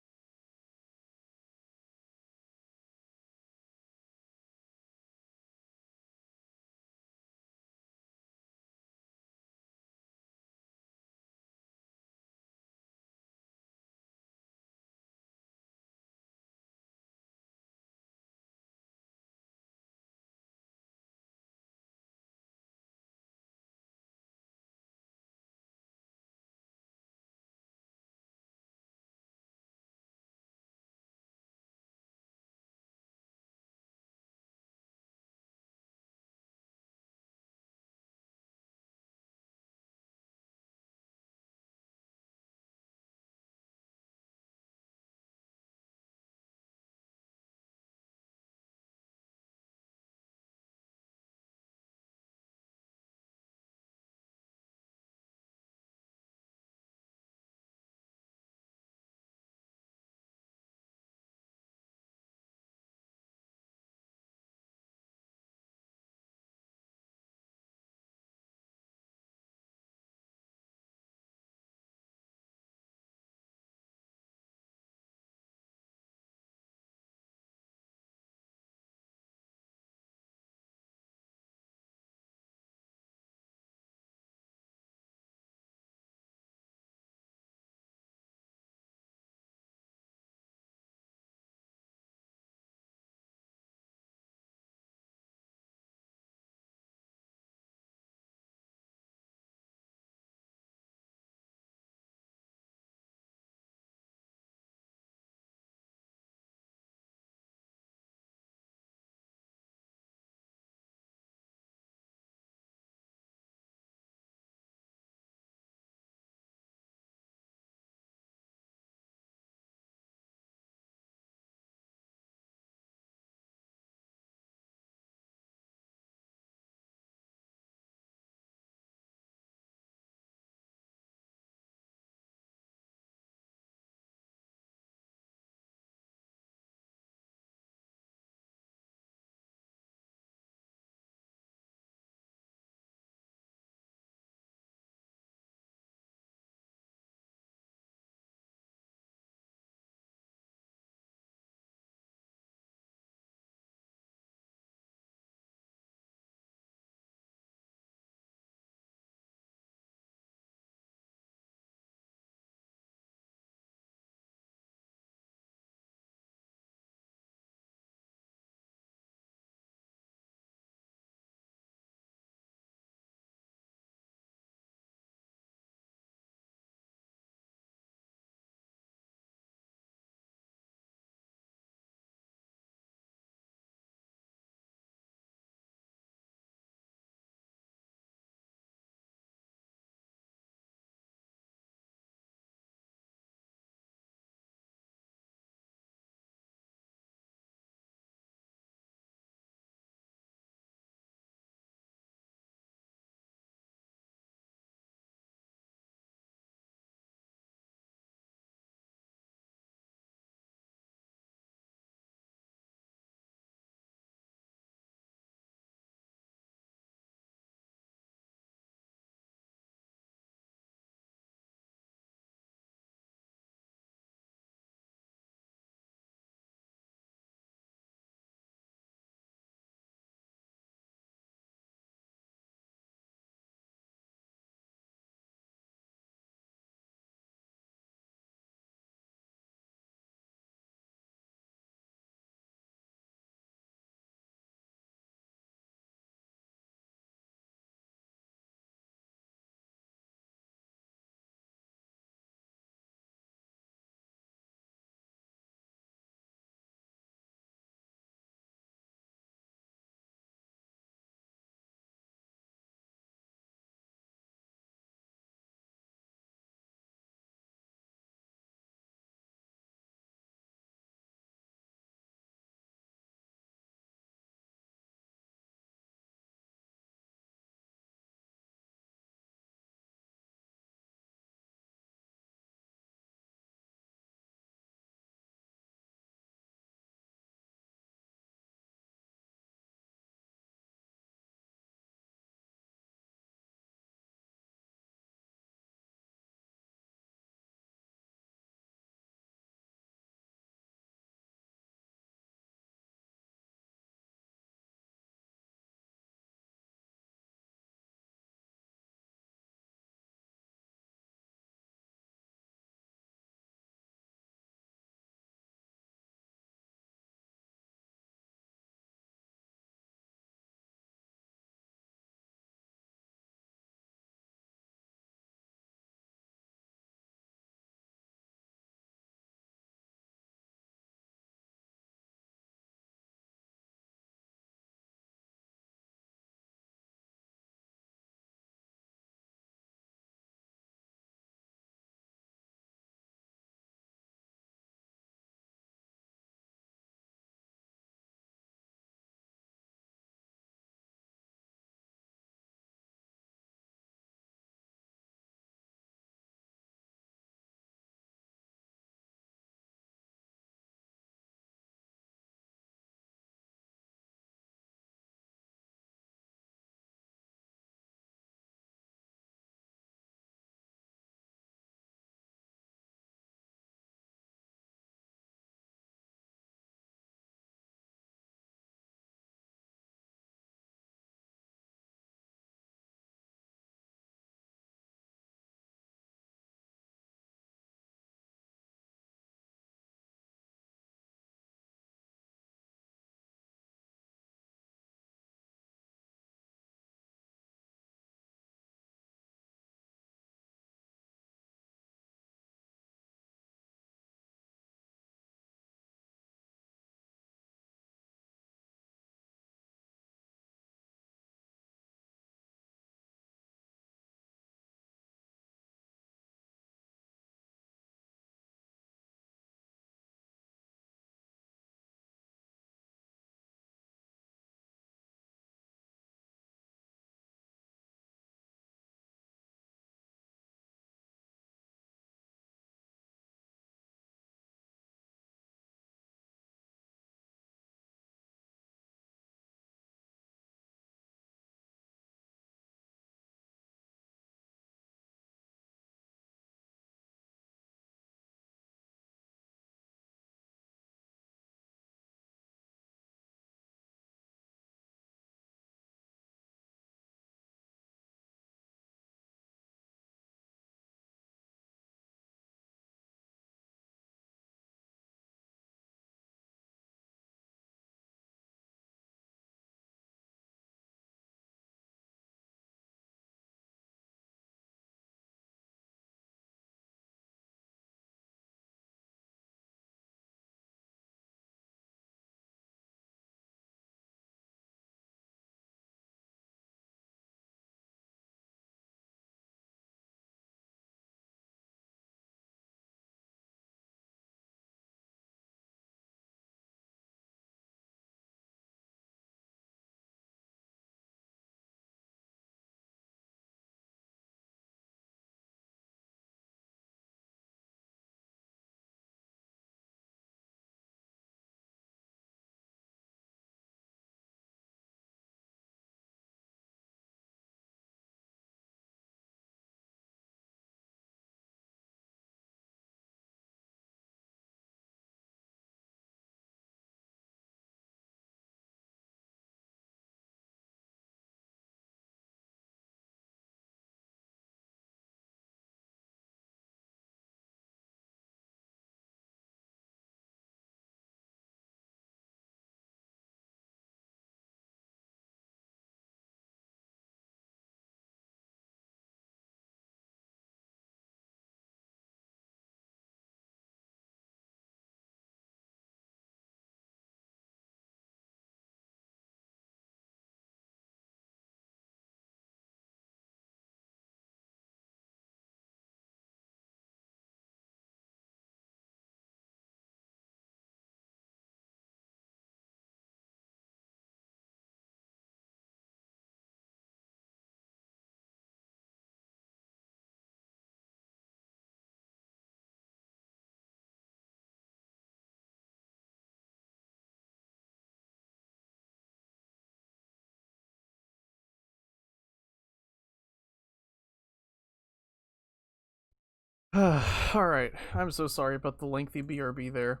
Speaker 1: Alright, I'm so sorry about the lengthy BRB there.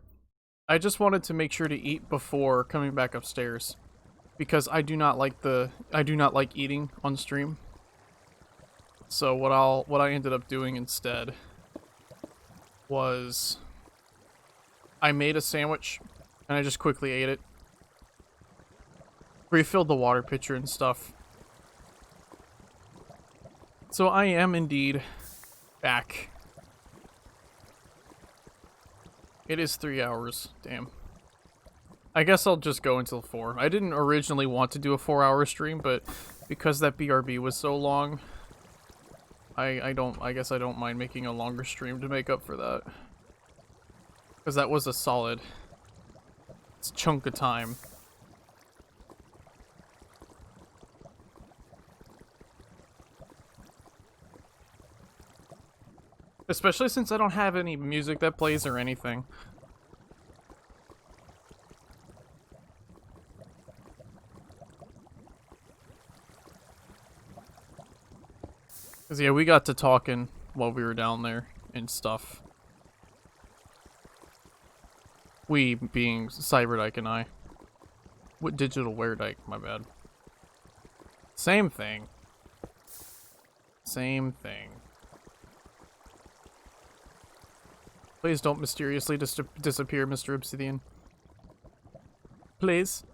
Speaker 1: I just wanted to make sure to eat before coming back upstairs. Because I do not like eating on stream. So what I ended up doing instead was I made a sandwich and I just quickly ate it. Refilled the water pitcher and stuff. So I am indeed back. It is 3 hours. Damn. I guess I'll just go until 4. I didn't originally want to do a 4-hour stream, but because that BRB was so long, I guess I don't mind making a longer stream to make up for that. Because that was a solid chunk of time. Especially since I don't have any music that plays or anything. Because, yeah, we got to talking while we were down there and stuff. We being Cyberdyke and I. What digital Weredyke, my bad. Same thing. Same thing. Please don't mysteriously disappear, Mr. Obsidian. Please.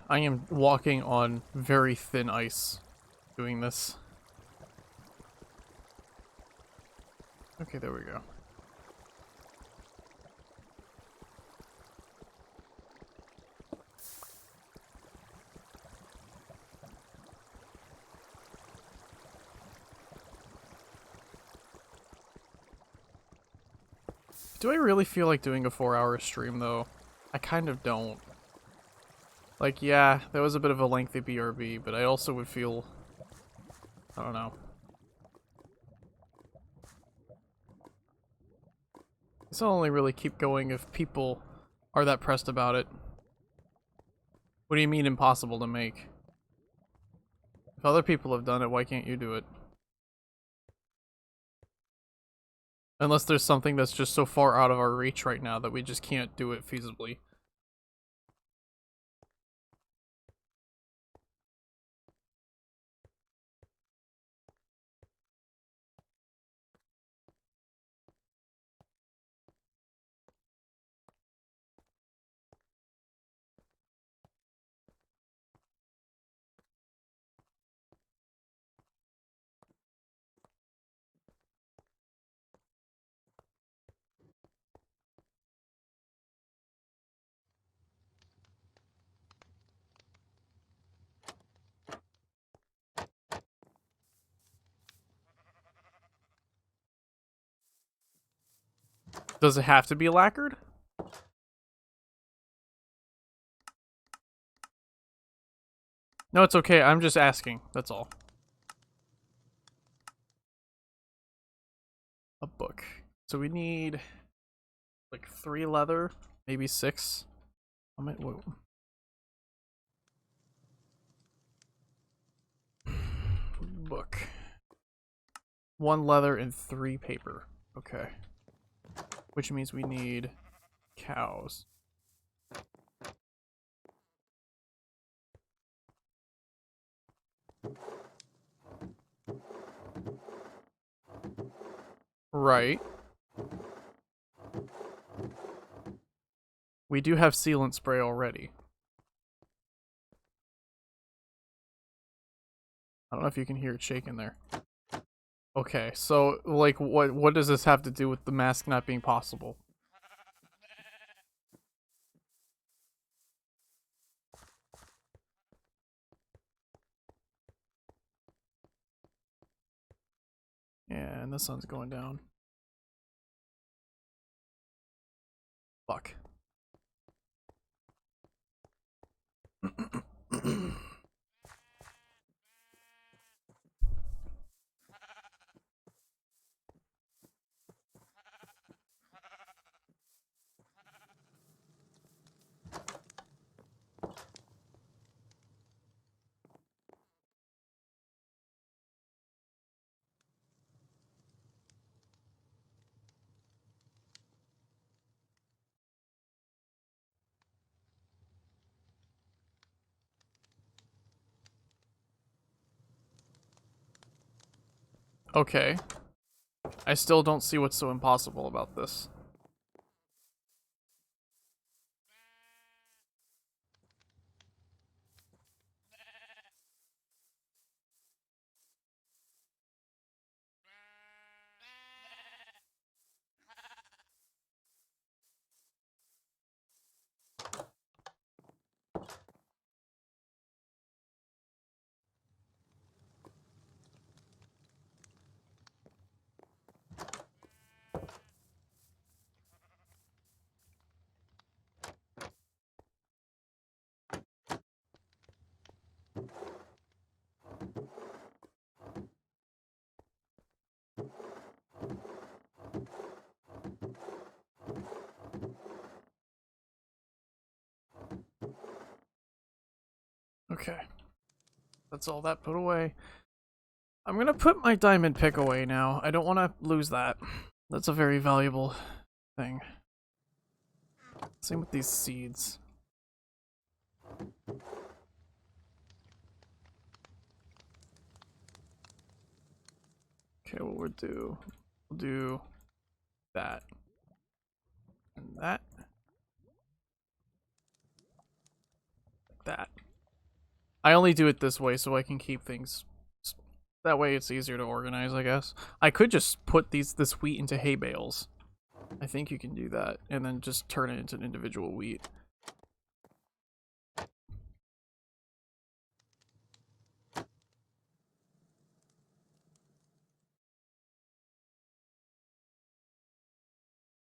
Speaker 1: I am walking on very thin ice doing this. Okay, there we go. Do I really feel like doing a 4-hour stream, though? I kind of don't. Like, yeah, that was a bit of a lengthy BRB, but I also would feel... I don't know. This will only really keep going if people are that pressed about it. What do you mean impossible to make? If other people have done it, why can't you do it? Unless there's something that's just so far out of our reach right now that we just can't do it feasibly. Does it have to be lacquered? No, it's okay. I'm just asking. That's all. A book. So we need like 3 leather, maybe 6. I might whoa. Book. 1 leather and 3 paper. Okay. Which means we need cows. Right. We do have sealant spray already. I don't know if you can hear it shaking there. Okay, so, like, what does this have to do with the mask not being possible? Yeah, and the sun's going down. Fuck. Okay. I still don't see what's so impossible about this. Okay. That's all that put away. I'm gonna put my diamond pick away now. I don't want to lose that. That's a very valuable thing. Same with these seeds. Okay, what we'll do that. And that. That. I only do it this way so I can keep things. That way it's easier to organize, I guess. I could just put this wheat into hay bales. I think you can do that, and then just turn it into an individual wheat.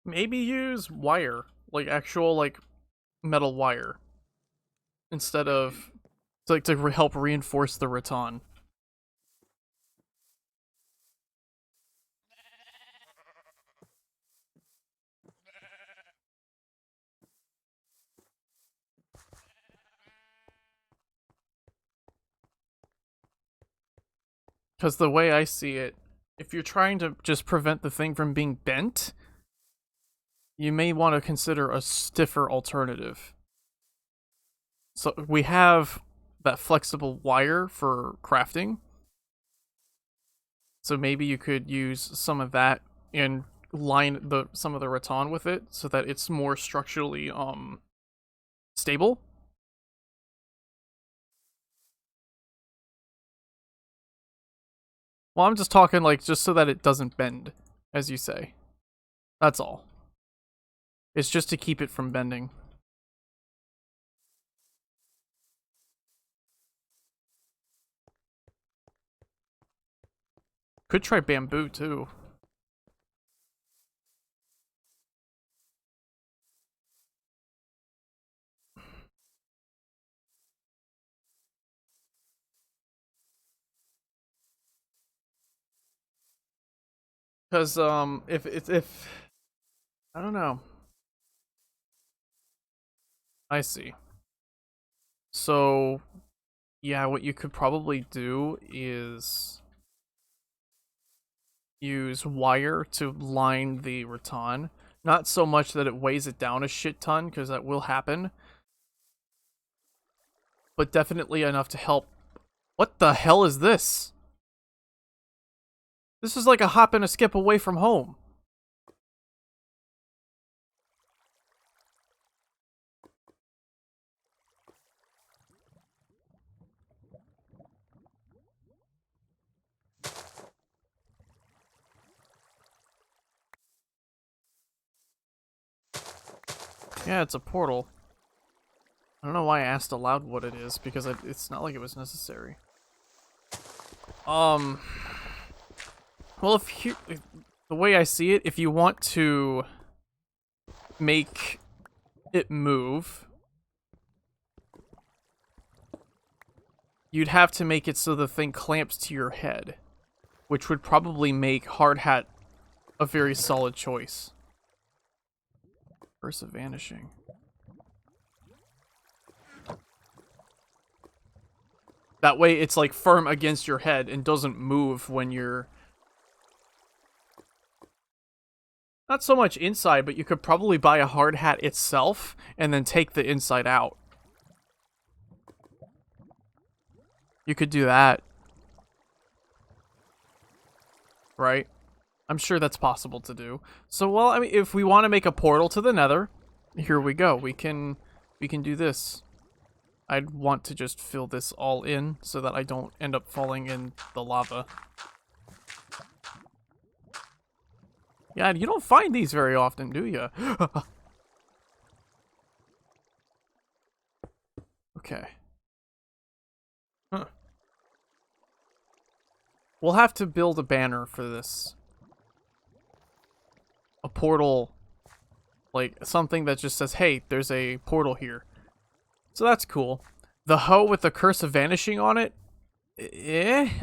Speaker 1: Maybe use wire, like actual like metal wire, instead of to help reinforce the rattan. Because the way I see it, if you're trying to just prevent the thing from being bent, you may want to consider a stiffer alternative. So we have that flexible wire for crafting. So maybe you could use some of that and line some of the rattan with it so that it's more structurally stable. Well, I'm just talking like just so that it doesn't bend, as you say. That's all. It's just to keep it from bending. Could try bamboo too. Because if I don't know. I see. So yeah, what you could probably do is use wire to line the rattan. Not so much that it weighs it down a shit ton, because that will happen. But definitely enough to help. What the hell is this? This is like a hop and a skip away from home. Yeah, it's a portal. I don't know why I asked aloud what it is, because it's not like it was necessary. Well, the way I see it, if you want to make it move, you'd have to make it so the thing clamps to your head, which would probably make hard hat a very solid choice. Curse of vanishing. That way it's like firm against your head and doesn't move when you're... Not so much inside, but you could probably buy a hard hat itself and then take the inside out. You could do that. right? I'm sure that's possible to do. So, well, I mean, if we want to make a portal to the Nether, here we go. We can do this. I'd want to just fill this all in so that I don't end up falling in the lava. Yeah, you don't find these very often, do you? Okay. Huh. We'll have to build a banner for this. A portal, like something that just says, hey, there's a portal here. So that's cool. The hoe with the curse of vanishing on it,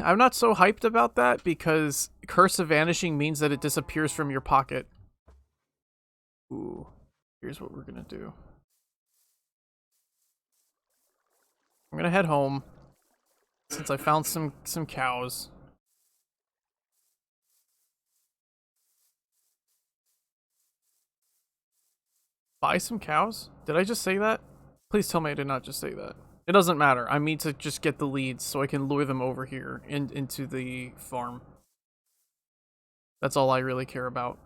Speaker 1: I'm not so hyped about that because curse of vanishing means that it disappears from your pocket. Ooh, here's what we're gonna do. I'm gonna head home since I found some cows. Buy some cows? Did I just say that? Please tell me I did not just say that. It doesn't matter. I need to just get the leads so I can lure them over here into the farm. That's all I really care about.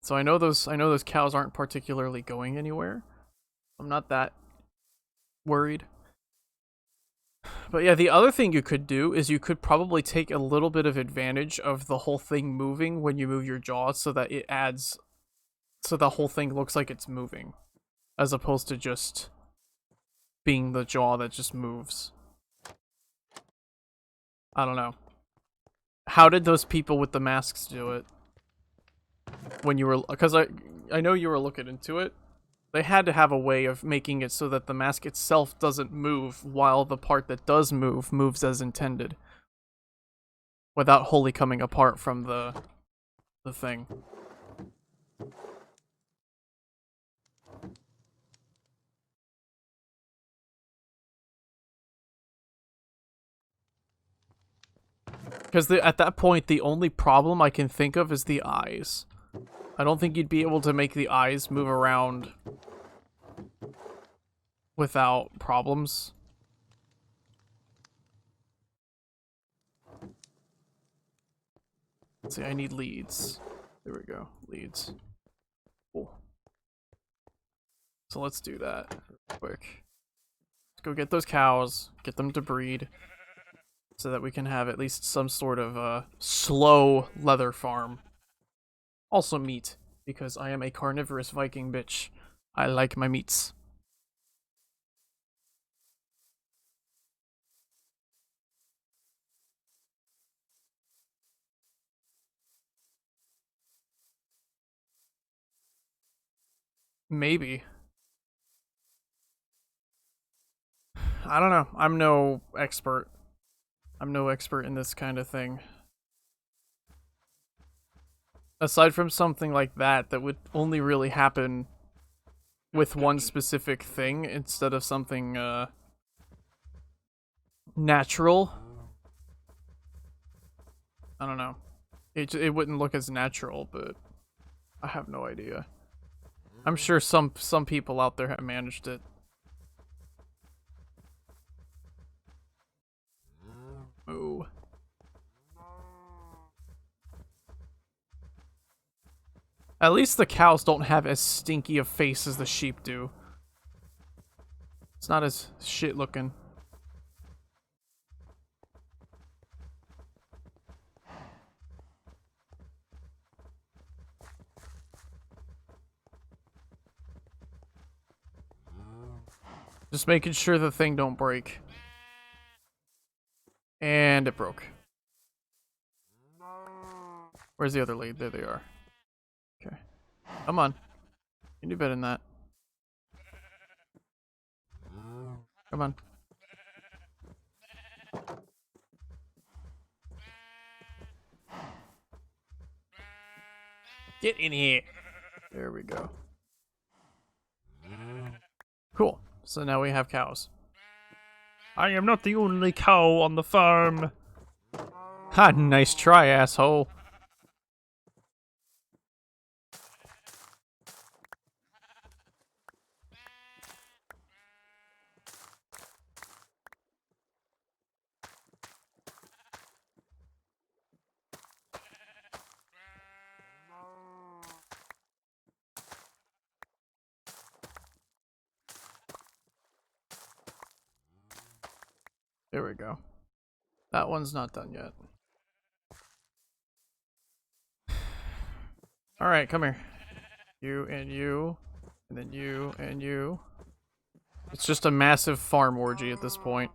Speaker 1: So I know those cows aren't particularly going anywhere. I'm not that worried. But yeah, the other thing you could do is you could probably take a little bit of advantage of the whole thing moving when you move your jaw so that it adds so the whole thing looks like it's moving as opposed to just being the jaw that just moves. I don't know. How did those people with the masks do it? When you were, because I know you were looking into it. They had to have a way of making it so that the mask itself doesn't move while the part that does move moves as intended. Without wholly coming apart from the thing. Because at that point, the only problem I can think of is the eyes. I don't think you'd be able to make the eyes move around without problems. Let's see, I need leads. There we go, leads. Cool. So let's do that real quick. Let's go get those cows, get them to breed, so that we can have at least some sort of slow leather farm. Also meat, because I am a carnivorous Viking bitch. I like my meats. Maybe. I don't know. I'm no expert. I'm no expert in this kind of thing. Aside from something like that would only really happen with one specific thing instead of something natural. I don't know. It wouldn't look as natural, but I have no idea. I'm sure some people out there have managed it. Ooh. At least the cows don't have as stinky a face as the sheep do. It's not as shit looking. Just making sure the thing don't break. And it broke. Where's the other lead? There they are. Okay. Come on. You can do better than that. Come on. Get in here. There we go. Cool. So now we have cows. I am not the only cow on the farm. Ha, nice try, asshole. There we go. That one's not done yet. Alright, come here. You and you. And then you and you. It's just a massive farm orgy at this point.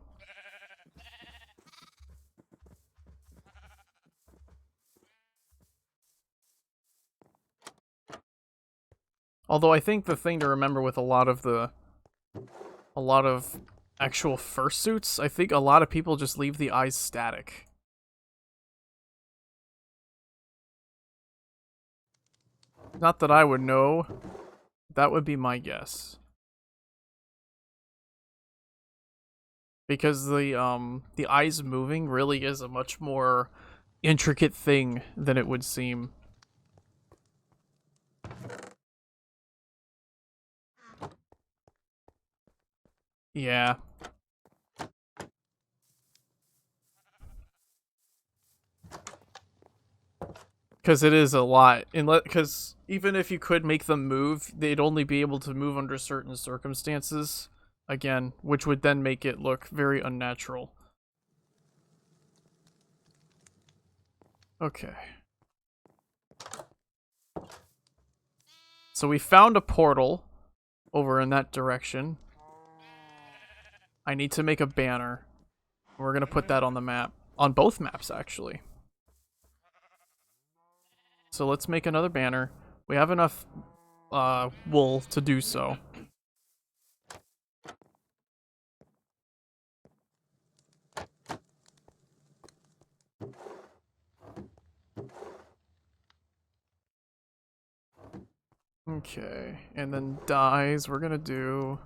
Speaker 1: Although I think the thing to remember with a lot of actual fursuits, I think a lot of people just leave the eyes static. Not that I would know. That would be my guess. Because the eyes moving really is a much more intricate thing than it would seem. Yeah. Because it is a lot. Because even if you could make them move, they'd only be able to move under certain circumstances. Again, which would then make it look very unnatural. Okay. So we found a portal over in that direction. I need to make a banner. We're going to put that on the map. On both maps, actually. So let's make another banner. We have enough wool to do so. Okay, and then dyes, we're gonna do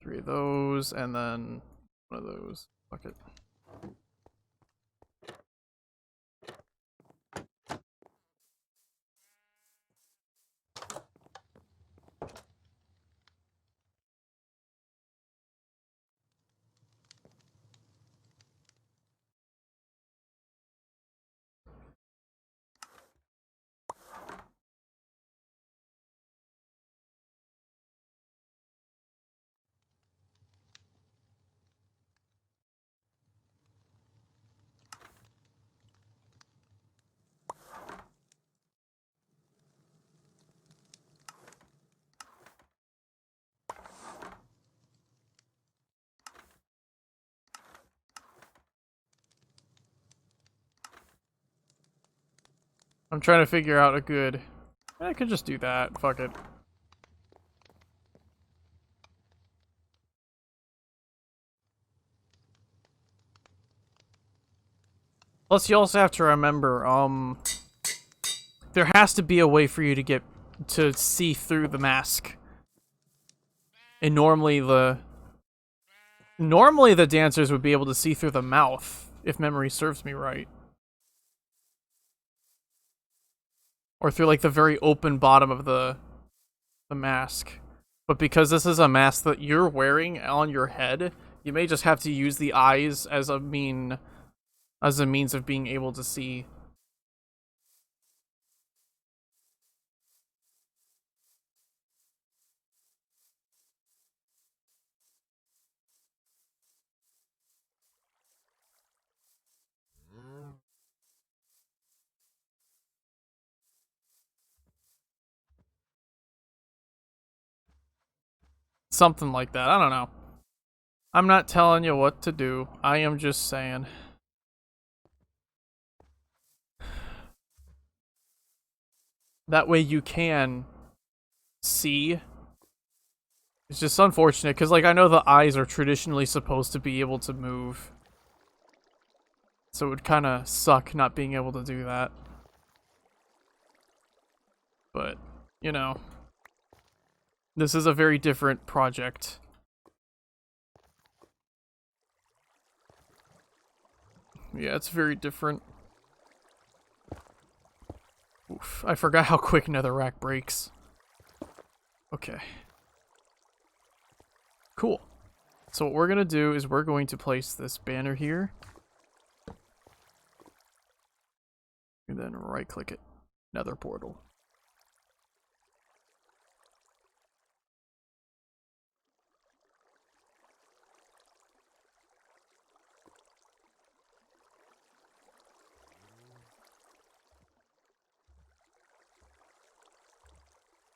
Speaker 1: 3 of those, and then 1 of those. Fuck it. I'm trying to figure out a good... I could just do that. Fuck it. Plus, you also have to remember, there has to be a way for you to get to see through the mask. And normally the dancers would be able to see through the mouth, if memory serves me right. Or through like the very open bottom of the mask. But because this is a mask that you're wearing on your head, you may just have to use the eyes as a means of being able to see. Something like that. I don't know. I'm not telling you what to do. I am just saying. That way you can see. It's just unfortunate, because, like, I know the eyes are traditionally supposed to be able to move. So it would kind of suck not being able to do that. But, you know. This is a very different project. Yeah, it's very different. Oof, I forgot how quick netherrack breaks. Okay. Cool. So what we're gonna do is we're going to place this banner here. And then right click it. Nether portal.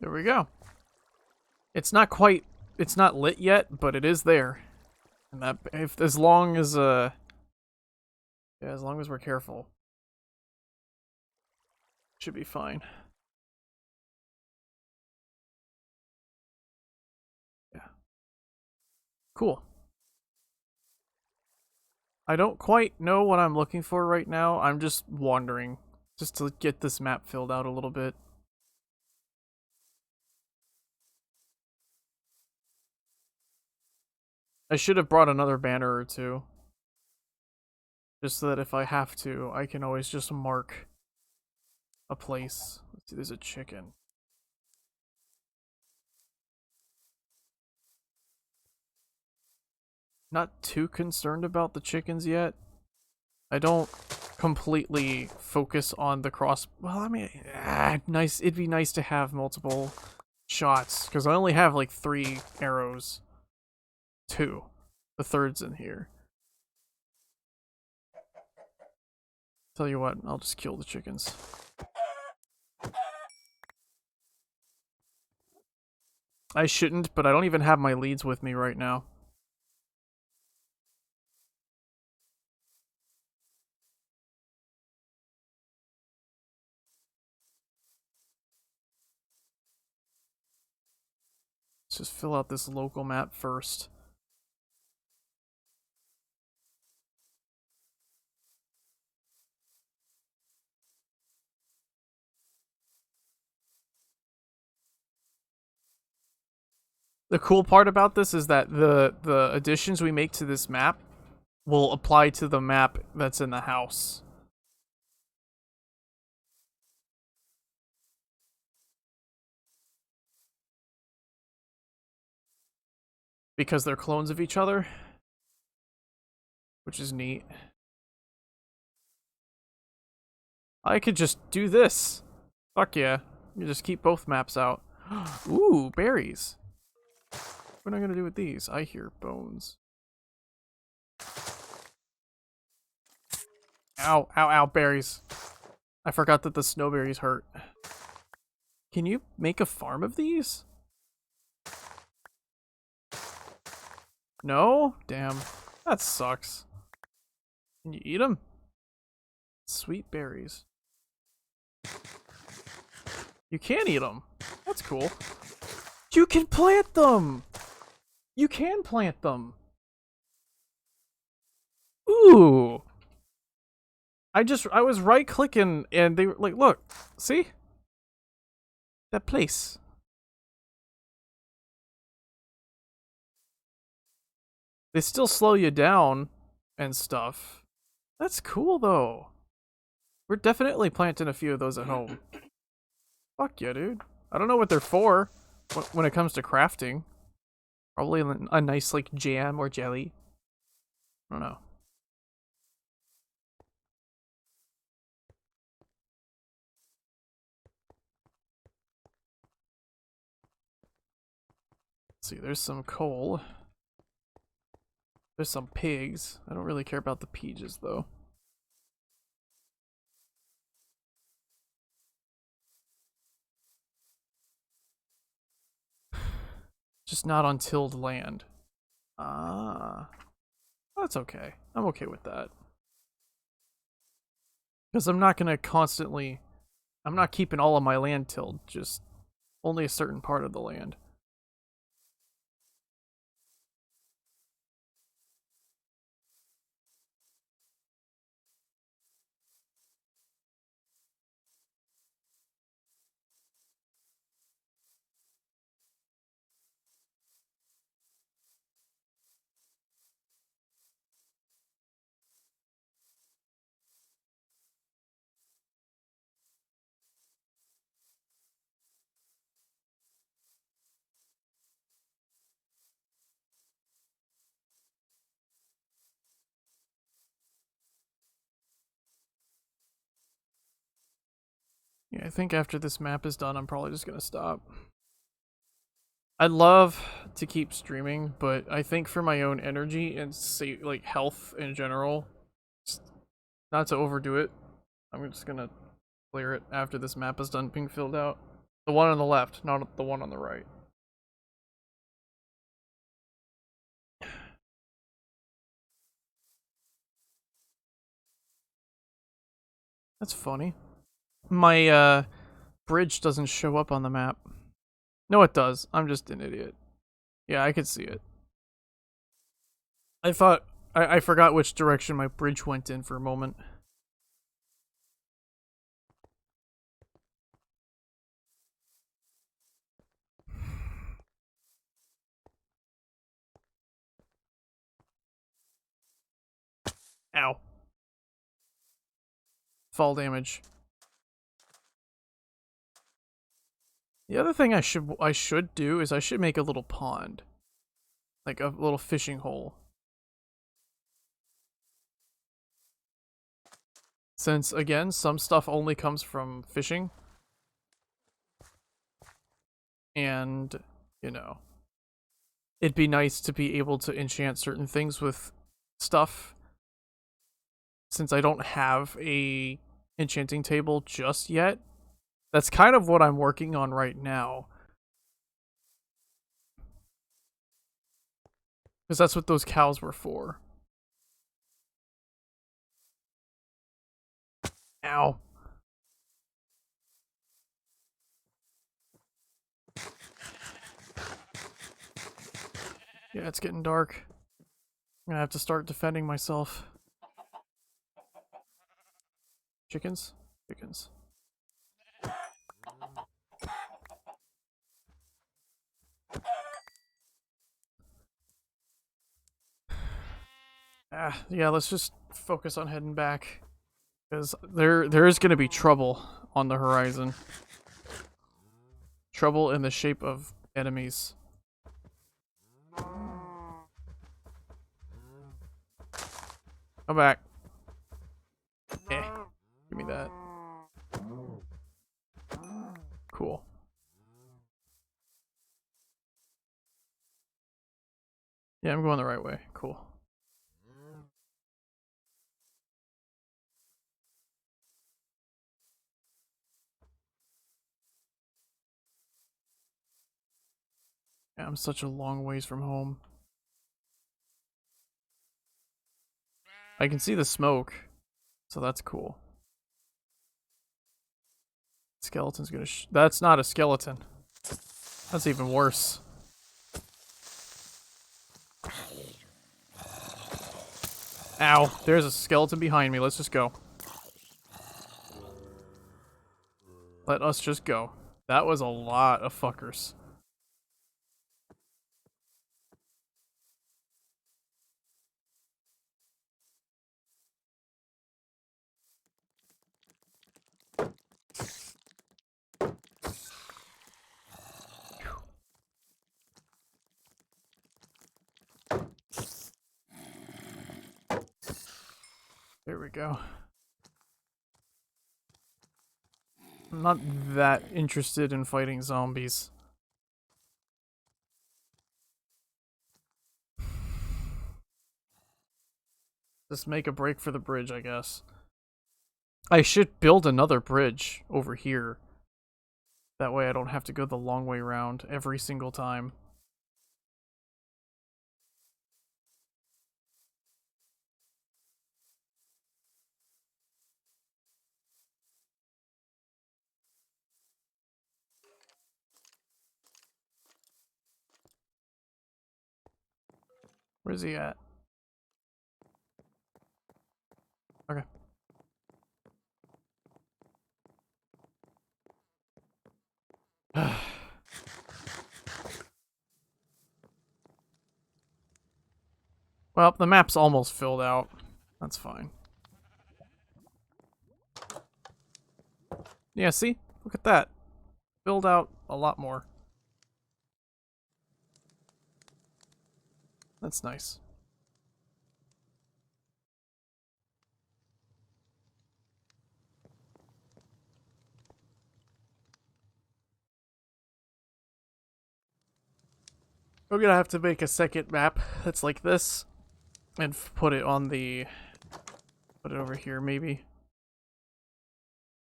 Speaker 1: There we go. It's not quite, it's not lit yet, but it is there. And that, if as long as yeah, as long as we're careful, should be fine. Yeah. Cool. I don't quite know what I'm looking for right now. I'm just wandering, just to get this map filled out a little bit. I should have brought another banner or two. Just so that if I have to, I can always just mark a place. Let's see, there's a chicken. Not too concerned about the chickens yet. I don't completely focus on the cross. Well, I mean, nice. It'd be nice to have multiple shots because I only have like 3 arrows. 2. The third's in here. Tell you what, I'll just kill the chickens. I shouldn't, but I don't even have my leads with me right now. Let's just fill out this local map first. The cool part about this is that the additions we make to this map will apply to the map that's in the house. Because they're clones of each other, which is neat. I could just do this. Fuck yeah. You just keep both maps out. Ooh, berries. What am I gonna do with these? I hear bones. Ow, ow, ow, berries. I forgot that the snowberries hurt. Can you make a farm of these? No? Damn. That sucks. Can you eat them? Sweet berries. You can eat them. That's cool. You can plant them! You can plant them! Ooh! I was right clicking and they were like, look, see? That place. They still slow you down and stuff. That's cool though. We're definitely planting a few of those at home. Fuck yeah, dude. I don't know what they're for when it comes to crafting. Probably a nice like jam or jelly. I don't know. Let's see, there's some coal. There's some pigs. I don't really care about the peaches though. Just not on tilled land. Ah. That's okay. I'm okay with that. Because I'm not gonna constantly... I'm not keeping all of my land tilled, just only a certain part of the land. Yeah, I think after this map is done, I'm probably just gonna stop. I'd love to keep streaming, but I think for my own energy and say like health in general, not to overdo it, I'm just gonna clear it after this map is done being filled out. The one on the left, not the one on the right. That's funny. My bridge doesn't show up on the map. No, it does. I'm just an idiot. Yeah, I could see it. I thought I forgot which direction my bridge went in for a moment. Ow. Fall damage. The other thing I should do is I should make a little pond. Like a little fishing hole. Since again, some stuff only comes from fishing. And, you know, it'd be nice to be able to enchant certain things with stuff. Since I don't have a enchanting table just yet. That's kind of what I'm working on right now. Because that's what those cows were for. Ow. Yeah, it's getting dark. I'm gonna have to start defending myself. Chickens? Chickens. Yeah, let's just focus on heading back. Because there is gonna be trouble on the horizon. Trouble in the shape of enemies. Come back. Eh. Give me that. Cool. Yeah, I'm going the right way. Cool. Yeah, I'm such a long ways from home. I can see the smoke, so that's cool. Skeleton's gonna that's not a skeleton. That's even worse. Ow, there's a skeleton behind me. Let's just go. Let us just go. That was a lot of fuckers. There we go. I'm not that interested in fighting zombies. Just make a break for the bridge, I guess. I should build another bridge over here. That way I don't have to go the long way around every single time. Where's he at? Okay. Well, the map's almost filled out. That's fine. Yeah, see? Look at that. Filled out a lot more. That's nice. I'm gonna have to make a second map that's like this. And put it on the... Put it over here, maybe.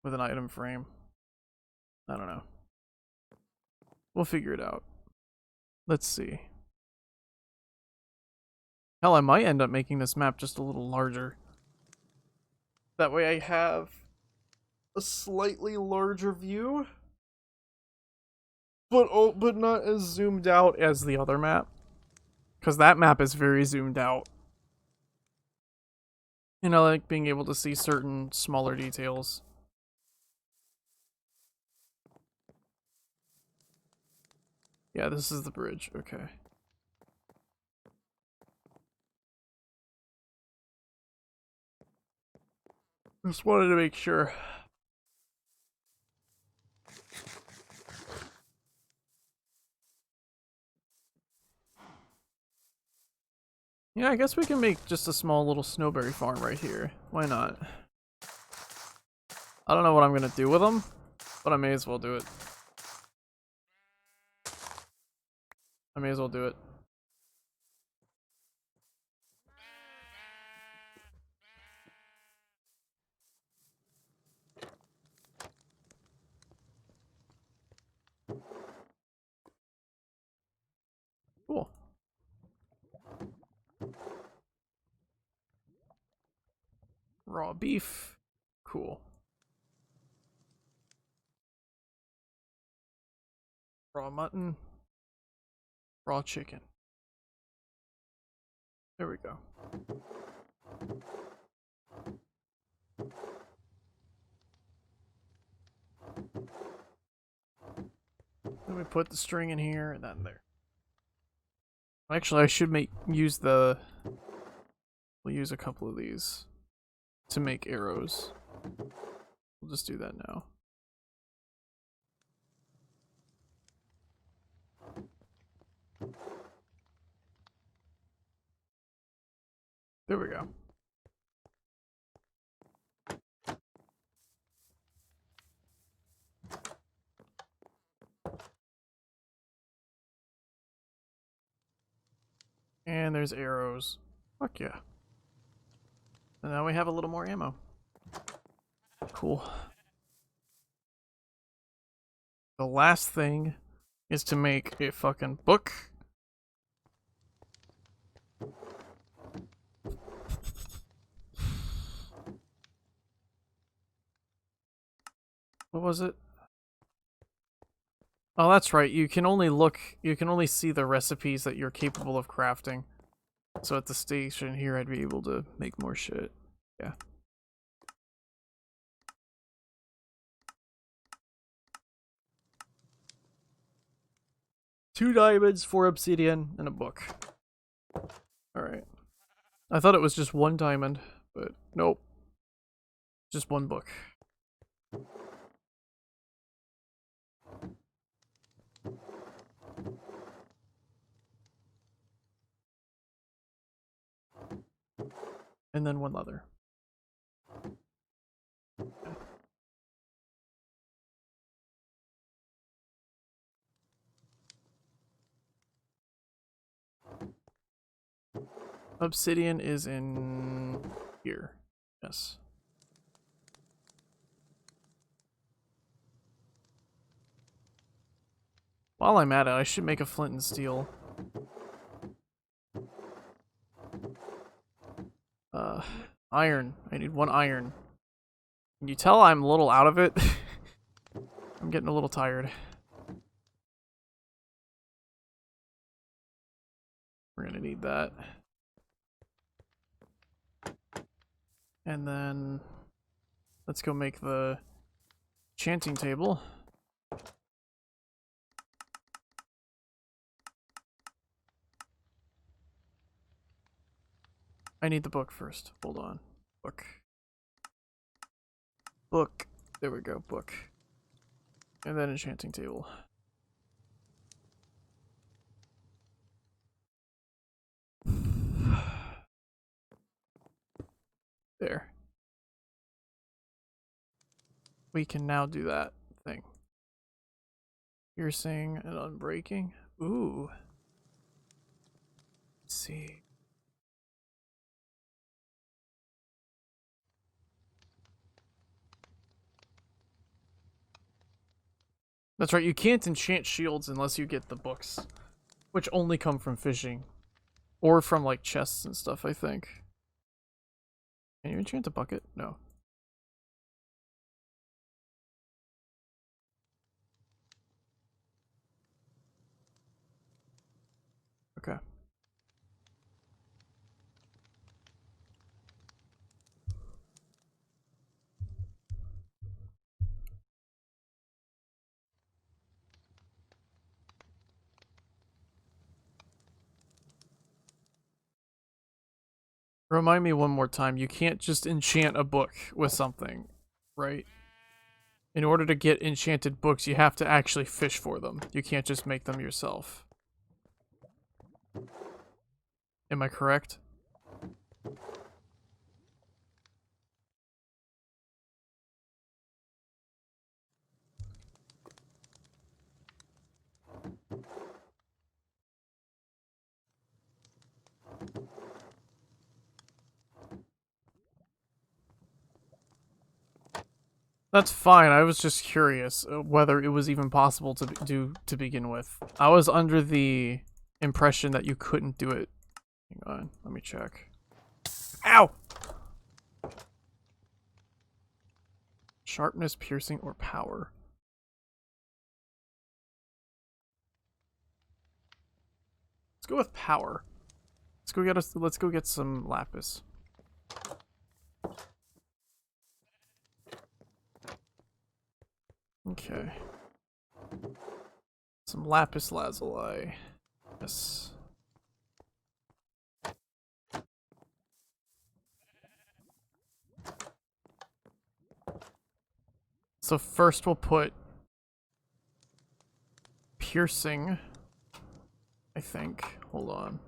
Speaker 1: With an item frame. I don't know. We'll figure it out. Let's see. Hell, I might end up making this map just a little larger. That way I have a slightly larger view, but not as zoomed out as the other map. Because that map is very zoomed out. You know, like being able to see certain smaller details. Yeah, this is the bridge. Okay. Just wanted to make sure. Yeah, I guess we can make just a small little snowberry farm right here. Why not? I don't know what I'm gonna do with them, but I may as well do it. I may as well do it. Cool. Raw beef. Cool. Raw mutton. Raw chicken. There we go. Then we put the string in here and then there. Actually, I should use the... We'll use a couple of these to make arrows. We'll just do that now. There we go. And there's arrows. Fuck yeah. And now we have a little more ammo. Cool. The last thing is to make a fucking book. What was it? Oh, that's right. You can only see the recipes that you're capable of crafting. So at the station here, I'd be able to make more shit. Yeah. Two diamonds, 4 obsidian, and a book. Alright. I thought it was just 1 diamond, but nope. Just 1 book. And then 1 leather. Okay. Obsidian is in here. Yes. While I'm at it, I should make a flint and steel. Iron. I need 1 iron. Can you tell I'm a little out of it? I'm getting a little tired. We're gonna need that. And then let's go make the enchanting table. I need the book first. Hold on. Book. Book. There we go. Book. And then enchanting table. There. We can now do that thing. Piercing and unbreaking. Ooh. Let's see. That's right, you can't enchant shields unless you get the books, which only come from fishing. Or from, like, chests and stuff, I think. Can you enchant a bucket? No. Okay. Remind me one more time, you can't just enchant a book with something, right? In order to get enchanted books, you have to actually fish for them. You can't just make them yourself. Am I correct? That's fine. I was just curious whether it was even possible to do to begin with. I was under the impression that you couldn't do it. Hang on, let me check. Ow! Sharpness, piercing, or power? Let's go with power. Let's go get some lapis. Okay. Some lapis lazuli. Yes. So first we'll put piercing, I think. Hold on.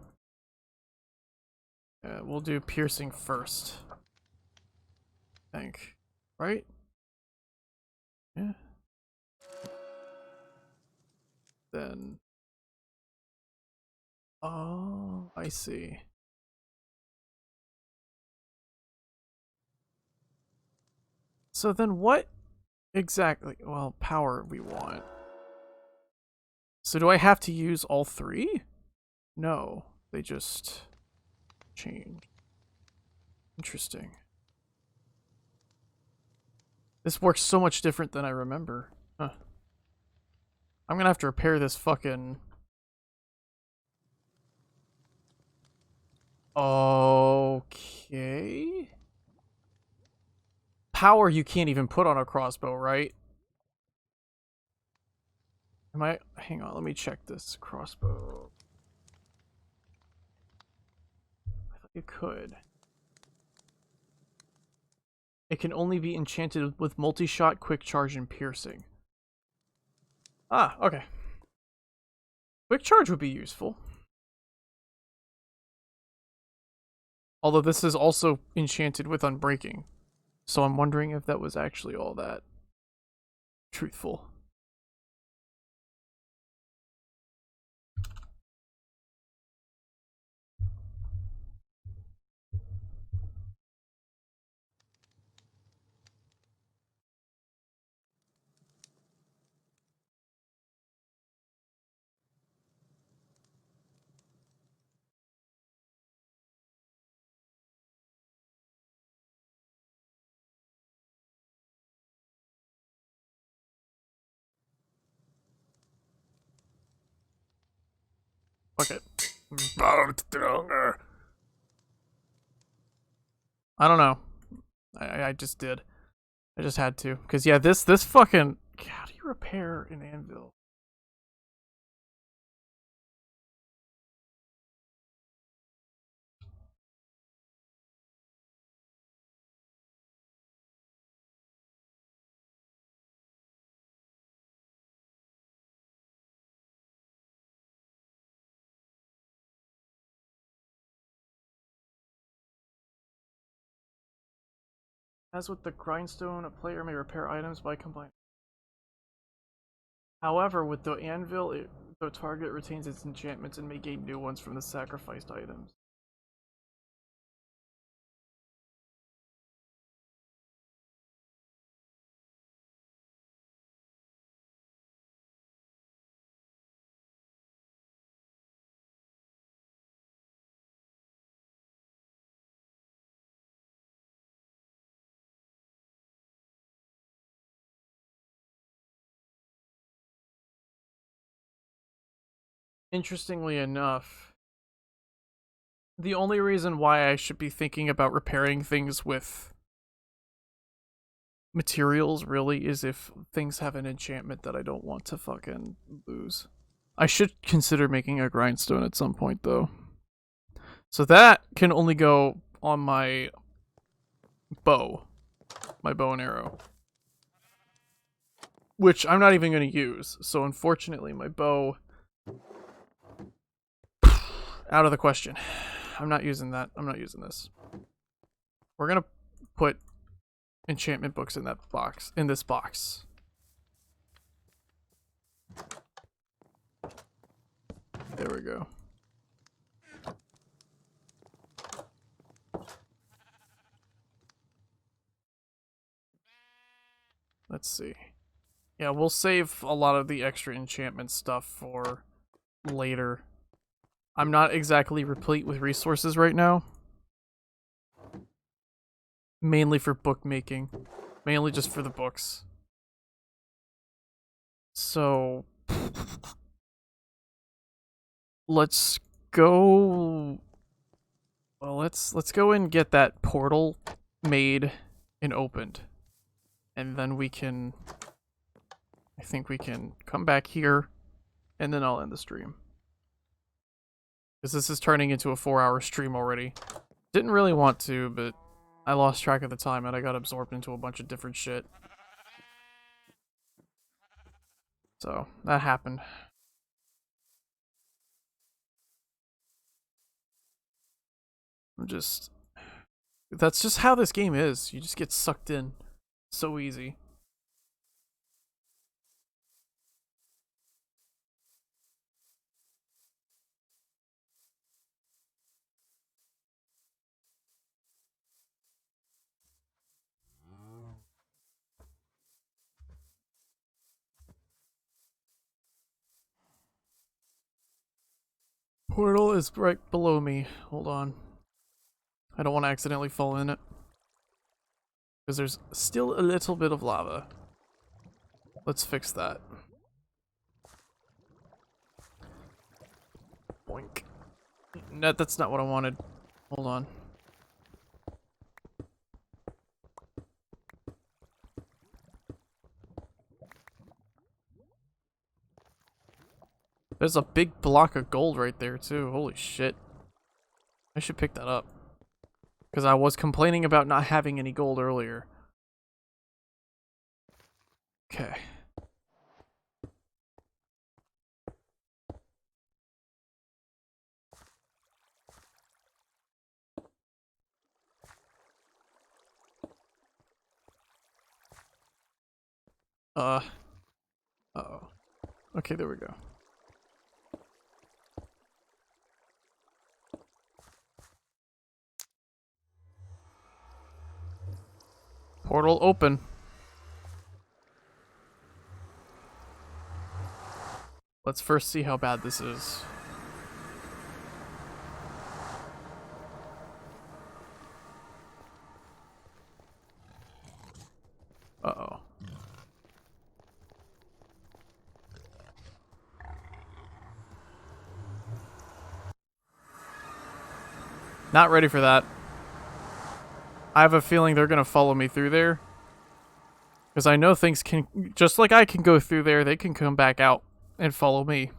Speaker 1: We'll do piercing first. I think. Right? Yeah. Then. Oh, I see. So then what exactly? Well, power we want. So do I have to use all three? No, they just change. Interesting. This works so much different than I remember. Huh. I'm gonna have to repair this fucking... Okay. Power you can't even put on a crossbow, right? Am I... Hang on, let me check this crossbow. I thought you could. It can only be enchanted with multi-shot, quick charge, and piercing. Ah, okay. Quick charge would be useful. Although this is also enchanted with unbreaking. So I'm wondering if that was actually all that truthful. Fuck it. I don't know. I just did. I just had to. Because, yeah, this fucking... How do you repair an anvil? As with the grindstone, a player may repair items by combining. However, with the anvil, the target retains its enchantments and may gain new ones from the sacrificed items. interestingly enough, the only reason why I should be thinking about repairing things with materials really is if things have an enchantment that I don't want to fucking lose. I should consider making a grindstone at some point though. So that can only go on my bow and arrow, which I'm not even going to use. So unfortunately, my bow out of the question. I'm not using that. I'm not using this. We're going to put enchantment books in that box, in this box. There we go. Let's see. Yeah, we'll save a lot of the extra enchantment stuff for later. I'm not exactly replete with resources right now. Mainly for bookmaking. Mainly just for the books. So let's go. Well, let's go and get that portal made and opened. And then we can, I think we can come back here and then I'll end the stream. Because this is turning into a 4-hour stream already. Didn't really want to, but I lost track of the time and I got absorbed into a bunch of different shit. So, that happened. That's just how this game is. You just get sucked in so easy. Portal is right below me. Hold on. I don't want to accidentally fall in it. Because there's still a little bit of lava. Let's fix that. Boink. No, that's not what I wanted. Hold on. There's a big block of gold right there, too. Holy shit. I should pick that up. Because I was complaining about not having any gold earlier. Okay. Uh-oh. Okay, there we go. Portal open. Let's first see how bad this is. Uh-oh. Not ready for that. I have a feeling they're gonna follow me through there. Because I know things can, just like I can go through there, they can come back out and follow me.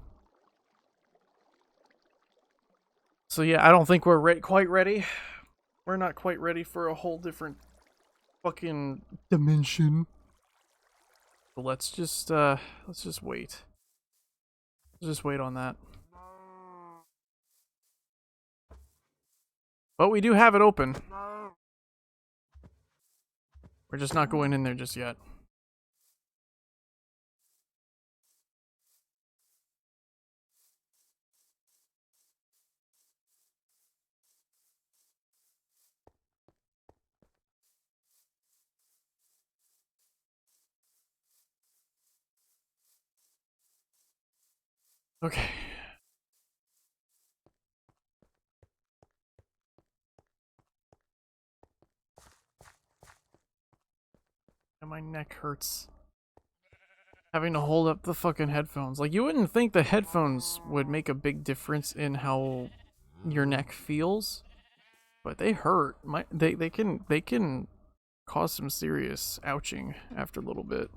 Speaker 1: So yeah, I don't think we're quite ready. We're not quite ready for a whole different fucking dimension. But let's just wait. Let's just wait on that. But we do have it open. We're just not going in there just yet. Okay. And my neck hurts. having to hold up the fucking headphones. Like, you wouldn't think the headphones would make a big difference in how your neck feels, but they hurt. They can cause some serious ouching after a little bit.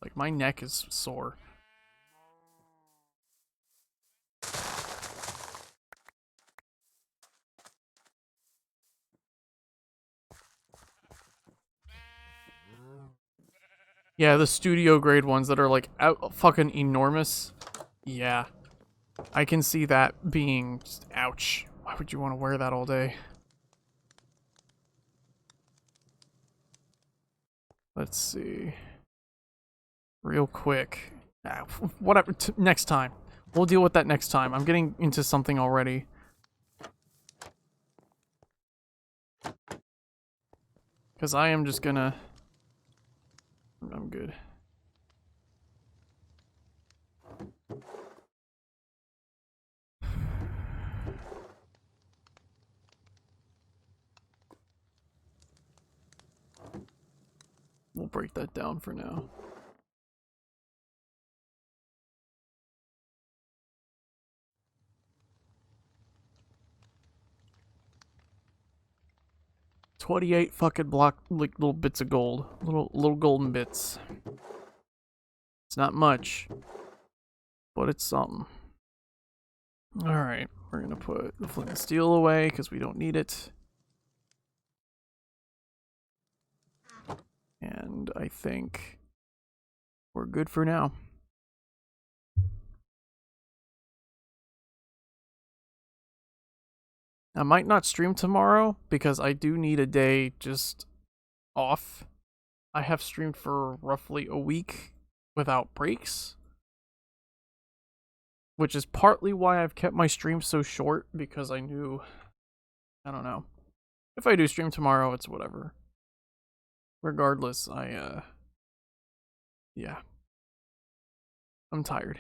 Speaker 1: Like, my neck is sore. Yeah, the studio grade ones that are like fucking enormous. Yeah, I can see that being just, ouch. Why would you want to wear that all day? Let's see. Real quick. Ah, whatever. Next time. We'll deal with that next time. I'm getting into something already. Because I am just gonna... I'm good. We'll break that down for now. $28 fucking block, like, little bits of gold. Little golden bits. It's not much, but it's something. Alright, we're gonna put the flint and steel away because we don't need it. And I think we're good for now. I might not stream tomorrow because I do need a day just off. I have streamed for roughly a week without breaks, which is partly why I've kept my stream so short, because I knew, I don't know. If I do stream tomorrow, it's whatever. Regardless, yeah. I'm tired.